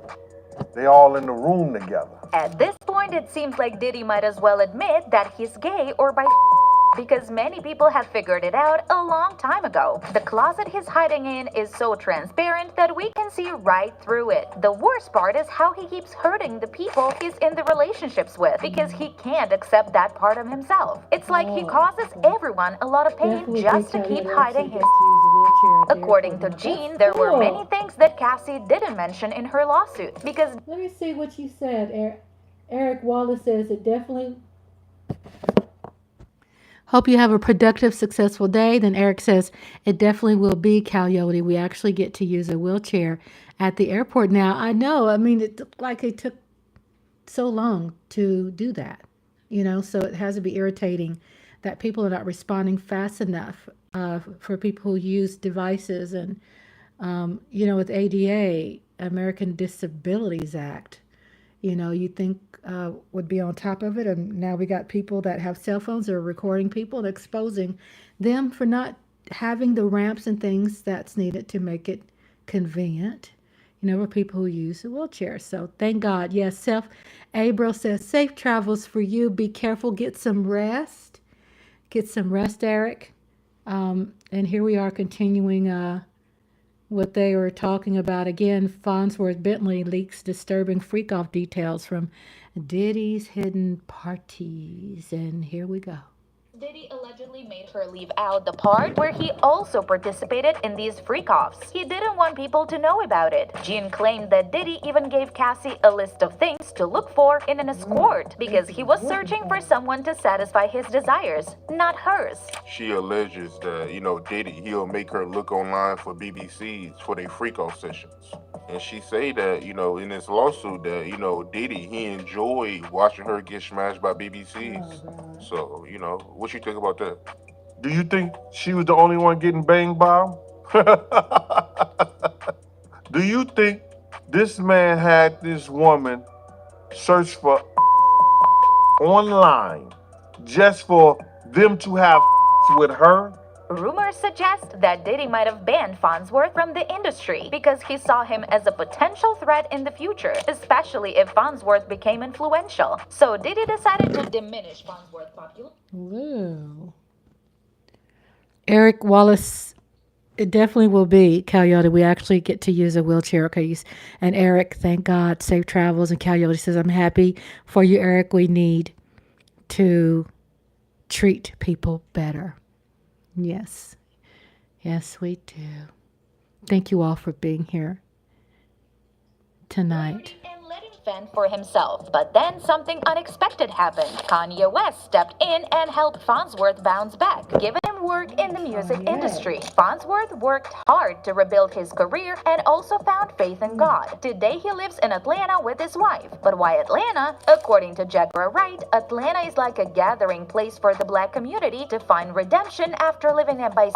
they all in the room together. At this point, it seems like Diddy might as well admit that he's gay or bi, because many people have figured it out a long time ago. The closet he's hiding in is so transparent that we can see right through it. The worst part is how he keeps hurting the people he's in the relationships with, because he can't accept that part of himself. It's like he causes everyone a lot of pain just to keep hiding his... According to Gene, there were many things that Cassie didn't mention in her lawsuit, because... Let me see what you said. Eric Wallace says it definitely... Hope you have a productive, successful day. Then Eric says, it definitely will be, Coyote. We actually get to use a wheelchair at the airport now. I know. It took so long to do that, so it has to be irritating that people are not responding fast enough for people who use devices. And, with ADA, American Disabilities Act, you think would be on top of it. And now we got people that have cell phones that are recording people and exposing them for not having the ramps and things that's needed to make it convenient, for people who use a wheelchair. So thank God. Yes, Abriel says, safe travels for you. Be careful. Get some rest. Eric. And here we are continuing what they were talking about. Again, Farnsworth Bentley leaks disturbing freak-off details from Diddy's hidden parties. And here we go. Diddy allegedly made her leave out the part where he also participated in these freak-offs. He didn't want people to know about it. Jean claimed that Diddy even gave Cassie a list of things to look for in an escort because he was searching for someone to satisfy his desires, not hers. She alleges that, Diddy, he'll make her look online for BBCs for their freak-off sessions. And she say that, in this lawsuit that, Diddy, he enjoyed watching her get smashed by BBCs. So, what you think about that? Do you think she was the only one getting banged by him? Do you think this man had this woman search for online just for them to have with her? Rumors suggest that Diddy might have banned Farnsworth from the industry because he saw him as a potential threat in the future, especially if Farnsworth became influential. So Diddy decided to diminish Farnsworth's popularity. Ooh. Eric Wallace, it definitely will be, Coyote. We actually get to use a wheelchair. Okay. And Eric, thank God, safe travels. And Coyote says, I'm happy for you, Eric. We need to treat people better. Yes. Yes, we do. Thank you all for being here tonight. And let him fend for himself. But then something unexpected happened. Kanye West stepped in and helped Farnsworth bounce back, giving him work in the music industry. Farnsworth worked hard to rebuild his career and also found faith in God. Today he lives in Atlanta with his wife. But why Atlanta? According to Jaguar Wright, Atlanta is like a gathering place for the black community to find redemption after living a bisexual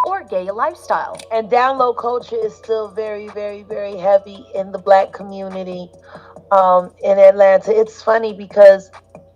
or gay lifestyle. And download culture is still very, very, very heavy in the black community in Atlanta. It's funny because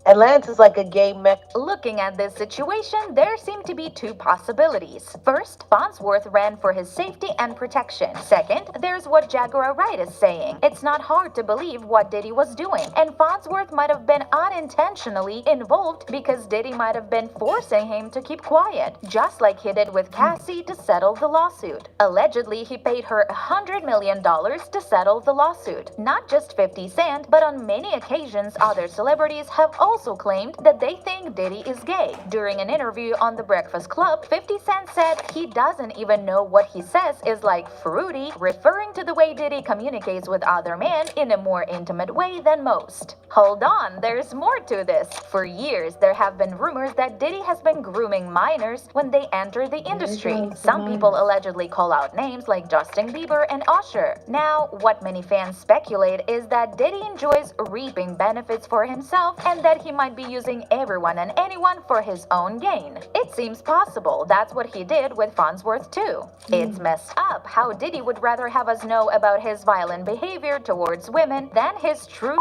Atlanta's like a gay mecca. Looking at this situation, there seem to be two possibilities. First, Farnsworth ran for his safety and protection. Second, there's what Jaguar Wright is saying. It's not hard to believe what Diddy was doing, and Farnsworth might have been unintentionally involved because Diddy might have been forcing him to keep quiet, just like he did with Cassie to settle the lawsuit. Allegedly, he paid her $100 million to settle the lawsuit. Not just 50 Cent, but on many occasions, other celebrities have also claimed that they think Diddy is gay. During an interview on The Breakfast Club, 50 Cent said he doesn't even know what he says is like fruity, referring to the way Diddy communicates with other men in a more intimate way than most. Hold on, there's more to this. For years, there have been rumors that Diddy has been grooming minors when they enter the industry. Some people allegedly call out names like Justin Bieber and Usher. Now, what many fans speculate is that Diddy enjoys reaping benefits for himself and that he might be using everyone and anyone for his own gain. It seems possible that's what he did with Farnsworth too. It's messed up how Diddy would rather have us know about his violent behavior towards women than his true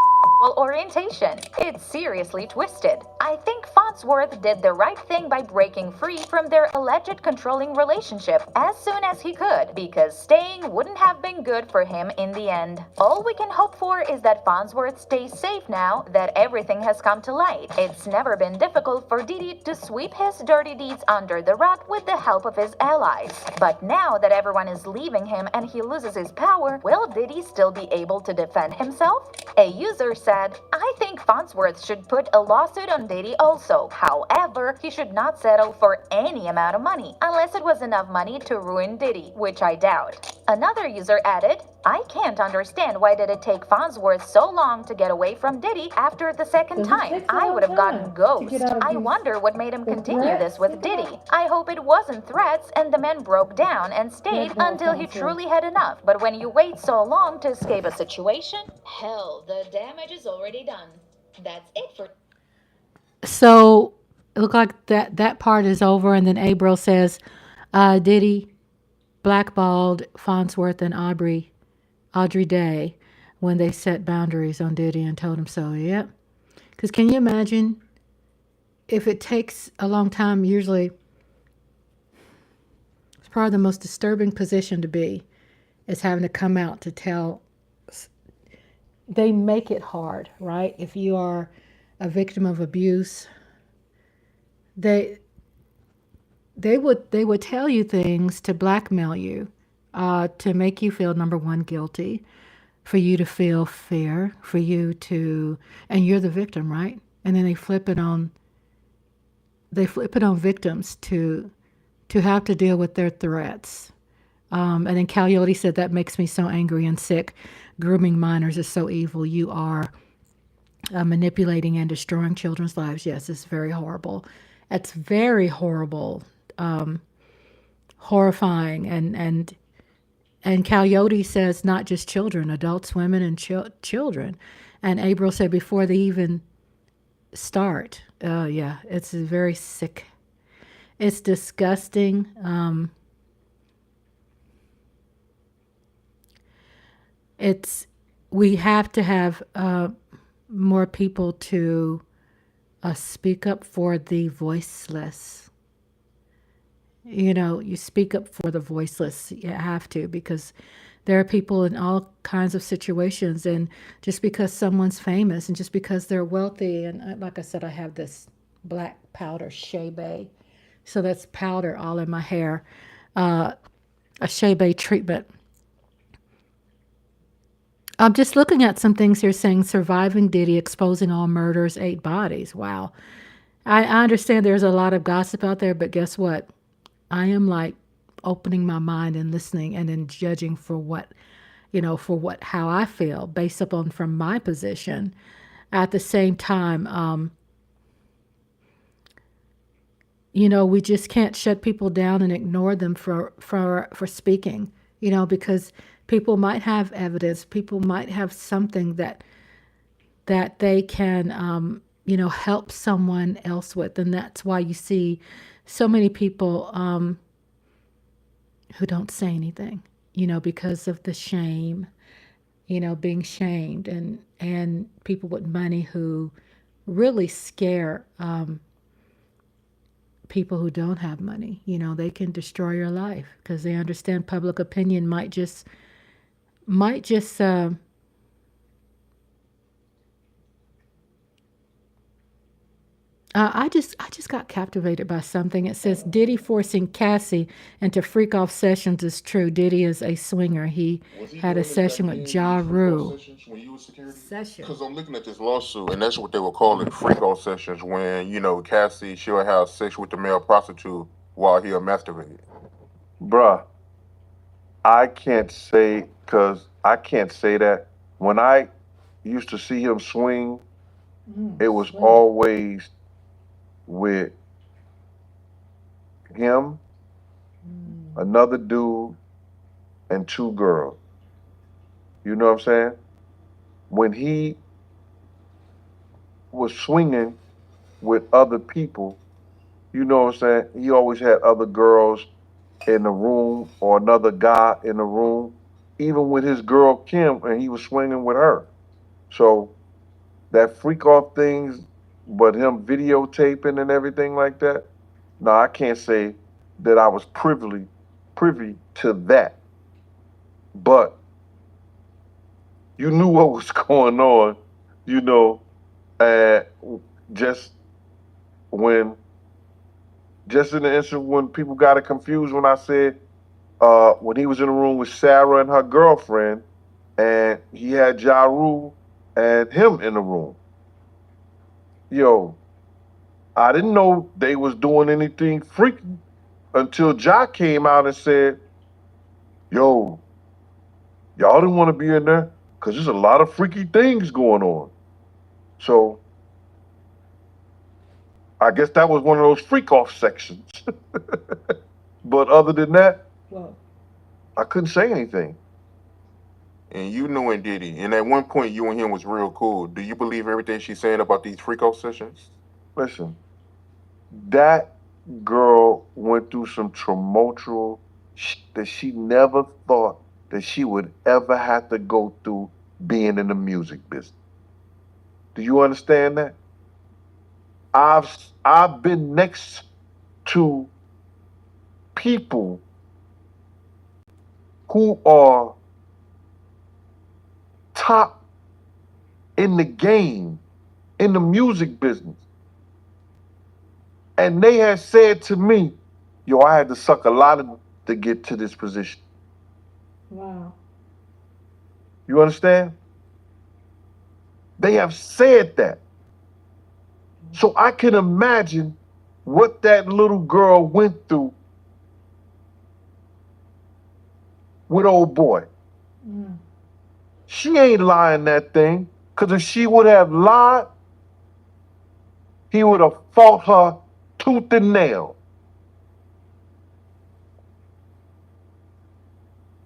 orientation. It's seriously twisted. I think Farnsworth did the right thing by breaking free from their alleged controlling relationship as soon as he could, because staying wouldn't have been good for him in the end. All we can hope for is that Farnsworth stays safe now that everything has come to light. It's never been difficult for Diddy to sweep his dirty deeds under the rug with the help of his allies. But now that everyone is leaving him and he loses his power, will Diddy still be able to defend himself? A user said, I think Farnsworth should put a lawsuit on Diddy also. However, he should not settle for any amount of money, unless it was enough money to ruin Diddy, which I doubt. Another user added, I can't understand why did it take Farnsworth so long to get away from Diddy after the second time. I would have gotten ghost. I wonder what made him continue this with Diddy. I hope it wasn't threats and the man broke down and stayed until he truly had enough. But when you wait so long to escape a situation, hell, the damage is already done. That's it for... So it looked like that part is over, and then Abro says, Diddy blackballed Farnsworth and Audrey Day when they set boundaries on Diddy and told him so. Yep. Because can you imagine if it takes a long time? Usually it's probably the most disturbing position to be, is having to come out to tell. They make it hard, right? If you are a victim of abuse, they would tell you things to blackmail you, to make you feel, number one, guilty, for you to feel fear, for you to, and you're the victim, right? And then they flip it on they flip it on victims to have to deal with their threats. And then Coyote said, that makes me so angry and sick. Grooming minors is so evil. You are manipulating and destroying children's lives. Yes, it's very horrible. It's very horrible, horrifying. And Coyote says not just children, adults, women, and children. And April said before they even start. Yeah, it's very sick. It's disgusting. We have to have more people to speak up for the voiceless. You know, you speak up for the voiceless. You have to, because there are people in all kinds of situations, and just because someone's famous and just because they're wealthy, and like I said, I have this black powder Shea Bay, so that's powder all in my hair, a Shea Bay treatment. I'm just looking at some things here saying surviving Diddy, exposing all murders, 8 bodies. Wow. I understand there's a lot of gossip out there, but guess what? I am like opening my mind and listening and then judging for what, how I feel based upon from my position. At the same time, we just can't shut people down and ignore them for speaking, because people might have evidence, people might have something that they can, help someone else with. And that's why you see so many people who don't say anything, because of the shame, being shamed, and people with money who really scare people who don't have money. They can destroy your life because they understand public opinion might just I just got captivated by something. It says Diddy forcing Cassie into freak off sessions is true. Diddy is a swinger. He had a session with Ja Rule. Because I'm looking at this lawsuit, and that's what they were calling freak off sessions, when Cassie, she'll have sex with the male prostitute while he'll masturbate. Bruh, I can't say that. When I used to see him swing, it was always with him, another dude, and 2 girls. You know what I'm saying? When he was swinging with other people, you know what I'm saying? He always had other girls in the room or another guy in the room, even with his girl Kim, and he was swinging with her. So that freak off things, but him videotaping and everything like that, no, I can't say that I was privy to that. But you knew what was going on, just in the instant when people got it confused when I said, when he was in the room with Sarah and her girlfriend, and he had Ja Rule and him in the room. Yo, I didn't know they was doing anything freaky until Ja came out and said, yo, y'all didn't want to be in there because there's a lot of freaky things going on. So I guess that was one of those freak off sections. But other than that, I couldn't say anything. And you knowing Diddy, and at one point you and him was real cool. Do you believe everything she's saying about these freak off sessions? Listen, that girl went through some tumultuous that she never thought that she would ever have to go through being in the music business. Do you understand that? I've been next to people who are top in the game, in the music business. And they had said to me, yo, I had to suck a lot of to get to this position. Wow. You understand? They have said that. So I can imagine what that little girl went through with old boy. She ain't lying that thing, because if she would have lied, he would have fought her tooth and nail.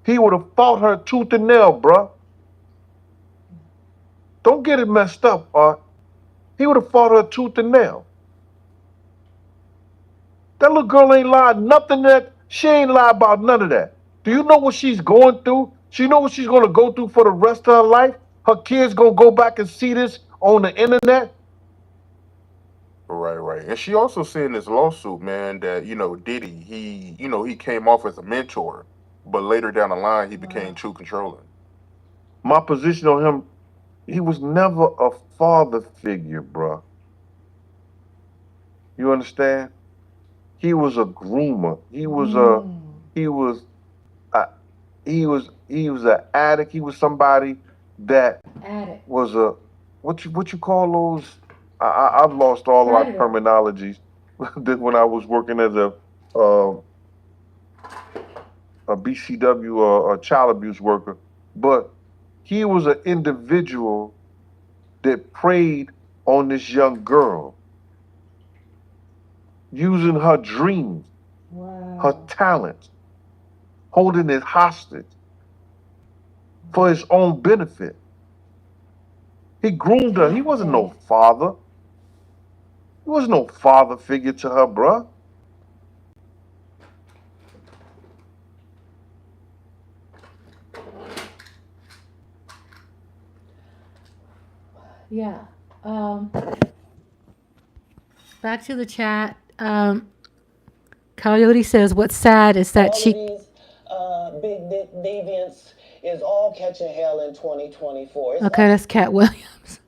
He would have fought her tooth and nail, bruh. Don't get it messed up, Art. He would have fought her tooth and nail. That little girl ain't lied nothing that, she ain't lied about none of that. Do you know what she's going through? She know what she's gonna go through for the rest of her life? Her kids gonna go back and see this on the internet? Right. And she also said in this lawsuit, man, that, Diddy, he came off as a mentor, but later down the line, he became too controlling. My position on him, he was never a father figure, bruh. You understand? He was a groomer. He was an addict. He was somebody that was a what you call those? I've lost all of my terminologies when I was working as a BCW or a child abuse worker. But he was an individual that preyed on this young girl, using her dreams, her talents, holding it hostage for his own benefit. He groomed her. He wasn't no father. He was no father figure to her, bruh. Yeah. Back to the chat. Coyote says, "What's sad is that she." These big dick deviants is all catching hell in 2024. Okay, that's Cat Williams.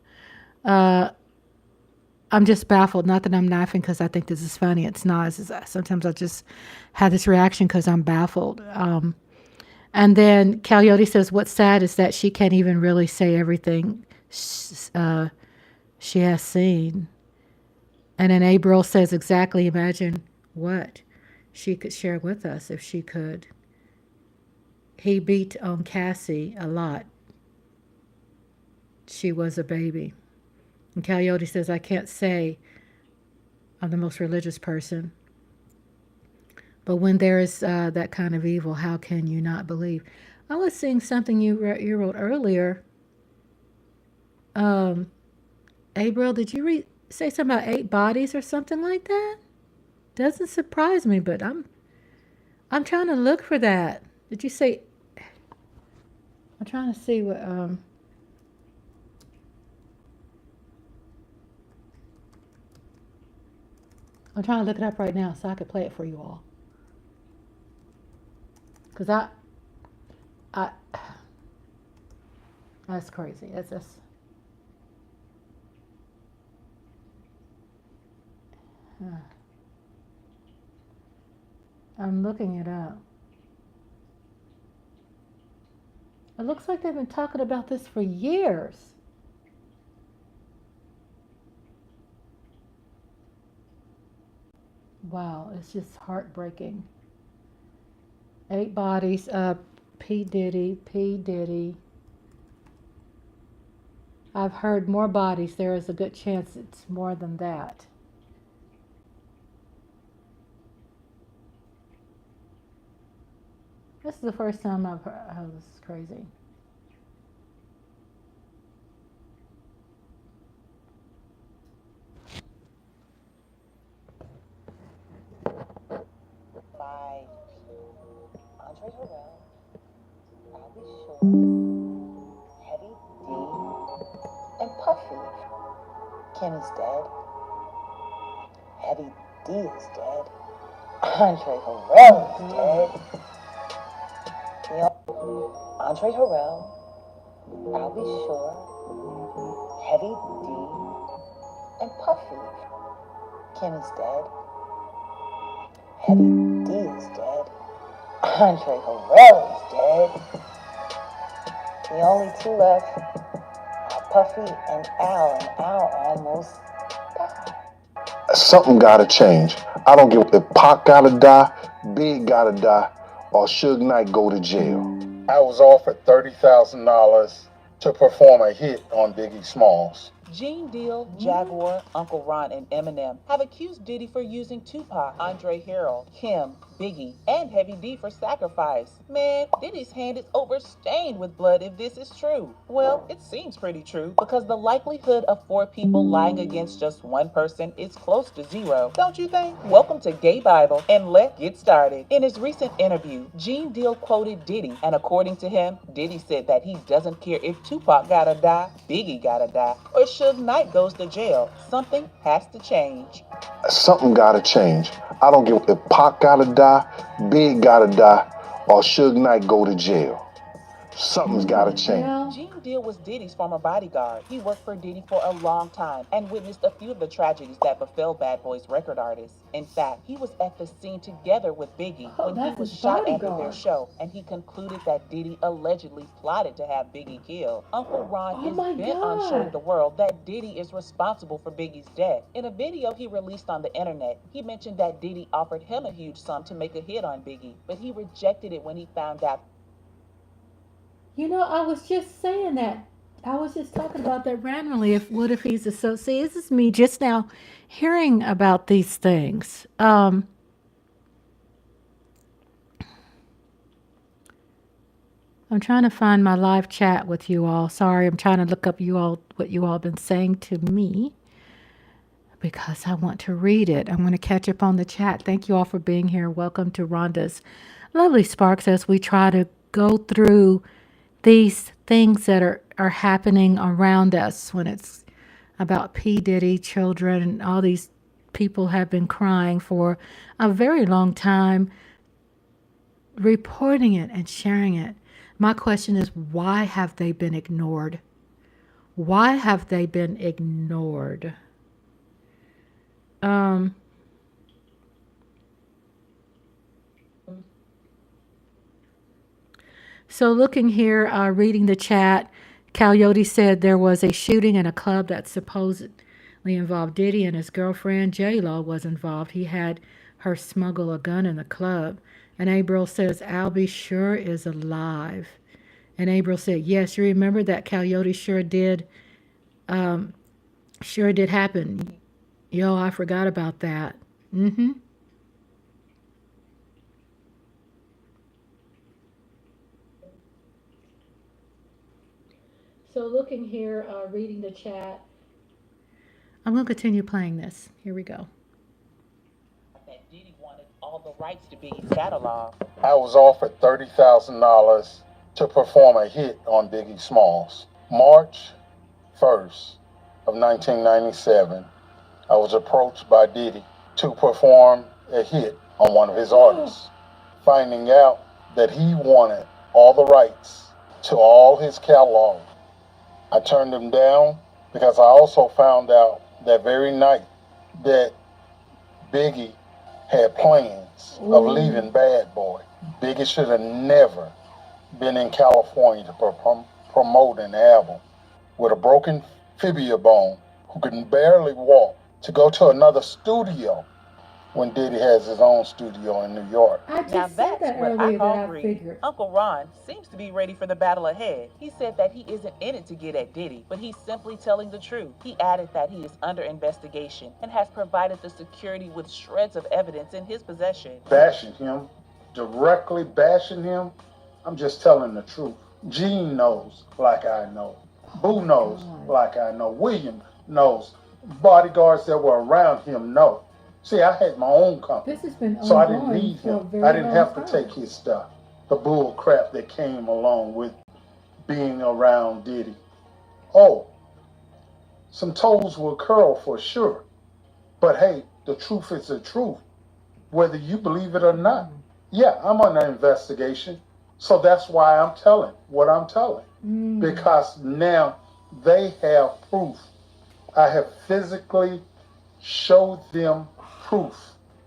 I'm just baffled. Not that I'm laughing because I think this is funny. It's not. Sometimes I just have this reaction because I'm baffled. And then Coyote says, "What's sad is that she can't even really say everything she has seen." And then April says, "Exactly. Imagine what she could share with us if she could. He beat on Cassie a lot. She was a baby." And Coyote says, "I can't say I'm the most religious person, but when there is that kind of evil, how can you not believe?" I was seeing something you wrote earlier. April, did you say something about 8 bodies or something like that? Doesn't surprise me, but I'm trying to look for that. Did you say? I'm trying to see what. I'm trying to look it up right now so I could play it for you all. Cause I. That's crazy. That's just. I'm looking it up. It looks like they've been talking about this for years. Wow, it's just heartbreaking. 8 bodies. P.Diddy. I've heard more bodies. There is a good chance it's more than that. This is the first time I've heard. Oh, this is crazy. By Andre Harrell, Bobby Shore, Heavy D, and Puffy. Kenny's dead. Heavy D is dead. Andre Harrell is dead. Andre Harrell, Bobby Shore, Heavy D, and Puffy. Kenny's dead. Heavy D is dead. Andre Harrell is dead. The only 2 left are Puffy and Al almost died. Something gotta change. I don't give if Pac gotta die, Big gotta die, or Suge Knight go to jail. I was offered $30,000 to perform a hit on Biggie Smalls. Gene Deal, Jaguar, Uncle Ron, and Eminem have accused Diddy for using Tupac, Andre Harrell, Kim, Biggie, and Heavy D for Sacrifice. Man, Diddy's hand is overstained with blood if this is true. Well, it seems pretty true because the likelihood of 4 people lying against just one person is close to 0. Don't you think? Welcome to Gay Bible, and let's get started. In his recent interview, Gene Deal quoted Diddy, and according to him, Diddy said that he doesn't care if Tupac gotta die, Biggie gotta die, or Suge Knight goes to jail. Something has to change. Something gotta change. I don't give if Pac gotta die, Big gotta die, or Suge Knight go to jail. Something's gotta change. Gene Deal was Diddy's former bodyguard. He worked for Diddy for a long time and witnessed a few of the tragedies that befell Bad Boy's record artists. In fact, he was at the scene together with Biggie when he was shot after their show, and he concluded that Diddy allegedly plotted to have Biggie killed. Uncle Ron is bent on showing the world that Diddy is responsible for Biggie's death. In a video he released on the internet, he mentioned that Diddy offered him a huge sum to make a hit on Biggie, but he rejected it when he found out. You know, I was just saying that. I was just talking about that randomly. What if he's associated? This is me just now hearing about these things. I'm trying to find my live chat with you all. Sorry, I'm trying to look up what you all been saying to me because I want to read it. I'm going to catch up on the chat. Thank you all for being here. Welcome to Rhonda's Lovely Sparks as we try to go through these things that are happening around us when it's about P. Diddy, children, and all these people have been crying for a very long time, reporting it and sharing it. My question is, why have they been ignored? Why have they been ignored? So looking here, reading the chat, Coyote said there was a shooting in a club that supposedly involved Diddy, and his girlfriend J-Lo was involved. He had her smuggle a gun in the club. And April says Albie sure is alive. And April said, yes, you remember that Coyote sure did happen. Yo, I forgot about that. So looking here, reading the chat. I'm going to continue playing this. Here we go. That Diddy wanted all the rights to Biggie's catalog. I was offered $30,000 to perform a hit on Biggie Smalls. March 1st of 1997, I was approached by Diddy to perform a hit on one of his artists. Finding out that he wanted all the rights to all his catalog, I turned him down because I also found out that very night that Biggie had plans of leaving Bad Boy. Biggie should have never been in California to promote an album with a broken fibula bone who can barely walk to go to another studio when Diddy has his own studio in New York. Now that's what I call greed. Uncle Ron seems to be ready for the battle ahead. He said that he isn't in it to get at Diddy, but he's simply telling the truth. He added that he is under investigation and has provided the security with shreds of evidence in his possession. Bashing him, directly bashing him, I'm just telling the truth. Gene knows like I know. Boo knows like I know. William knows. Bodyguards that were around him know. See, I had my own company, This has been so I didn't ongoing need for a him. very I didn't long have to time. take his stuff. The bull crap that came along with being around Diddy. Oh, some toes will curl for sure. But hey, the truth is the truth, whether you believe it or not. Yeah, I'm under investigation, so that's why I'm telling what I'm telling. Because now they have proof. I have physically showed them proof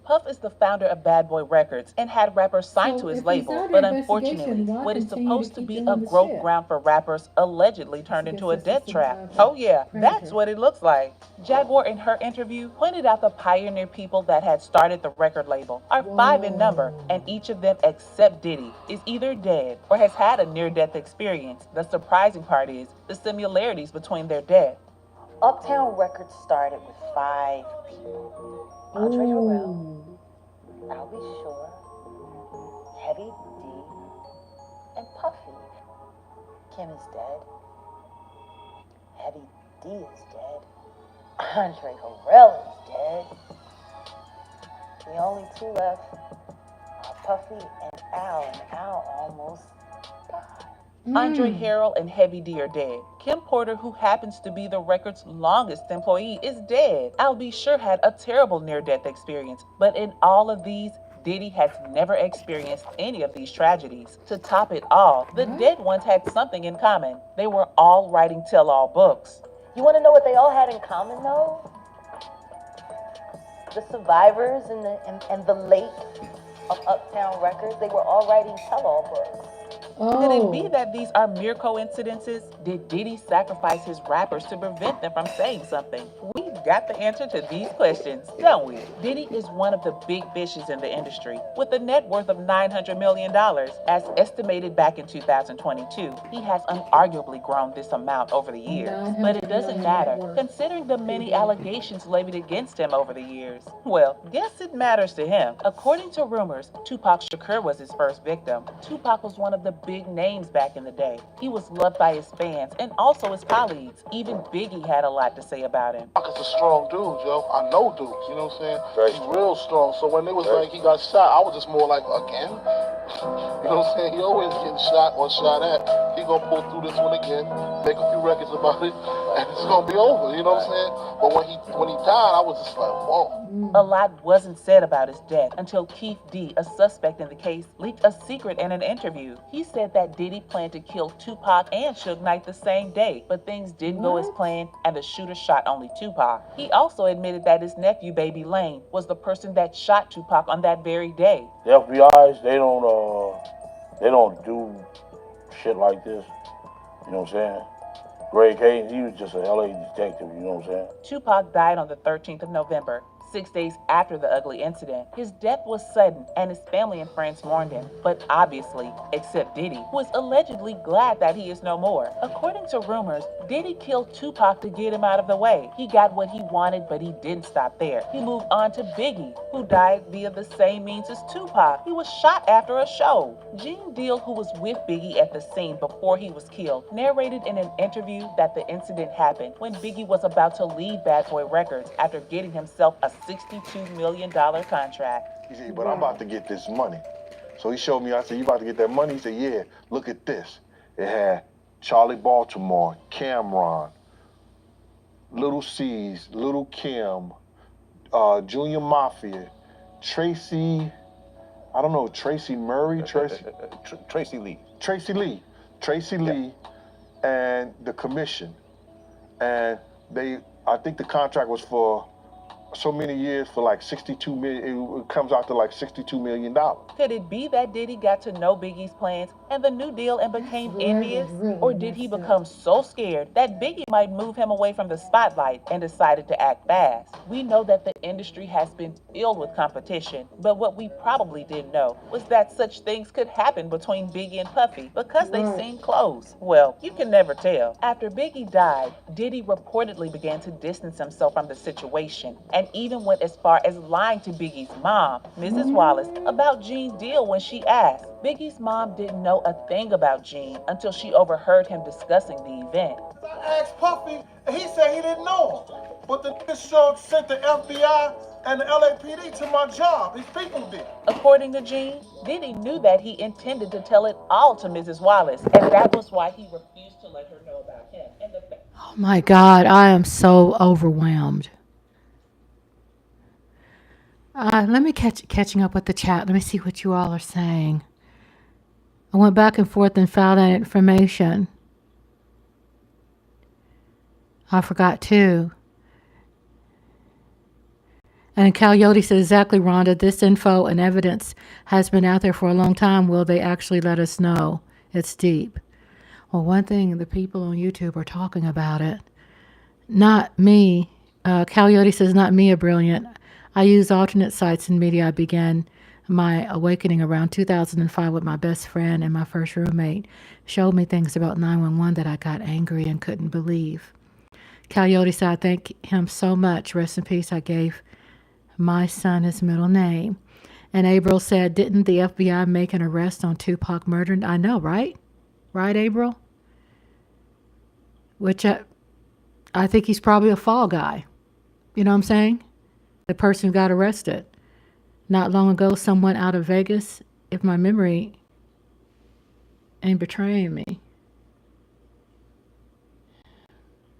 Puff is the founder of Bad Boy Records and had rappers signed to his label, but unfortunately, what is supposed to be a growth ground for rappers allegedly turned into a death trap. Oh yeah, that's what it looks like. Jaguar in her interview pointed out the pioneer people that had started the record label are 5 in number, and each of them except Diddy is either dead or has had a near-death experience. The surprising part is the similarities between their death. Uptown Records started with 5 people. Andre Harrell, I'll Be Sure, Heavy D, and Puffy. Kim is dead. Heavy D is dead. Andre Harrell is dead. The only 2 left are Puffy and Al almost died. Andre Harrell and Heavy D are dead. Kim Porter, who happens to be the record's longest employee, is dead. I'll Be Sure had a terrible near-death experience, but in all of these, Diddy has never experienced any of these tragedies. To top it all, the dead ones had something in common. They were all writing tell-all books. You want to know what they all had in common, though? The survivors and the late of Uptown Records, they were all writing tell-all books. Could it be that these are mere coincidences? Did Diddy sacrifice his rappers to prevent them from saying something? We've got the answer to these questions, don't we? Diddy is one of the big fishes in the industry, with a net worth of $900 million. As estimated back in 2022, he has unarguably grown this amount over the years. But it doesn't matter, considering the many allegations levied against him over the years. Well, guess it matters to him. According to rumors, Tupac Shakur was his first victim. Tupac was one of the big names back in the day. He was loved by his fans and also his colleagues. Even Biggie had a lot to say about him. Tupac is a strong dude, yo. I know dudes, you know what I'm saying? He's real strong. So when it was like he got shot, I was just more like, again? You know what I'm saying? He always getting shot or shot at. He gonna pull through this one again, make a few records about it, and it's gonna be over, you know what I'm saying? But when he died, I was just like, whoa. A lot wasn't said about his death until Keith D, a suspect in the case, leaked a secret in an interview. He said that Diddy planned to kill Tupac and Suge Knight the same day, but things didn't go as planned and the shooter shot only Tupac. He also admitted that his nephew, Baby Lane, was the person that shot Tupac on that very day. The FBI's, they don't do shit like this. You know what I'm saying? Greg Haynes, he was just a LA detective, you know what I'm saying? Tupac died on the 13th of November. 6 days after the ugly incident. His death was sudden and his family and friends mourned him, but obviously, except Diddy, who is allegedly glad that he is no more. According to rumors, Diddy killed Tupac to get him out of the way. He got what he wanted, but he didn't stop there. He moved on to Biggie, who died via the same means as Tupac. He was shot after a show. Gene Deal, who was with Biggie at the scene before he was killed, narrated in an interview that the incident happened when Biggie was about to leave Bad Boy Records after getting himself a $62 million contract. He said, but I'm about to get this money. So he showed me, I said, you about to get that money? He said, yeah, look at this. It had Charlie Baltimore, Cameron, Little C's, Little Kim, Junior Mafia, Tracy, I don't know, Tracy Murray, Tracy Lee. Tracy Lee, and the commission. And I think the contract was for so many years for like 62 million. It comes out to like $62 million. Could it be that Diddy got to know Biggie's plans and the new deal and became envious? Or did he become so scared that Biggie might move him away from the spotlight and decided to act fast? We know that the industry has been filled with competition, but what we probably didn't know was that such things could happen between Biggie and Puffy because they seem close. Well, you can never tell. After Biggie died, Diddy reportedly began to distance himself from the situation and even went as far as lying to Biggie's mom, Mrs. Wallace, about Gene's deal when she asked. Biggie's mom didn't know a thing about Gene until she overheard him discussing the event. I asked Puffy, and he said he didn't know him. But the show sent the FBI and the LAPD to my job. His people did. According to Gene, Diddy knew that he intended to tell it all to Mrs. Wallace, and that was why he refused to let her know about him. And oh my God, I am so overwhelmed. Let me catching up with the chat. Let me see what you all are saying. I went back and forth and found that information. I forgot too. And Coyote said, exactly, Rhonda. This info and evidence has been out there for a long time. Will they actually let us know? It's deep. Well, one thing, the people on YouTube are talking about it. Not me. Coyote says, not me, a brilliant. I use alternate sites and media. I began my awakening around 2005 with my best friend, and my first roommate showed me things about 911 that I got angry and couldn't believe. Coyote said, I thank him so much. Rest in peace. I gave my son his middle name. And April said, didn't the FBI make an arrest on Tupac murder? I know, right? Right, April? Which I think he's probably a fall guy. You know what I'm saying? The person who got arrested. Not long ago, someone out of Vegas, if my memory ain't betraying me.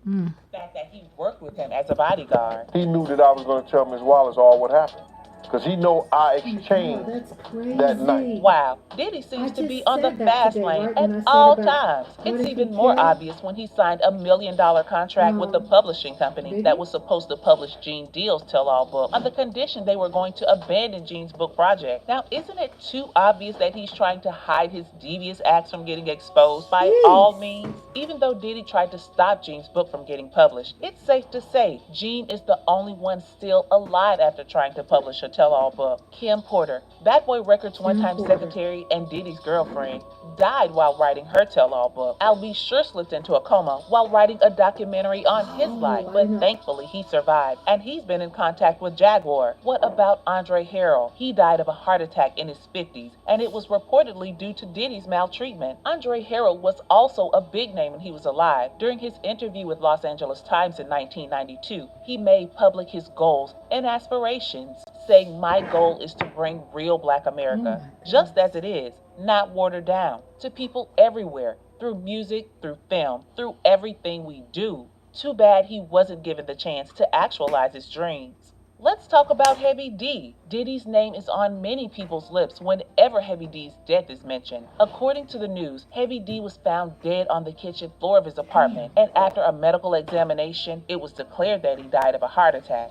The fact that he worked with him as a bodyguard. He knew that I was going to tell Miss Wallace all what happened. Because he know I exchanged that night. Wow, Diddy seems to be on the fast lane at all times. It's even more obvious when he signed a $1 million contract with the publishing company that was supposed to publish Gene Deal's tell-all book on the condition they were going to abandon Gene's book project. Now, isn't it too obvious that he's trying to hide his devious acts from getting exposed by all means? Even though Diddy tried to stop Gene's book from getting published, it's safe to say Gene is the only one still alive after trying to publish a tell-all book. Kim Porter, Bad Boy Records' one-time secretary and Diddy's girlfriend, died while writing her tell-all book. Al B. sure slipped into a coma while writing a documentary on his life, but thankfully he survived, and he's been in contact with Jaguar. What about Andre Harrell? He died of a heart attack in his 50s, and it was reportedly due to Diddy's maltreatment. Andre Harrell was also a big name when he was alive. During his interview with Los Angeles Times in 1992, he made public his goals and aspirations, saying, my goal is to bring real Black America, just as it is, not watered down, to people everywhere, through music, through film, through everything we do. Too bad he wasn't given the chance to actualize his dreams. Let's talk about Heavy D. Diddy's name is on many people's lips whenever Heavy D's death is mentioned. According to the news, Heavy D was found dead on the kitchen floor of his apartment, and after a medical examination, it was declared that he died of a heart attack.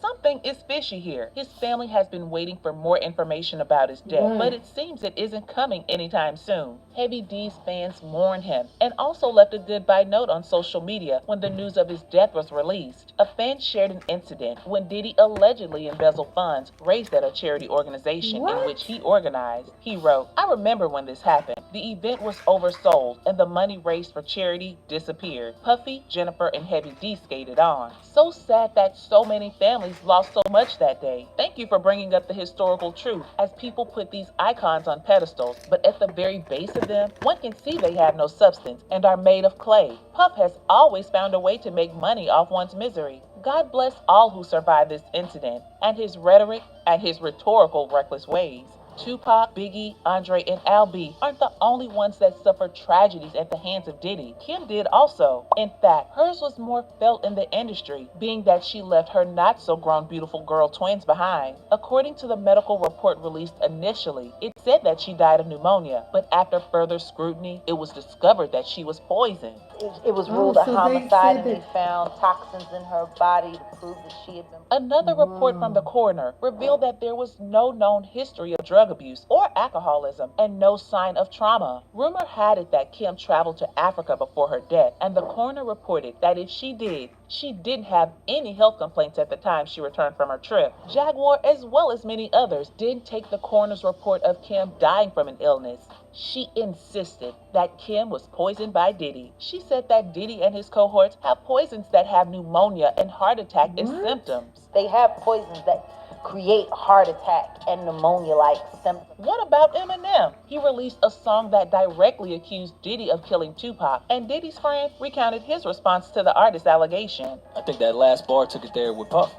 Something is fishy here. His family has been waiting for more information about his death, but it seems it isn't coming anytime soon. Heavy D's fans mourned him and also left a goodbye note on social media when the news of his death was released. A fan shared an incident when Diddy allegedly embezzled funds raised at a charity organization in which he organized. He wrote, I remember when this happened. The event was oversold and the money raised for charity disappeared. Puffy, Jennifer, and Heavy D skated on. So sad that so many families lost so much that day. Thank you for bringing up the historical truth, as people put these icons on pedestals, but at the very base of them, one can see they have no substance and are made of clay. Puff has always found a way to make money off one's misery. God bless all who survived this incident, and his rhetoric and his rhetorical reckless ways. Tupac, Biggie, Andre, and Al B aren't the only ones that suffered tragedies at the hands of Diddy. Kim did also. In fact, hers was more felt in the industry, being that she left her not-so-grown beautiful girl twins behind. According to the medical report released initially, it said that she died of pneumonia, but after further scrutiny, it was discovered that she was poisoned. It was ruled a homicide, and they found toxins in her body to prove that she had been. Another report from the coroner revealed that there was no known history of drug abuse or alcoholism and no sign of trauma. Rumor had it that Kim traveled to Africa before her death, and the coroner reported that if she did, she didn't have any health complaints at the time she returned from her trip. Jaguar, as well as many others, didn't take the coroner's report of Kim dying from an illness. She insisted that Kim was poisoned by Diddy. She said that Diddy and his cohorts have poisons that have pneumonia and heart attack as symptoms. They have poisons that create heart attack and pneumonia-like symptoms. What about Eminem? He released a song that directly accused Diddy of killing Tupac, and Diddy's friend recounted his response to the artist's allegation. I think that last bar took it there with Puff,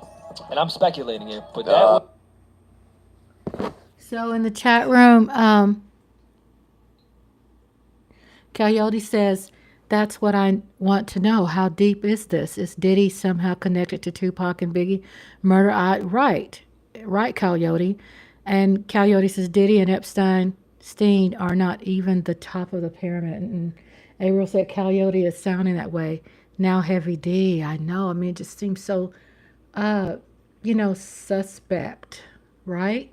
and I'm speculating here, but that So in the chat room, Coyote says, that's what I want to know. How deep is this? Is Diddy somehow connected to Tupac and Biggie murder? Right, Coyote. And Coyote says Diddy and Epstein are not even the top of the pyramid. And Ariel said Coyote is sounding that way. Now Heavy D, I know. I mean, it just seems so suspect, right?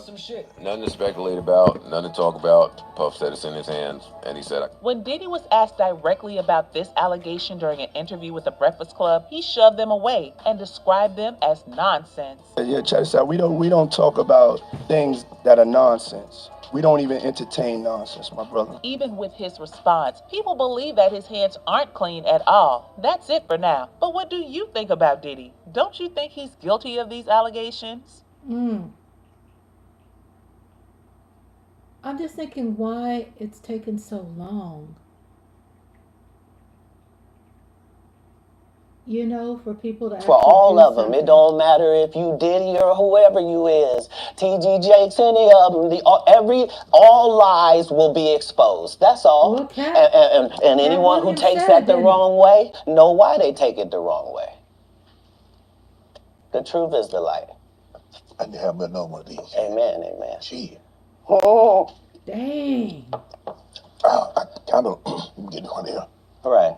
Some shit. Nothing to speculate about, nothing to talk about. Puff said it's in his hands, and he said, When Diddy was asked directly about this allegation during an interview with the Breakfast Club, he shoved them away and described them as nonsense. Yeah, check this out. We don't talk about things that are nonsense. We don't even entertain nonsense, my brother. Even with his response, people believe that his hands aren't clean at all. That's it for now. But what do you think about Diddy? Don't you think he's guilty of these allegations? I'm just thinking why it's taken so long. For people to For all of them, it don't matter if you Diddy or whoever you is. TG Jakes, any of them. All lies will be exposed. That's all. And anyone who takes that the wrong way, know why they take it the wrong way. The truth is the light. I need to have another one of these. Amen, amen. Gee. Oh. Dang. I kind of get one here. Right.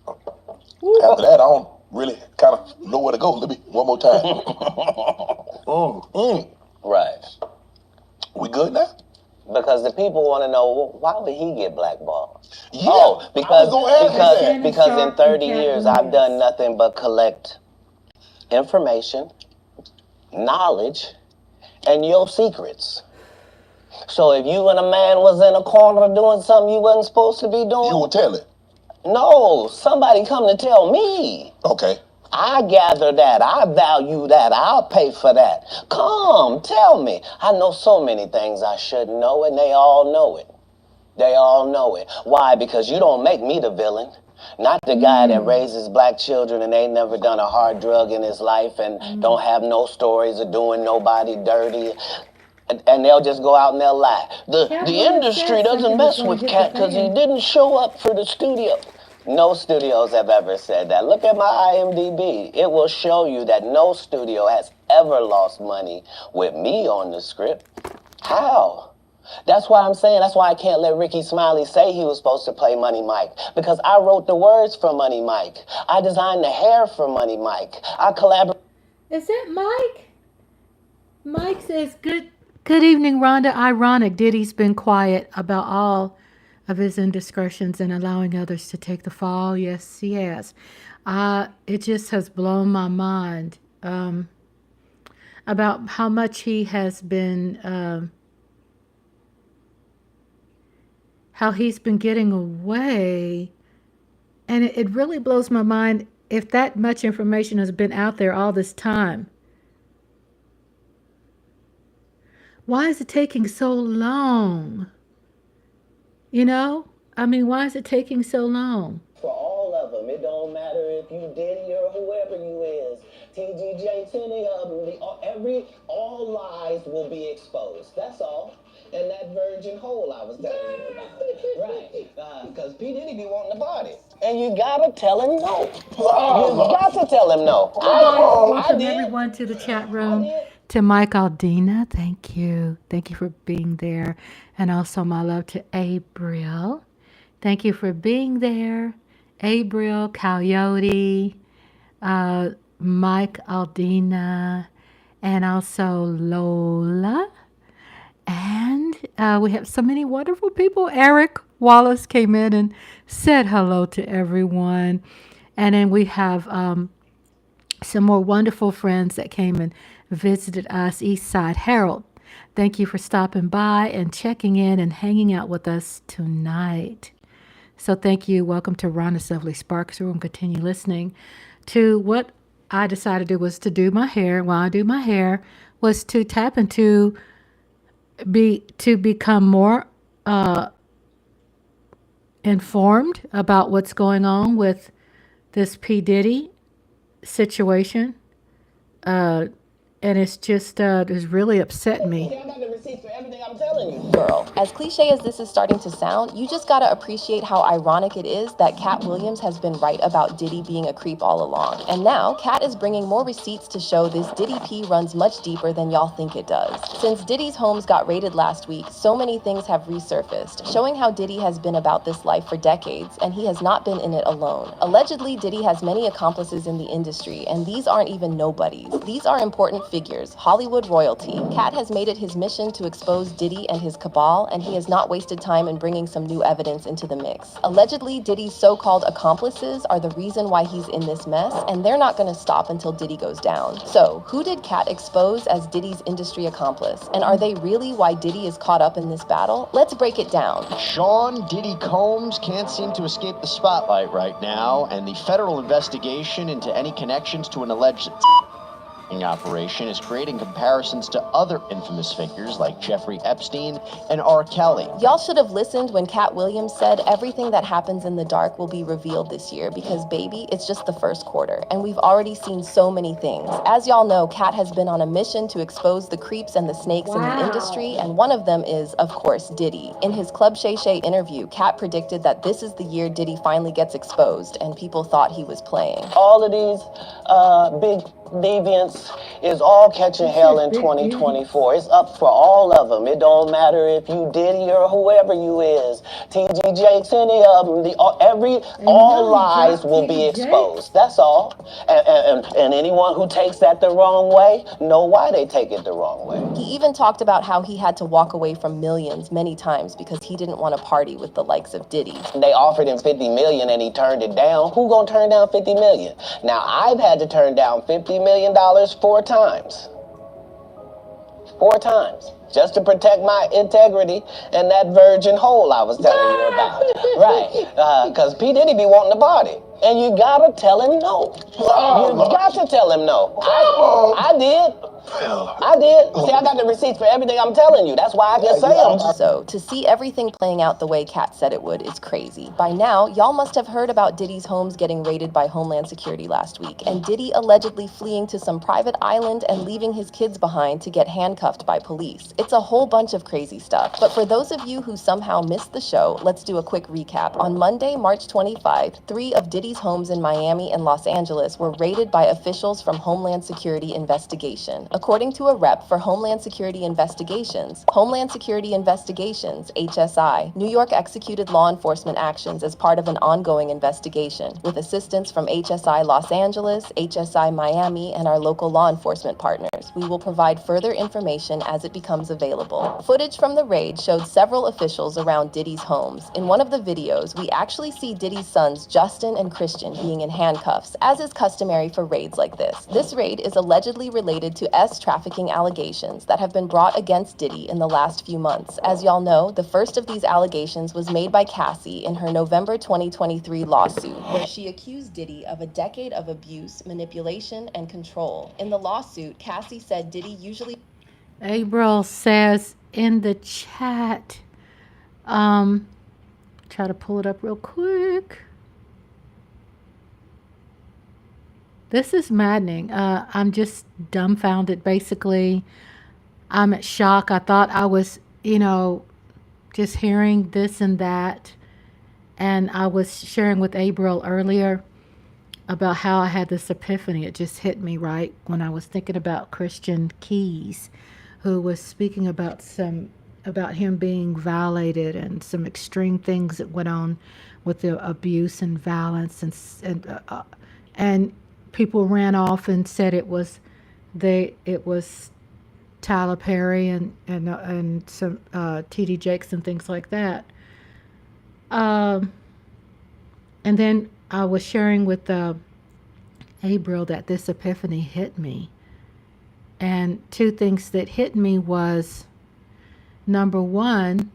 After that, I don't really kind of know where to go. Let me one more time. Right. We good now? Because the people want to know, why would he get blackballed? Yeah, because in 30 years I've done nothing but collect information, knowledge, and your secrets. So if you and a man was in a corner doing something you wasn't supposed to be doing, you would tell it. No, somebody come to tell me. Okay. I gather that. I value that. I'll pay for that. Come, tell me. I know so many things I shouldn't know, and they all know it. They all know it. Why? Because you don't make me the villain. Not the guy that raises black children and ain't never done a hard drug in his life and don't have no stories of doing nobody dirty. And they'll just go out and they'll lie. The industry doesn't mess with Cat because he didn't show up for the studio. No studios have ever said that. Look at my IMDb. It will show you that no studio has ever lost money with me on the script. How? That's why I'm saying, that's why I can't let Ricky Smiley say he was supposed to play Money Mike. Because I wrote the words for Money Mike. I designed the hair for Money Mike. I collaborated. Is that Mike? Mike says, Good evening, Rhonda. Ironic, Diddy's been quiet about all of his indiscretions and allowing others to take the fall. Yes, he has. It just has blown my mind about how much he has been, how he's been getting away. And it really blows my mind if that much information has been out there all this time. Why is it taking so long? Why is it taking so long? For all of them, it don't matter if you Diddy or whoever you is. TG Jakes, any of them. All lies will be exposed. That's all. And that virgin hole I was telling you about. Right. Because P.Diddy be wanting to body. And you gotta tell him no. You got to tell him no. Welcome everyone to the chat room. To Mike Aldina, thank you. Thank you for being there. And also my love to Abriel. Thank you for being there. Abriel, Coyote, Mike Aldina, and also Lola. And we have so many wonderful people. Eric Wallace came in and said hello to everyone. And then we have some more wonderful friends that came and visited us. Eastside Harold, thank you for stopping by and checking in and hanging out with us tonight. So thank you. Welcome to Rhonda's Lovely Sparks Room. Continue listening to what I decided to do was to do my hair. While I do my hair was to tap into to become more informed about what's going on with this P. Diddy situation. And it's just, it's really upset me. I got the receipts for everything I'm telling telling you, girl, as cliche as this is starting to sound, you just gotta appreciate how ironic it is that Cat Williams has been right about Diddy being a creep all along. And now, Cat is bringing more receipts to show this Diddy P runs much deeper than y'all think it does. Since Diddy's homes got raided last week, so many things have resurfaced, showing how Diddy has been about this life for decades, and he has not been in it alone. Allegedly, Diddy has many accomplices in the industry, and these aren't even nobodies. These are important figures, Hollywood royalty. Cat has made it his mission to expose Diddy and his cabal, and he has not wasted time in bringing some new evidence into the mix. Allegedly, Diddy's so-called accomplices are the reason why he's in this mess, and they're not gonna stop until Diddy goes down. So, who did Cat expose as Diddy's industry accomplice? And are they really why Diddy is caught up in this battle? Let's break it down. Sean Diddy Combs can't seem to escape the spotlight right now, and the federal investigation into any connections to an alleged operation is creating comparisons to other infamous figures like Jeffrey Epstein and R. Kelly. Y'all should have listened when Cat Williams said everything that happens in the dark will be revealed this year because, baby, it's just the first quarter, and we've already seen so many things. As y'all know, Cat has been on a mission to expose the creeps and the snakes in the industry, and one of them is, of course, Diddy. In his Club Shay Shay interview, Cat predicted that this is the year Diddy finally gets exposed, and people thought he was playing. All of these big deviants is all catching hell in 2024. It's up for all of them. It don't matter if you Diddy or whoever you is. T.G. Jakes, any of them. All lies will be exposed. That's all. And anyone who takes that the wrong way, know why they take it the wrong way. He even talked about how he had to walk away from millions many times because he didn't want to party with the likes of Diddy. They offered him $50 million and he turned it down. Who gonna turn down $50 million? Now, I've had to turn down $50 million 4 times. 4 times. Just to protect my integrity and that virgin hole I was telling you about. Right. Because P.Diddy be wanting to party. And you gotta tell him no. You got to tell him no. I did. I did. See, I got the receipts for everything I'm telling you. That's why I can say them. So, to see everything playing out the way Cat said it would is crazy. By now, y'all must have heard about Diddy's homes getting raided by Homeland Security last week, and Diddy allegedly fleeing to some private island and leaving his kids behind to get handcuffed by police. It's a whole bunch of crazy stuff. But for those of you who somehow missed the show, let's do a quick recap. On Monday, March 25, 3 of Diddy's homes in Miami and Los Angeles were raided by officials from Homeland Security Investigation. According to a rep for Homeland Security Investigations, HSI, New York executed law enforcement actions as part of an ongoing investigation, with assistance from HSI Los Angeles, HSI Miami, and our local law enforcement partners. We will provide further information as it becomes available. Footage from the raid showed several officials around Diddy's homes. In one of the videos, we actually see Diddy's sons Justin and Christian being in handcuffs, as is customary for raids like this. This raid is allegedly related to trafficking allegations that have been brought against Diddy in the last few months. As y'all know, the first of these allegations was made by Cassie in her November 2023 lawsuit, where she accused Diddy of a decade of abuse, manipulation, and control. In the lawsuit, Cassie said Diddy usually... April says in the chat, try to pull it up real quick. This is maddening. I'm just dumbfounded. Basically, I'm at shock. I thought I was, just hearing this and that. And I was sharing with April earlier about how I had this epiphany. It just hit me right when I was thinking about Christian Keys, who was speaking about him being violated and some extreme things that went on with the abuse and violence and people ran off and said it was Tyler Perry and some T.D. Jakes and things like that. And then I was sharing with April that this epiphany hit me. And 2 things that hit me was, number 1,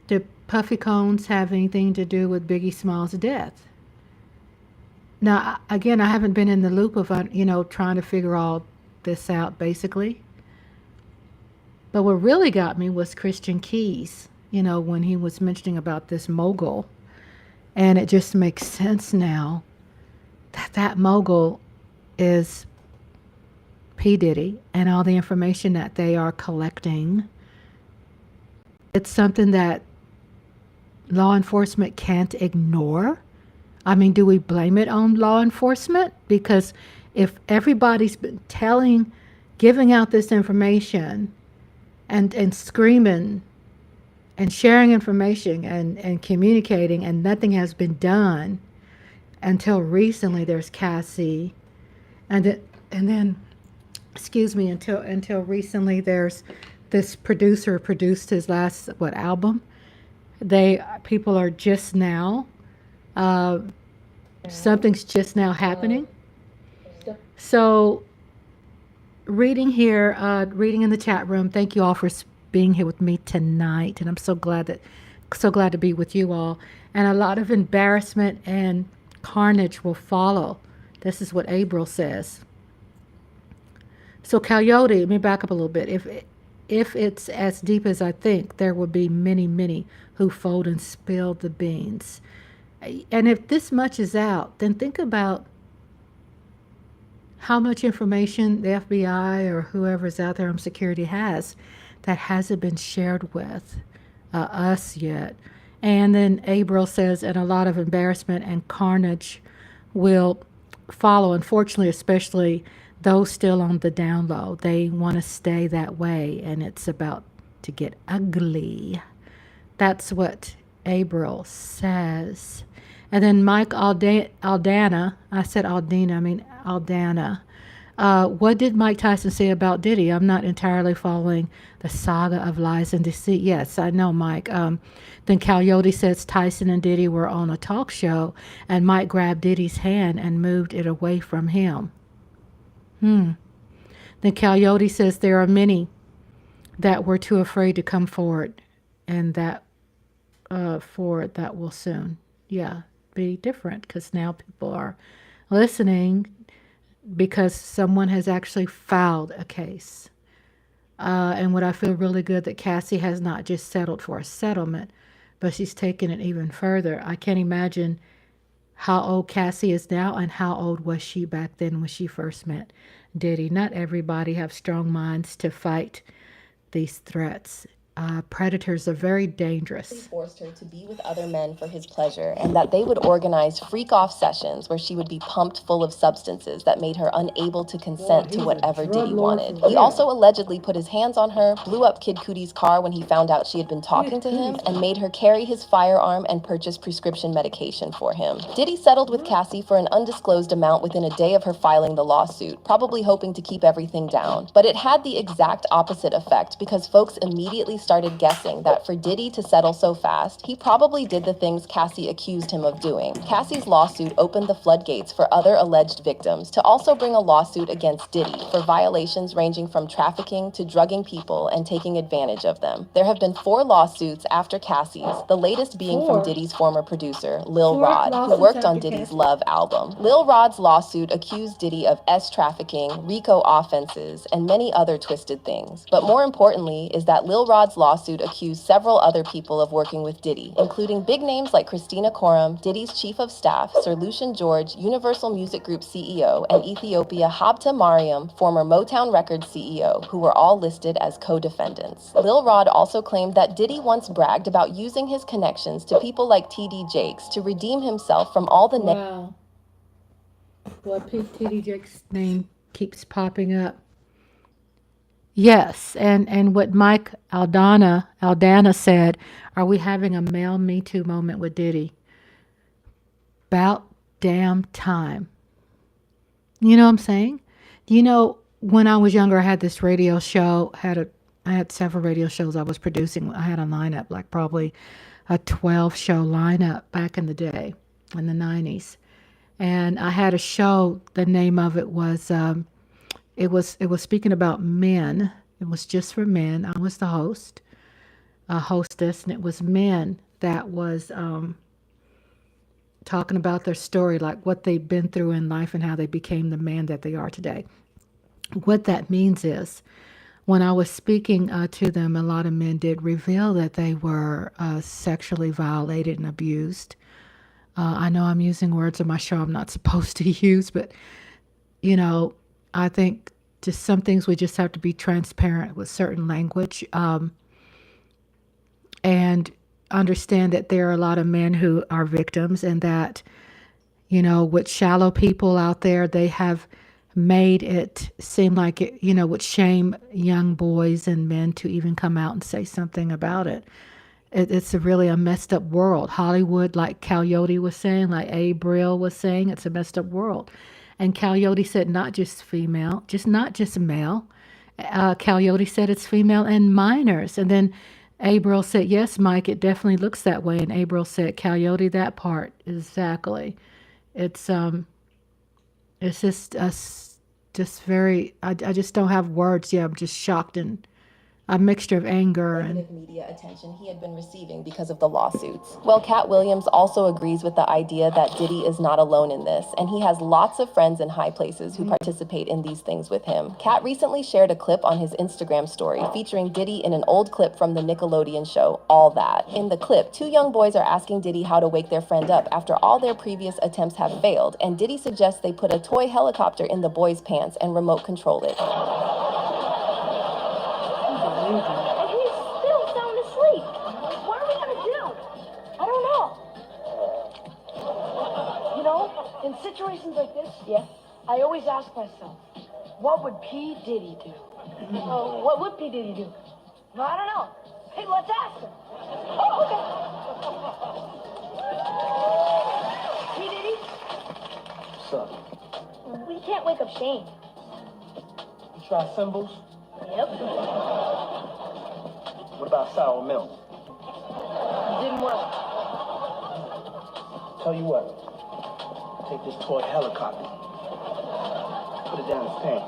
did Puffy Combs have anything to do with Biggie Smalls' death? Now, again, I haven't been in the loop of, trying to figure all this out, basically. But what really got me was Christian Keys, when he was mentioning about this mogul. And it just makes sense now that mogul is P. Diddy and all the information that they are collecting It's something that law enforcement can't ignore. I mean, do we blame it on law enforcement? Because if everybody's been giving out this information and screaming and sharing information and communicating, and nothing has been done until recently, there's Cassie, and then excuse me, until recently, there's this producer produced his last album. People are just now, something's just now happening. So reading in the chat room. Thank you all for being here with me tonight, and I'm so glad to be with you all. And a lot of embarrassment and carnage will follow. This is what April says. So Coyote, let me back up a little bit. If it's as deep as I think, there will be many, many who fold and spill the beans. And if this much is out, then think about how much information the FBI or whoever's out there on security has that hasn't been shared with us yet. And then April says, and a lot of embarrassment and carnage will follow, unfortunately, especially those still on the down low. They want to stay that way, and it's about to get ugly. That's what April says. And then Mike Aldana, I said Aldina, I mean Aldana. What did Mike Tyson say about Diddy? I'm not entirely following the saga of lies and deceit. Yes, I know, Mike. Then Coyote says Tyson and Diddy were on a talk show, and Mike grabbed Diddy's hand and moved it away from him. Then Coyote says there are many that were too afraid to come forward, and that that will soon, be different, because now people are listening because someone has actually filed a case. And what I feel really good that Cassie has not just settled for a settlement, but she's taken it even further. I can't imagine how old Cassie is now and how old was she back then when she first met Diddy. Not everybody have strong minds to fight these threats. Predators are very dangerous. He forced her to be with other men for his pleasure, and that they would organize freak-off sessions where she would be pumped full of substances that made her unable to consent to whatever Diddy wanted. He also allegedly put his hands on her, blew up Kid Cudi's car when he found out she had been talking to him, and made her carry his firearm and purchase prescription medication for him. Diddy settled with Cassie for an undisclosed amount within a day of her filing the lawsuit, probably hoping to keep everything down. But it had the exact opposite effect, because folks immediately started guessing that for Diddy to settle so fast, he probably did the things Cassie accused him of doing. Cassie's lawsuit opened the floodgates for other alleged victims to also bring a lawsuit against Diddy for violations ranging from trafficking to drugging people and taking advantage of them. There have been 4 lawsuits after Cassie's, the latest being from Diddy's former producer, Lil Rod, who worked on Diddy's Love album. Lil Rod's lawsuit accused Diddy of trafficking, RICO offenses, and many other twisted things. But more importantly is that Lil Rod's lawsuit accused several other people of working with Diddy, including big names like Christina Koram, Diddy's chief of staff, Sir Lucian George, Universal Music Group CEO, and Ethiopia Habta Mariam, former Motown Records CEO, who were all listed as co-defendants. Lil Rod also claimed that Diddy once bragged about using his connections to people like T.D. Jakes to redeem himself from all the Wow. Well, T.D. Jakes' name keeps popping up. Yes, and what Mike Aldana said, are we having a male Me Too moment with Diddy? About damn time. You know what I'm saying? When I was younger, I had this radio show, I had several radio shows I was producing. I had a lineup, like probably a 12-show lineup back in the day, in the 90s. And I had a show, the name of it was it was speaking about men. It was just for men. I was the hostess, and it was men that was talking about their story, like what they've been through in life and how they became the man that they are today. What that means is, when I was speaking to them, a lot of men did reveal that they were sexually violated and abused. I know I'm using words on my show I'm not supposed to use, but, I think just some things we just have to be transparent with certain language. and understand that there are a lot of men who are victims, and that, with shallow people out there, they have made it seem like it, would shame young boys and men to even come out and say something about it. It's really a messed up world. Hollywood, like Coyote was saying, like Abriel was saying, it's a messed up world. And Coyote said not just female, not just male. Coyote said it's female and minors. And then Abriel said, yes, Mike, it definitely looks that way. And Abriel said, Coyote, that part, exactly. It's it's just very, I just don't have words. Yeah, I'm just shocked and a mixture of anger and Negative media attention he had been receiving because of the lawsuits. Well, Cat Williams also agrees with the idea that Diddy is not alone in this, and he has lots of friends in high places who participate in these things with him. Cat recently shared a clip on his Instagram story featuring Diddy in an old clip from the Nickelodeon show, All That. In the clip, two young boys are asking Diddy how to wake their friend up after all their previous attempts have failed, and Diddy suggests they put a toy helicopter in the boys' pants and remote control it. In situations like this, I always ask myself, what would P. Diddy do? What would P. Diddy do? No, I don't know. Hey, let's ask him. Oh, okay. P. Diddy? What's up? We can't wake up Shane. You try symbols? Yep. What about sour milk? Didn't work. Tell you what. Take this toy helicopter. Put it down his pants.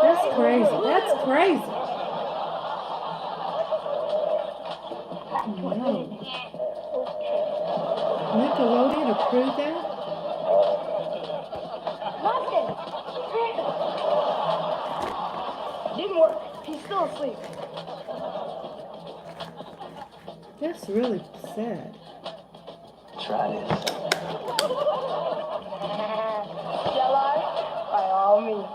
That's crazy. That's crazy. Wow. Nickelodeon approved that? Nothing. Didn't work. He's still asleep. That's really sad. Try this. Shall I? By all means.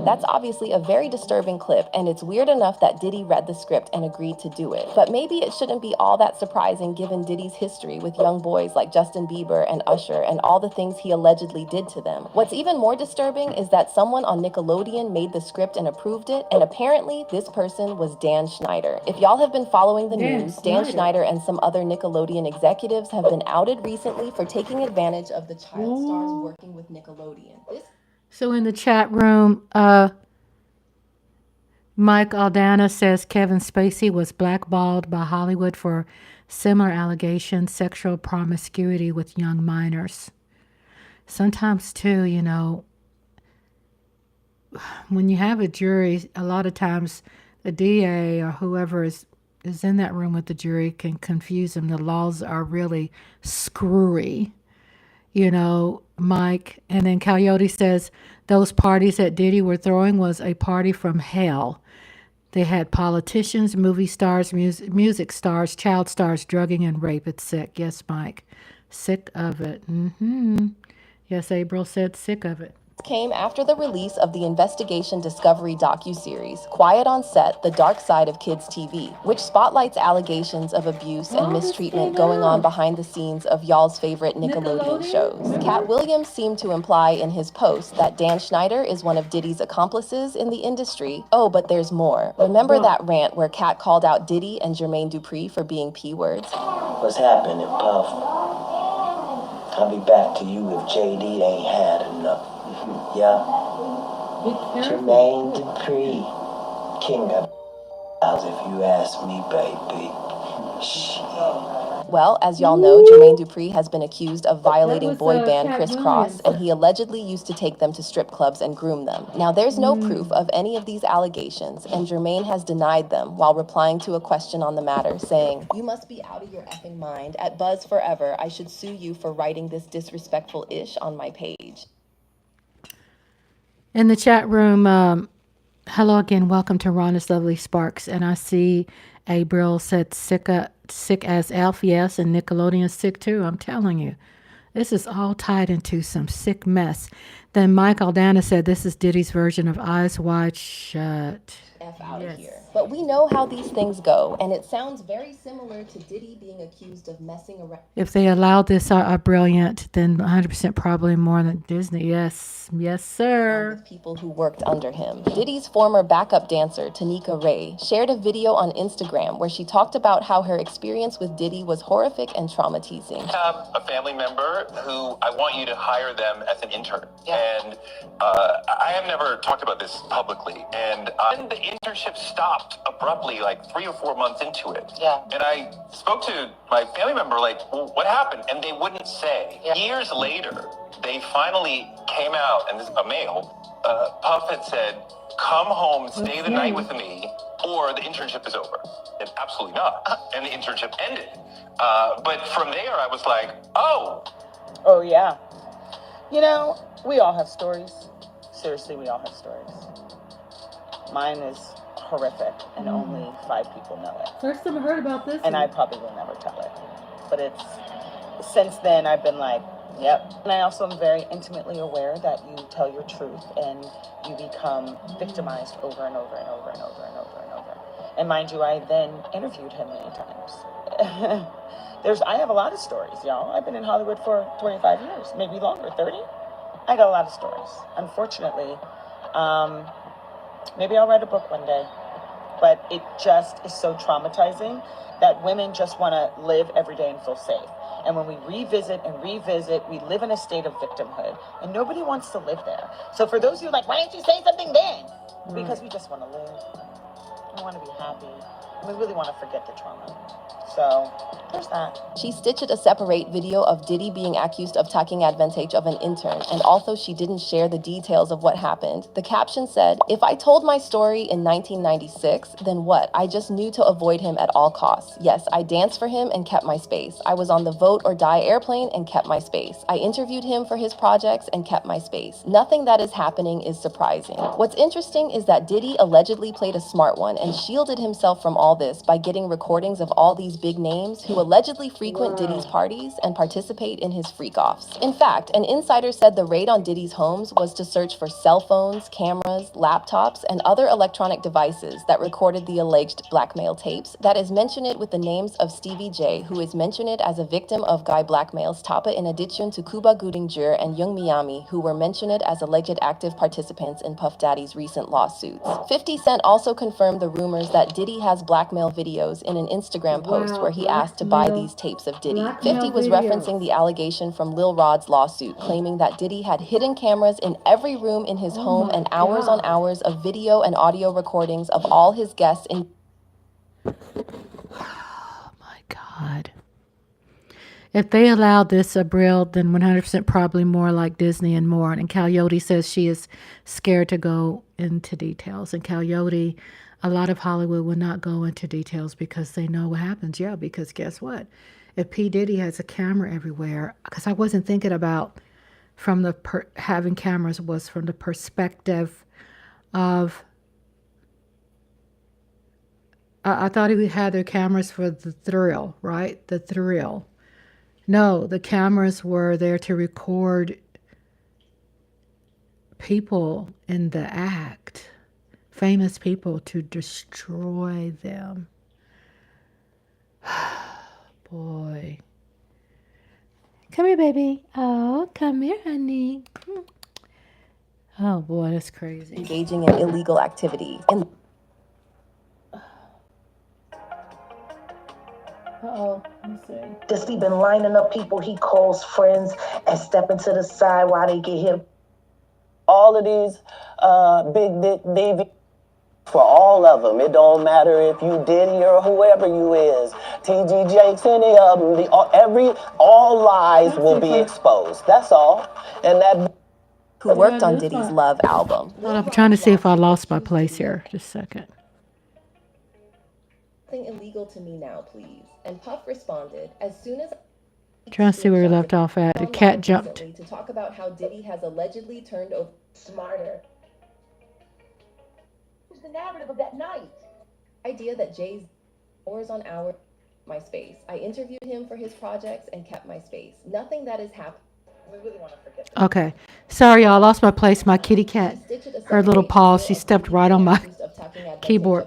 That's obviously a very disturbing clip, and it's weird enough that Diddy read the script and agreed to do it. But maybe it shouldn't be all that surprising given Diddy's history with young boys like Justin Bieber and Usher and all the things he allegedly did to them. What's even more disturbing is that someone on Nickelodeon made the script and approved it, and apparently this person was Dan Schneider. If y'all have been following the news, Dan Schneider and some other Nickelodeon executives have been outed recently for taking advantage of the child stars working with Nickelodeon. So in the chat room, Mike Aldana says Kevin Spacey was blackballed by Hollywood for similar allegations, sexual promiscuity with young minors. Sometimes too, when you have a jury, a lot of times the DA or whoever is in that room with the jury can confuse them. The laws are really screwy. Mike. And then Coyote says those parties that Diddy were throwing was a party from hell. They had politicians, movie stars, music stars, child stars, drugging and rape. It's sick. Yes, Mike. Sick of it. Yes, Abriel said sick of it. Came after the release of the Investigation Discovery docuseries, Quiet on Set, The Dark Side of Kids TV, which spotlights allegations of abuse and mistreatment going on behind the scenes of y'all's favorite Nickelodeon shows. Cat Williams seemed to imply in his post that Dan Schneider is one of Diddy's accomplices in the industry. Oh, but there's more. Remember that rant where Cat called out Diddy and Jermaine Dupri for being P-words? What's happening, Puff? I'll be back to you if JD ain't had enough. Yeah. Jermaine Dupri, king of if you ask me, baby. Shit. Well, as y'all know, Jermaine Dupri has been accused of violating boy band Criss Cross, and he allegedly used to take them to strip clubs and groom them. Now, there's no proof of any of these allegations, and Jermaine has denied them while replying to a question on the matter, saying, "You must be out of your effing mind. At Buzz Forever, I should sue you for writing this disrespectful ish on my page." In the chat room, hello again. Welcome to Rhonda's Lovely Sparks. And I see Abriel said sick as Elf. Yes, and Nickelodeon sick too. I'm telling you. This is all tied into some sick mess. Then Mike Aldana said this is Diddy's version of Eyes Wide Shut. F out of here. But we know how these things go, and it sounds very similar to Diddy being accused of messing around. If they allowed this brilliant, then 100% probably more than Disney. Yes, yes, sir. With people who worked under him. Diddy's former backup dancer, Tanika Ray, shared a video on Instagram where she talked about how her experience with Diddy was horrific and traumatizing. I have a family member who I want you to hire them as an intern. And I have never talked about this publicly. And the internship stopped abruptly, like 3 or 4 months into it. And I spoke to my family member, like, well, what happened? And they wouldn't say. Years later, they finally came out, and this is a male. Puff had said, come home, stay the night with me, or the internship is over. And absolutely not. And the internship ended. But from there, I was like, oh. Oh, yeah. You know, we all have stories. Seriously, we all have stories. Mine is horrific, and only 5 people know it. First time I heard about this. And I probably will never tell it. But it's, since then, I've been like, yep. And I also am very intimately aware that you tell your truth and you become victimized over and over and over and over and over and over. And mind you, I then interviewed him many times. I have a lot of stories, y'all. I've been in Hollywood for 25 years, maybe longer, 30. I got a lot of stories. Unfortunately, maybe I'll write a book one day, but it just is so traumatizing that women just want to live every day and feel safe. And when we revisit and revisit, we live in a state of victimhood, and nobody wants to live there. So for those of you like, why didn't you say something then? Because we just want to live. We want to be happy. And we really want to forget the trauma. So there's that. She stitched a separate video of Diddy being accused of taking advantage of an intern, and also she didn't share the details of what happened. The caption said, if I told my story in 1996, then what? I just knew to avoid him at all costs. Yes, I danced for him and kept my space. I was on the Vote or Die airplane and kept my space. I interviewed him for his projects and kept my space. Nothing that is happening is surprising. What's interesting is that Diddy allegedly played a smart one and shielded himself from all this by getting recordings of all these big names who allegedly frequent Diddy's parties and participate in his freak-offs. In fact, an insider said the raid on Diddy's homes was to search for cell phones, cameras, laptops, and other electronic devices that recorded the alleged blackmail tapes that is mentioned with the names of Stevie J, who is mentioned as a victim of Guy Blackmail's Tapa, in addition to Cuba Gooding Jr. and Young Miami, who were mentioned as alleged active participants in Puff Daddy's recent lawsuits. 50 Cent also confirmed the rumors that Diddy has blackmail videos in an Instagram post where he asked to buy these tapes of Diddy. 50 was referencing the allegation from Lil Rod's lawsuit, claiming that Diddy had hidden cameras in every room in his home and hours on hours of video and audio recordings of all his guests in... Oh my God. If they allowed this abroad, then 100% probably more like Disney and more. And Coyote says she is scared to go into details. And Coyote, a lot of Hollywood will not go into details because they know what happens. Yeah, because guess what? If P. Diddy has a camera everywhere, because I wasn't thinking about from the having cameras was from the perspective of, I thought he had their cameras for the thrill, right? The thrill. No, the cameras were there to record people in the act. Famous people, to destroy them. Boy. Come here, baby. Oh, come here, honey. Oh, boy, that's crazy. Engaging in illegal activity. Uh-oh, let me see. Just he been lining up people he calls friends and stepping to the side while they get him. All of these big dick baby. For all of them, it don't matter if you Diddy or whoever you is, TG Jakes, any of them, all lies will be exposed. That's all. And that who worked on Diddy's Love album. Well, I'm trying to see if I lost my place here. Just a second. Something illegal to me now, please. And Puff responded, as soon as Trying to see where we left off at. The cat jumped. To talk about how Diddy has allegedly turned over smarter. What's the narrative of that night? Idea that Jay's hours on hours my space. I interviewed him for his projects and kept my space. Nothing that is happening. Okay. Sorry, y'all. I lost my place. My kitty cat, her little paw, she stepped right on my keyboard.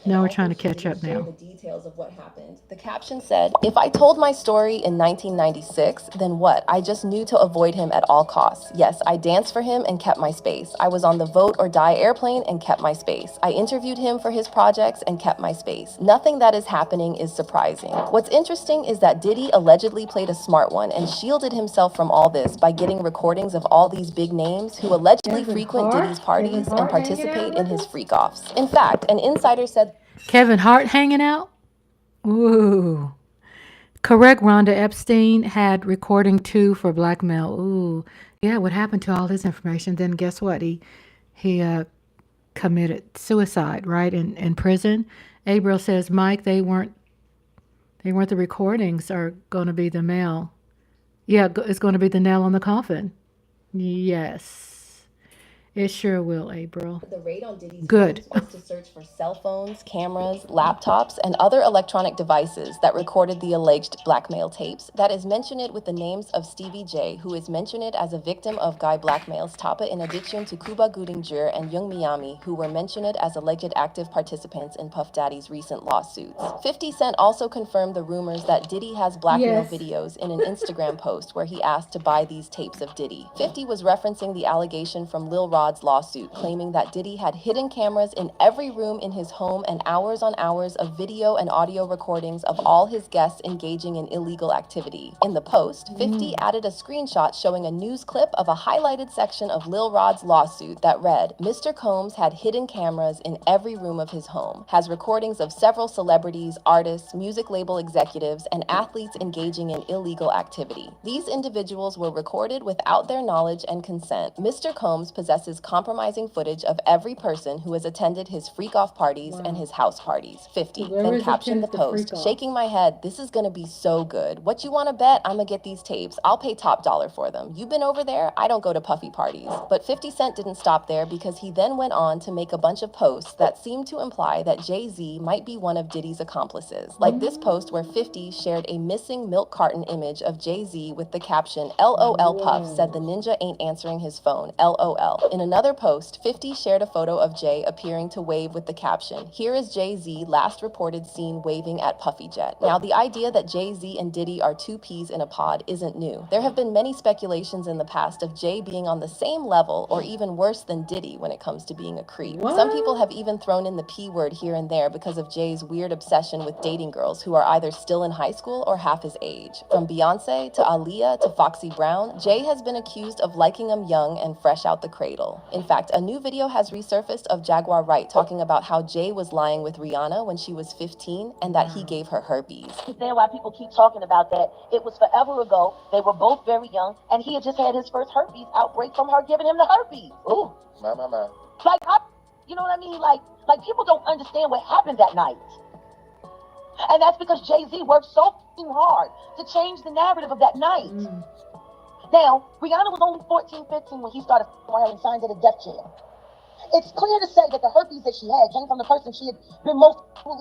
Now we're trying to catch up now. The details of what happened. The caption said, "If I told my story in 1996, then what? I just knew to avoid him at all costs. Yes, I danced for him and kept my space. I was on the Vote or Die airplane and kept my space. I interviewed him for his projects and kept my space. Nothing that is happening is surprising." What's interesting is that Diddy allegedly played a smart one and shielded himself from all this by getting recordings of all these big names who allegedly frequent Diddy's parties and participate in his freak-offs. In fact, an insider said Kevin Hart hanging out? Ooh. Correct, Rhonda. Epstein had recording too for blackmail. Ooh. Yeah, what happened to all his information? Then guess what? He committed suicide, right? In prison. Abril says, Mike, they weren't the recordings are going to be the mail. Yeah, it's going to be the nail on the coffin. Yes. It sure will, April. The raid on Diddy's Good. homes was to search for cell phones, cameras, laptops, and other electronic devices that recorded the alleged blackmail tapes. That is mentioned with the names of Stevie J, who is mentioned as a victim of Guy Blackmail's Tapa, in addition to Cuba Gooding Jr. and Young Miami, who were mentioned as alleged active participants in Puff Daddy's recent lawsuits. 50 Cent also confirmed the rumors that Diddy has blackmail videos in an Instagram post where he asked to buy these tapes of Diddy. 50 was referencing the allegation from Lil Rod's lawsuit, claiming that Diddy had hidden cameras in every room in his home and hours on hours of video and audio recordings of all his guests engaging in illegal activity. In the post, 50 added a screenshot showing a news clip of a highlighted section of Lil Rod's lawsuit that read, "Mr. Combs had hidden cameras in every room of his home, has recordings of several celebrities, artists, music label executives, and athletes engaging in illegal activity. These individuals were recorded without their knowledge and consent. Mr. Combs possesses compromising footage of every person who has attended his freak-off parties and his house parties." 50 then captioned the post, "Shaking my head, this is gonna be so good. What you wanna bet? I'ma get these tapes. I'll pay top dollar for them. You've been over there? I don't go to puffy parties." But 50 Cent didn't stop there, because he then went on to make a bunch of posts that seemed to imply that Jay-Z might be one of Diddy's accomplices. Like this post where 50 shared a missing milk carton image of Jay-Z with the caption, "LOL Puff said the ninja ain't answering his phone. LOL." In another post, 50 shared a photo of Jay appearing to wave with the caption, "Here is Jay-Z last reported seen waving at Puffy Jet." Now, the idea that Jay-Z and Diddy are two peas in a pod isn't new. There have been many speculations in the past of Jay being on the same level or even worse than Diddy when it comes to being a creep. Some people have even thrown in the P word here and there because of Jay's weird obsession with dating girls who are either still in high school or half his age. From Beyonce to Aaliyah to Foxy Brown, Jay has been accused of liking them young and fresh out the cradle. In fact, a new video has resurfaced of Jaguar Wright talking about how Jay was lying with Rihanna when she was 15 and that he gave her herpes. Understand why people keep talking about that. It was forever ago. They were both very young, and he had just had his first herpes outbreak from her giving him the herpes. Ooh, my. Like, you know what I mean? Like people don't understand what happened that night. And that's because Jay-Z worked so hard to change the narrative of that night. Now, Rihanna was only 14, 15 when he started having signs of the death chair. It's clear to say that the herpes that she had came from the person she had been most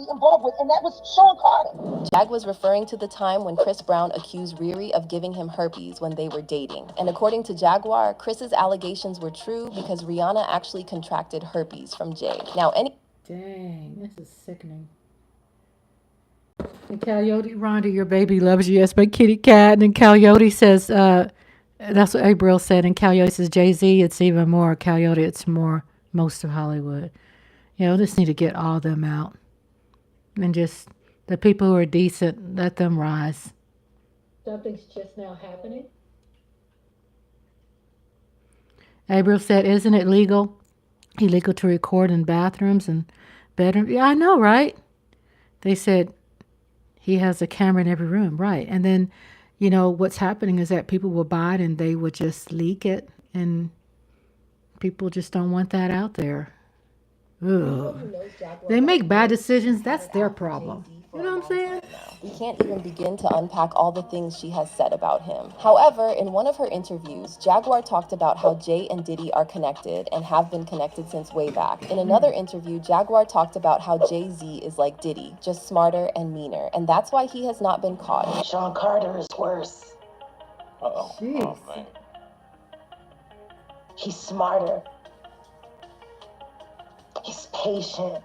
involved with, and that was Sean Carter. Jag was referring to the time when Chris Brown accused Riri of giving him herpes when they were dating. And according to Jaguar, Chris's allegations were true because Rihanna actually contracted herpes from Jay. Now, Dang, this is sickening. And Coyote, Rhonda, your baby loves you. Yes, my kitty cat. And then Coyote says, that's what April said. And Coyote says, Jay-Z, it's even more. Coyote, it's more. Most of Hollywood. You know, just need to get all of them out. And just the people who are decent, let them rise. Something's just now happening. April said, isn't it illegal to record in bathrooms and bedrooms? Yeah, I know, right? They said he has a camera in every room, right? And then, you know, what's happening is that people will buy it and they would just leak it, and people just don't want that out there. Ugh. They make bad decisions. That's their problem. You know what I'm saying? We can't even begin to unpack all the things she has said about him. However, in one of her interviews, Jaguar talked about how Jay and Diddy are connected and have been connected since way back. In another interview, Jaguar talked about how Jay-Z is like Diddy, just smarter and meaner, and that's why he has not been caught. Sean Carter is worse. Oh, man. He's smarter. He's patient.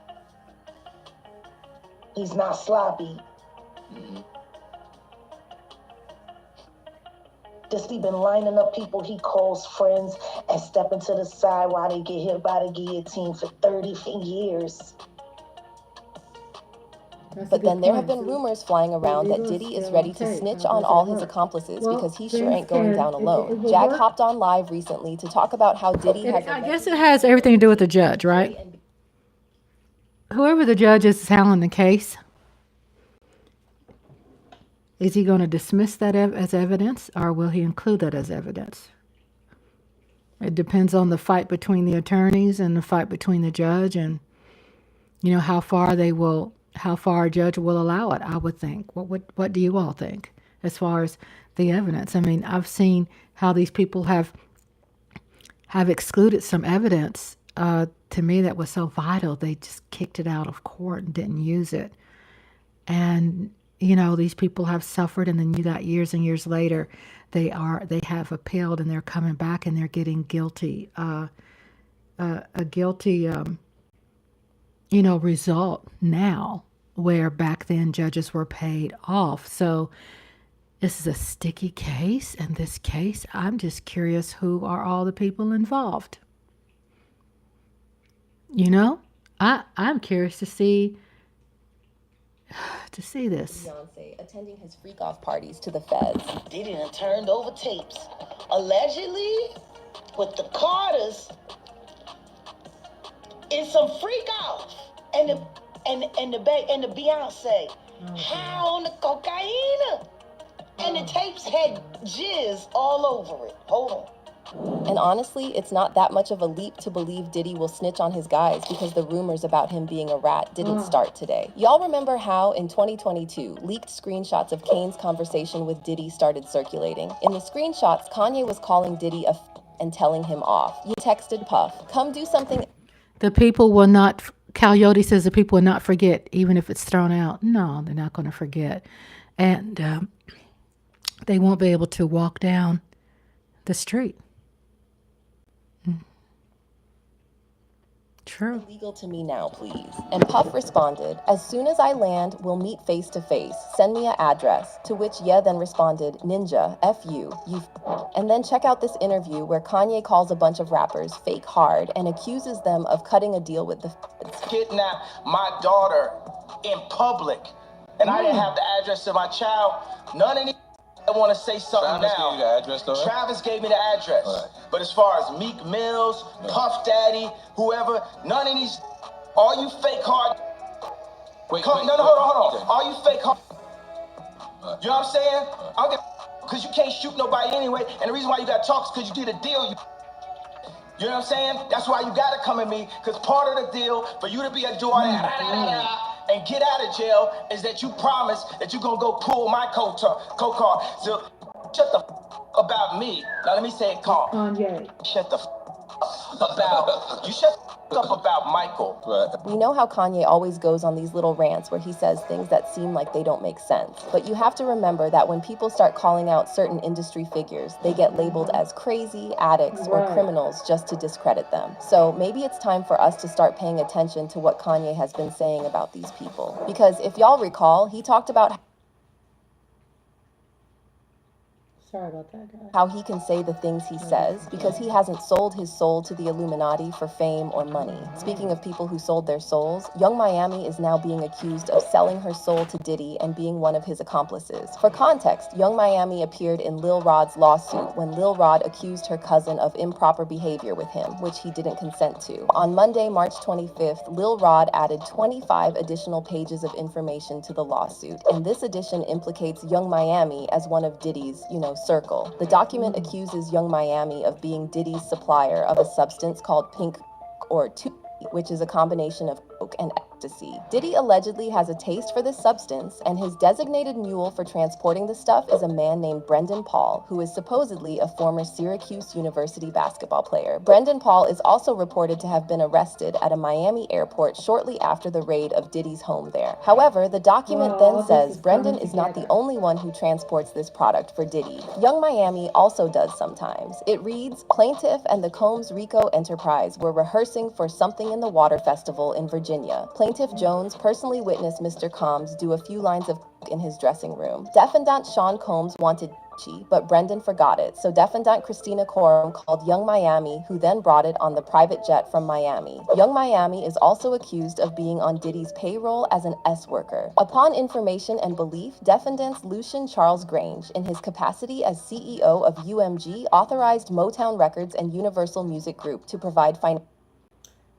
He's not sloppy. Just he been lining up people he calls friends and stepping to the side while they get hit by the guillotine for 30 years. But then there have been rumors flying around that Diddy is ready to snitch on all his accomplices because he sure ain't going down alone. Jag hopped on live recently to talk about how Diddy has... I guess it has everything to do with the judge, right? Whoever the judge is handling the case, is he going to dismiss that as evidence, or will he include that as evidence? It depends on the fight between the attorneys and the fight between the judge, and you know how far a judge will allow it. I would think. What do you all think as far as the evidence? I mean, I've seen how these people have excluded some evidence. To me, that was so vital. They just kicked it out of court and didn't use it. And you know, these people have suffered, and then you got years and years later, they have appealed, and they're coming back, and they're getting guilty, a guilty, result now, where back then judges were paid off. So this is a sticky case, and this case, I'm just curious, who are all the people involved? You know, I'm curious to see this. Beyonce attending his freak-off parties to the feds. Diddy done turned over tapes, allegedly with the Carters in some freak-off, and the Beyonce high on the cocaine, and the tapes had jizz all over it. Hold on. And honestly, it's not that much of a leap to believe Diddy will snitch on his guys because the rumors about him being a rat didn't start today. Y'all remember how in 2022, leaked screenshots of Kane's conversation with Diddy started circulating? In the screenshots, Kanye was calling Diddy a and telling him off. You texted Puff, come do something. The people will not, Coyote says the people will not forget, even if it's thrown out. No, they're not going to forget. And they won't be able to walk down the street. True. Illegal to me now, please. And Puff responded, as soon as I land, we'll meet face to face. Send me an address. To which Ye then responded, Ninja, F you. And then check out this interview where Kanye calls a bunch of rappers fake hard and accuses them of cutting a deal with the kidnap my daughter in public. And I didn't have the address of my child. None of these I want to say something Travis now. gave you the address, though, right? Travis gave me the address. Right. But as far as Meek Mills, Puff Daddy, whoever, none of these, all you fake hard. Hold on. Okay. All you fake hard. Right. You know what I'm saying? Right. Because you can't shoot nobody anyway. And the reason why you got to talk is because you did a deal. You know what I'm saying? That's why you got to come at me. Because part of the deal for you to be a do all that. And get out of jail is that you promise that you're going to go pull my co-car. So shut the about me. Now let me say it calm. Shut the about, you shut up about Michael. Right. We know how Kanye always goes on these little rants where he says things that seem like they don't make sense. But you have to remember that when people start calling out certain industry figures, they get labeled as crazy, addicts, or criminals just to discredit them. So maybe it's time for us to start paying attention to what Kanye has been saying about these people. Because if y'all recall, he talked about Sorry about that, guys. How he can say the things he says because he hasn't sold his soul to the Illuminati for fame or money. Speaking of people who sold their souls, Young Miami is now being accused of selling her soul to Diddy and being one of his accomplices. For context, Young Miami appeared in Lil Rod's lawsuit when Lil Rod accused her cousin of improper behavior with him, which he didn't consent to. On Monday, March 25th, Lil Rod added 25 additional pages of information to the lawsuit, and this addition implicates Young Miami as one of Diddy's, circle. The document accuses Young Miami of being Diddy's supplier of a substance called pink or 2, which is a combination of coke and ecstasy. Diddy allegedly has a taste for this substance, and his designated mule for transporting the stuff is a man named Brendan Paul, who is supposedly a former Syracuse University basketball player. Brendan Paul is also reported to have been arrested at a Miami airport shortly after the raid of Diddy's home there. However, the document then says Brendan is not the only one who transports this product for Diddy. Young Miami also does sometimes. It reads, plaintiff and the Combs Rico Enterprise were rehearsing for Something in the Water Festival in Virginia. Plaintiff Jones personally witnessed Mr. Combs do a few lines of in his dressing room. Defendant Sean Combs wanted but Brendan forgot it, so defendant Christina Coram called Young Miami, who then brought it on the private jet from Miami. Young Miami is also accused of being on Diddy's payroll as an S-worker. Upon information and belief, defendants Lucian Charles Grange, in his capacity as CEO of UMG, authorized Motown Records and Universal Music Group to provide financial.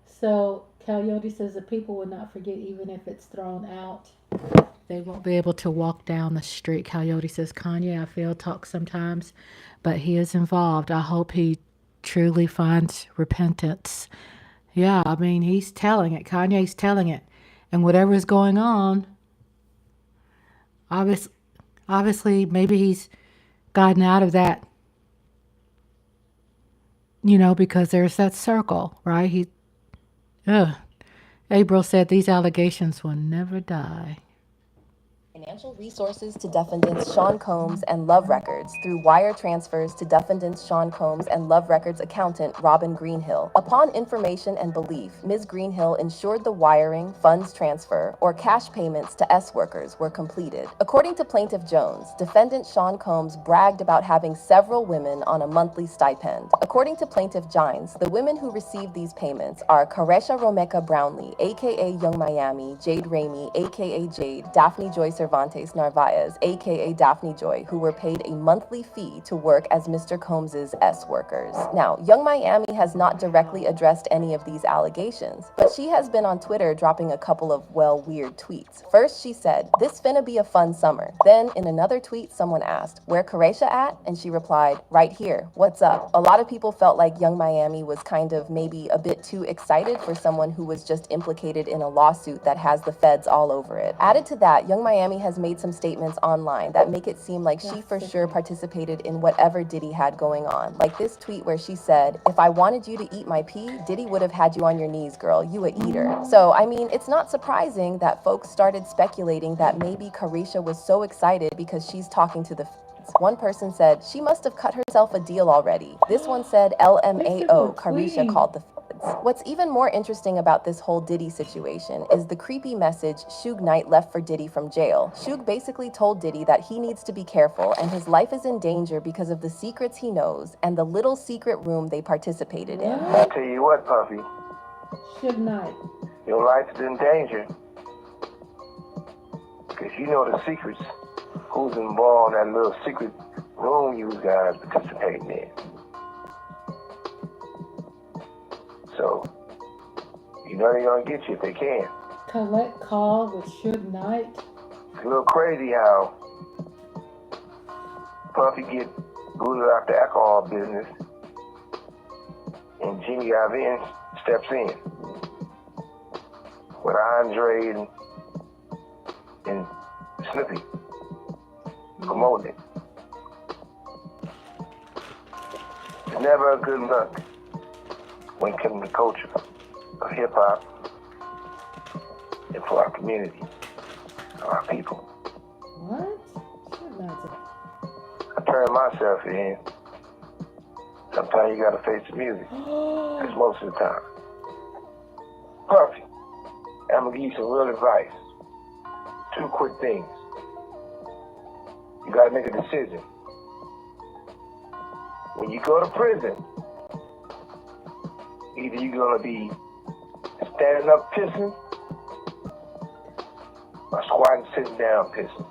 So Coyote says that people will not forget even if it's thrown out. They won't be able to walk down the street. Coyote says, Kanye, I feel talk sometimes, but he is involved. I hope he truly finds repentance. Yeah, I mean, he's telling it. Kanye's telling it. And whatever is going on, obviously, maybe he's gotten out of that, because there's that circle, right? April said these allegations will never die. Financial resources to defendants Sean Combs and Love Records through wire transfers to defendants Sean Combs and Love Records accountant Robin Greenhill. Upon information and belief, Ms. Greenhill ensured the wiring, funds transfer, or cash payments to S-workers were completed. According to Plaintiff Jones, defendant Sean Combs bragged about having several women on a monthly stipend. According to Plaintiff Gines, the women who received these payments are Caresha Romeka Brownlee, aka Young Miami, Jade Ramey, aka Jade, Daphne Joy Cervantes Narvaez, aka Daphne Joy, who were paid a monthly fee to work as Mr. Combs's S-workers. Now, Young Miami has not directly addressed any of these allegations, but she has been on Twitter dropping a couple of, weird tweets. First, she said, "This finna be a fun summer." Then, in another tweet, someone asked, "Where Caresha at?" And she replied, "Right here. What's up?" A lot of people felt like Young Miami was kind of maybe a bit too excited for someone who was just implicated in a lawsuit that has the feds all over it. Added to that, Young Miami has made some statements online that make it seem like she for sure participated in whatever Diddy had going on. Like this tweet where she said, "If I wanted you to eat my pee, Diddy would have had you on your knees, girl. You a eater." So, I mean, it's not surprising that folks started speculating that maybe Caresha was so excited because she's talking to the feds. One person said, "She must have cut herself a deal already." This one said, "LMAO, Caresha called the feds." What's even more interesting about this whole Diddy situation is the creepy message Suge Knight left for Diddy from jail. Suge basically told Diddy that he needs to be careful and his life is in danger because of the secrets he knows and the little secret room they participated in. I tell you what, Puffy. Suge Knight. Your life is in danger. Because you know the secrets. Who's involved in that little secret room you guys participating in. So, you know they're gonna get you if they can. Collect call with Suge Knight. It's a little crazy how Puffy get booted out the alcohol business and Jimmy Iovine steps in with Andre and Snoopy promoting it. It's never a good look when it comes to culture of hip-hop and for our community, our people. What? I turn myself in. Sometimes you gotta face the music. That's most of the time. Puffy, I'm gonna give you some real advice. 2 quick things. You gotta make a decision. When you go to prison, either you're gonna be standing up pissing or squatting, sitting down pissing.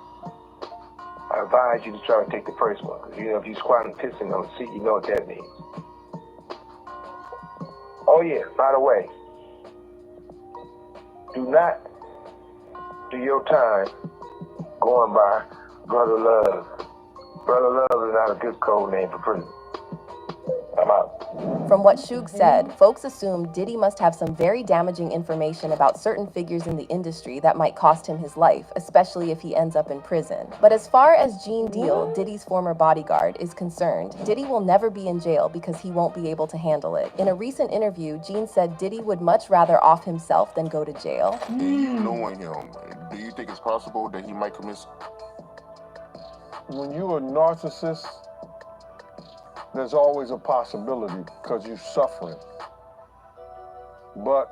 I advise you to try to take the first one, because if you're squatting, pissing on the seat, you know what that means. Oh yeah, by the way, do not do your time going by Brother Love. Brother Love is not a good code name for prison. I'm out. From what Shug said, folks assume Diddy must have some very damaging information about certain figures in the industry that might cost him his life, especially if he ends up in prison. But as far as Gene Deal, Diddy's former bodyguard, is concerned, Diddy will never be in jail because he won't be able to handle it. In a recent interview, Gene said Diddy would much rather off himself than go to jail. And you knowing him, do you think it's possible that he might commit? When you're a narcissist, there's always a possibility because you're suffering. But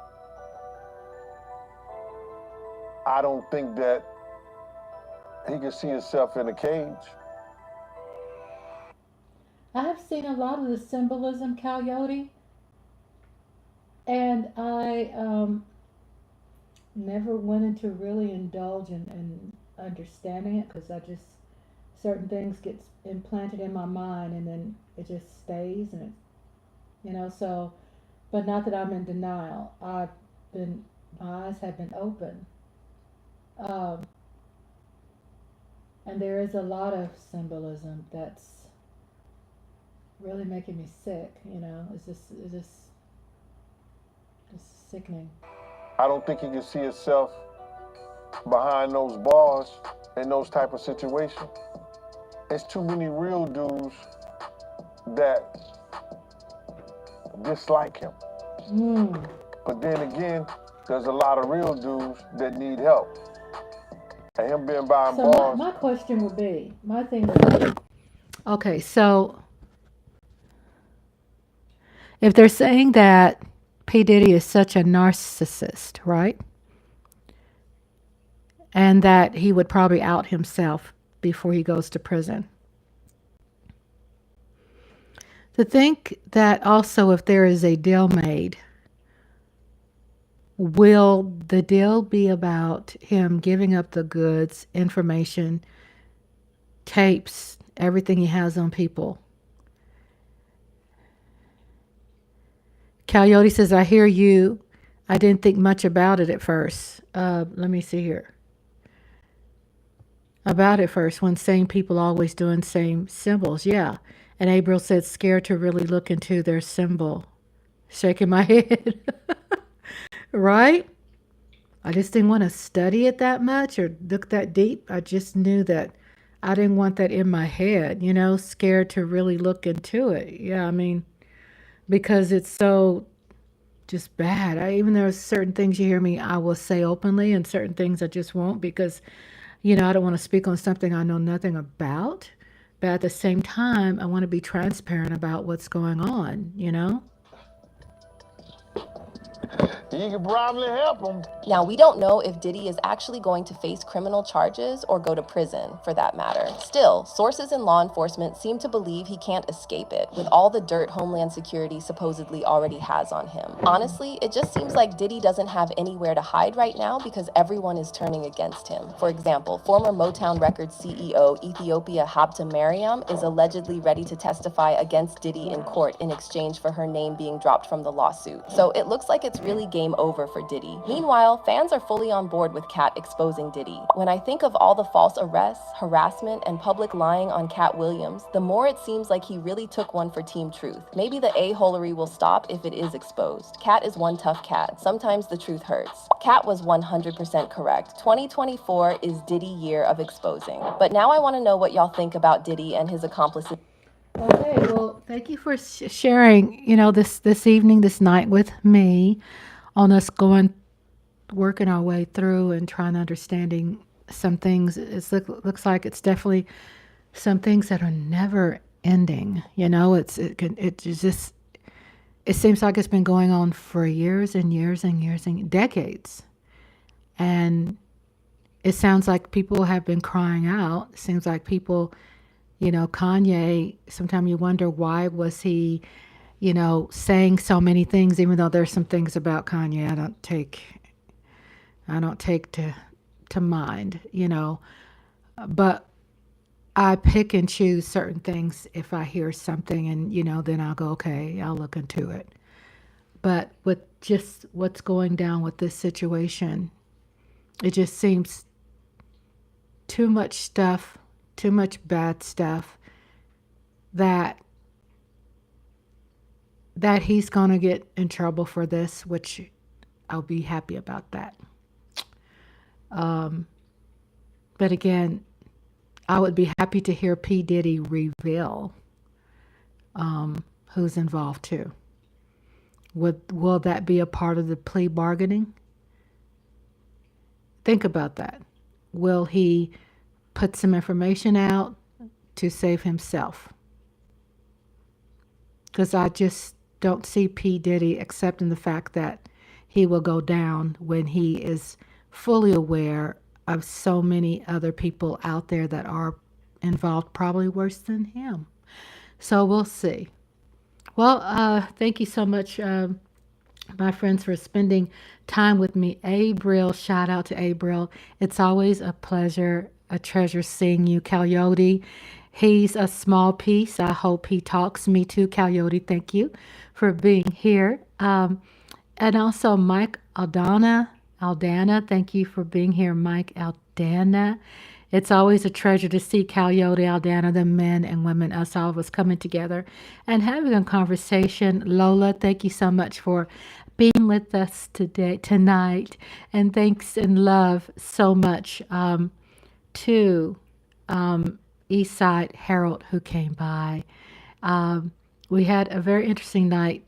I don't think that he can see himself in a cage. I have seen a lot of the symbolism, Coyote, and I never went into really indulge in understanding it because I just certain things get implanted in my mind and then it just stays and so but not that I'm in denial. My eyes have been open, um, and there is a lot of symbolism that's really making me sick. It's just sickening. I don't think he can see himself behind those bars in those type of situations. It's too many real dudes that dislike him. But then again, there's a lot of real dudes that need help. And him being behind So bars. my question would be, my thing would be, okay, so if they're saying that P. Diddy is such a narcissist, right? And that he would probably out himself before he goes to prison. To think that also if there is a deal made, will the deal be about him giving up the goods, information, tapes, everything he has on people? Coyote says, I hear you. I didn't think much about it at first. Let me see here. About it first, when same people always doing same symbols. Yeah. And April said, scared to really look into their symbol. Shaking my head. Right? I just didn't want to study it that much or look that deep. I just knew that I didn't want that in my head, scared to really look into it. Yeah, I mean, because it's so just bad. Even there's certain things you hear me, I will say openly, and certain things I just won't because, I don't want to speak on something I know nothing about. But at the same time, I want to be transparent about what's going on, You can probably help him. Now, we don't know if Diddy is actually going to face criminal charges or go to prison, for that matter. Still, sources in law enforcement seem to believe he can't escape it, with all the dirt Homeland Security supposedly already has on him. Honestly, it just seems like Diddy doesn't have anywhere to hide right now because everyone is turning against him. For example, former Motown Records CEO Ethiopia Habta Mariam is allegedly ready to testify against Diddy in court in exchange for her name being dropped from the lawsuit. So it looks like it's really game over for Diddy. Meanwhile, fans are fully on board with Cat exposing Diddy. When I think of all the false arrests, harassment, and public lying on Cat Williams, the more it seems like he really took one for Team Truth. Maybe the a-holery will stop if it is exposed. Cat is one tough cat. Sometimes the truth hurts. Cat was 100% correct. 2024 is Diddy year of exposing. But now I want to know what y'all think about Diddy and his accomplices. Okay, well, thank you for sharing, this evening, this night with me on us working our way through and trying to understanding some things. Looks like it's definitely some things that are never ending. It seems like it's been going on for years and years and years and decades. And it sounds like people have been crying out. It seems like people, Kanye, sometimes you wonder why was he, saying so many things, even though there's some things about Kanye I don't take to mind, but I pick and choose certain things. If I hear something and, then I'll go, okay, I'll look into it. But with just what's going down with this situation, it just seems too much stuff, too much bad stuff that that he's going to get in trouble for this, which I'll be happy about that. But again, I would be happy to hear P. Diddy reveal who's involved too. Will that be a part of the plea bargaining? Think about that. Will he put some information out to save himself? Because I just don't see P. Diddy accepting the fact that he will go down when he is fully aware of so many other people out there that are involved, probably worse than him. So we'll see. Well, thank you so much, my friends, for spending time with me. Abril, shout out to Abril. It's always a pleasure, a treasure seeing you. Coyote, he's a small piece. I hope he talks. Me too, Coyote. Thank you for being here. And also Mike Aldana, thank you for being here, Mike Aldana. It's always a treasure to see Coyote, Aldana, the men and women, us all of us coming together and having a conversation. Lola, thank you so much for being with us tonight. And thanks and love so much to Eastside Harold who came by. We had a very interesting night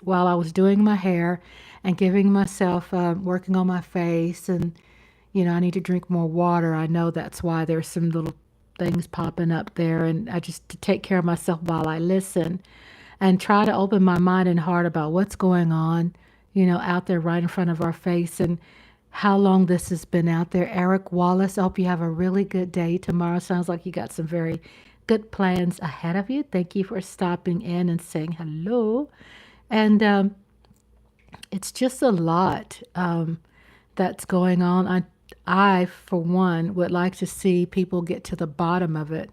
while I was doing my hair and giving myself, working on my face, and I need to drink more water. I know that's why there's some little things popping up there, and I just to take care of myself while I listen and try to open my mind and heart about what's going on, out there right in front of our face and how long this has been out there. Eric Wallace, I hope you have a really good day tomorrow. Sounds like you got some very good plans ahead of you. Thank you for stopping in and saying hello. And it's just a lot that's going on. I, for one, would like to see people get to the bottom of it.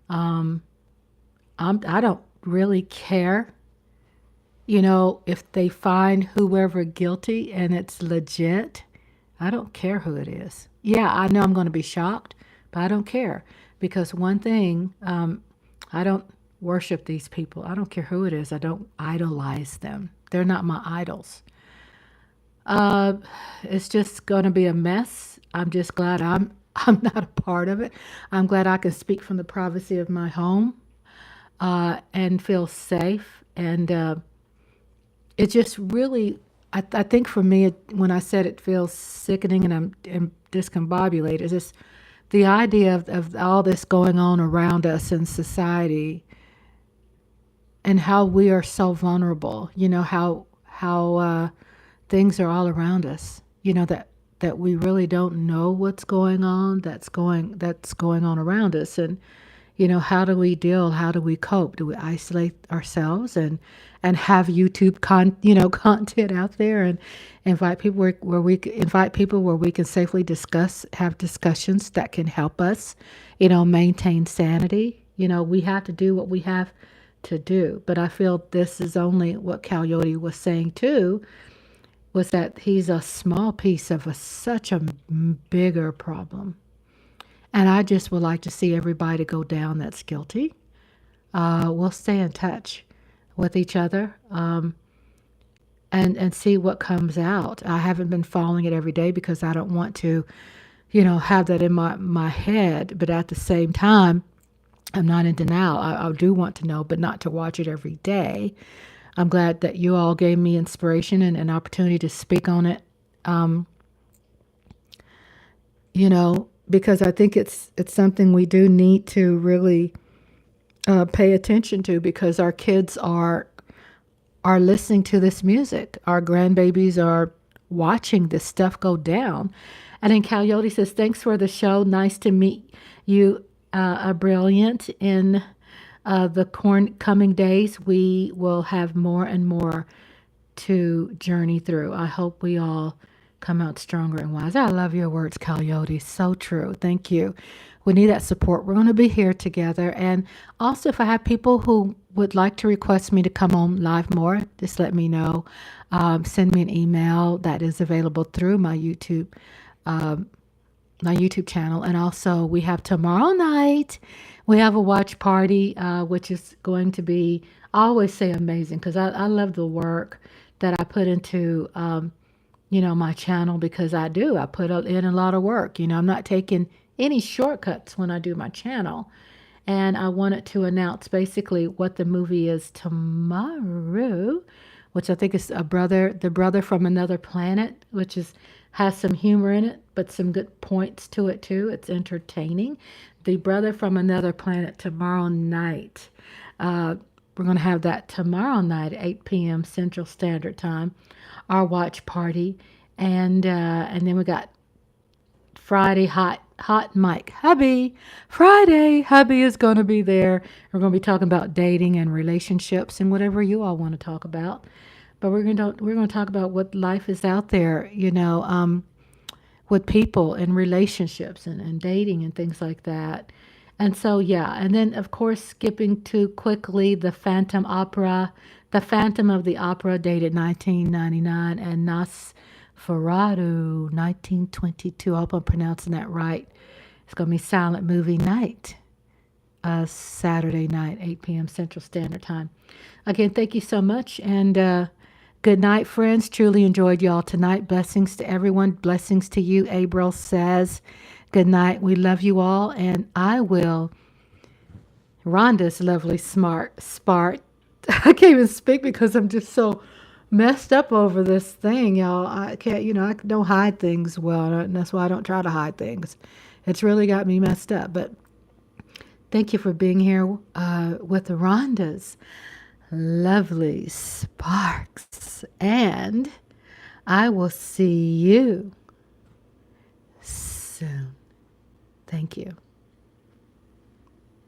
I don't really care, if they find whoever guilty and it's legit. I don't care who it is. Yeah, I know I'm going to be shocked, but I don't care. Because one thing, I don't worship these people. I don't care who it is. I don't idolize them. They're not my idols. It's just going to be a mess. I'm just glad I'm not a part of it. I'm glad I can speak from the privacy of my home and feel safe. And it just really, I think for me, when I said it feels sickening and I'm discombobulated, it's just the idea of all this going on around us in society and how we are so vulnerable, how things are all around us, that we really don't know what's going on, that's going on around us. And, how do we deal? How do we cope? Do we isolate ourselves and have YouTube content out there and invite people where we can safely have discussions that can help us, maintain sanity. We have to do what we have to do. But I feel this is only what Coyote was saying too, was that he's a small piece of such a bigger problem. And I just would like to see everybody go down that's guilty. We'll stay in touch with each other and see what comes out. I haven't been following it every day because I don't want to, have that in my head. But at the same time, I'm not in denial. I do want to know, but not to watch it every day. I'm glad that you all gave me inspiration and an opportunity to speak on it. Because I think it's something we do need to really pay attention to, because our kids are listening to this music. Our grandbabies are watching this stuff go down. And then Coyote says, thanks for the show. Nice to meet you, Brilliant. In the coming days, we will have more and more to journey through. I hope we all come out stronger and wiser. I love your words, Coyote. So true. Thank you. We need that support. We're going to be here together. And also, if I have people who would like to request me to come on live more, just let me know. Send me an email that is available through my YouTube my YouTube channel. And also we have tomorrow night, we have a watch party, which is going to be, I always say amazing, because I love the work that I put into, my channel, because I do. I put in a lot of work. I'm not taking any shortcuts when I do my channel. And I wanted to announce basically what the movie is tomorrow, which I think is the brother from another planet, which has some humor in it, but some good points to it too. It's entertaining. The brother from another planet tomorrow night. We're going to have that tomorrow night at 8 p.m. Central Standard Time, our watch party, and then we got Friday hot mic hubby. Friday hubby is going to be there. We're going to be talking about dating and relationships and whatever you all want to talk about. But we're going to talk about what life is out there, with people and relationships and dating and things like that. And so, yeah. And then, of course, skipping to quickly the Phantom of the Opera, dated 1999, and Nosferatu, 1922. I hope I'm pronouncing that right. It's going to be Silent Movie Night, Saturday night, 8 p.m. Central Standard Time. Again, thank you so much. And good night, friends. Truly enjoyed y'all tonight. Blessings to everyone. Blessings to you, April says. Good night. We love you all. And I will, Rhonda's lovely spart. I can't even speak because I'm just so messed up over this thing, y'all. I can't, I don't hide things well. And that's why I don't try to hide things. It's really got me messed up. But thank you for being here with the Rhondas. Lovely sparks. And I will see you soon. Thank you.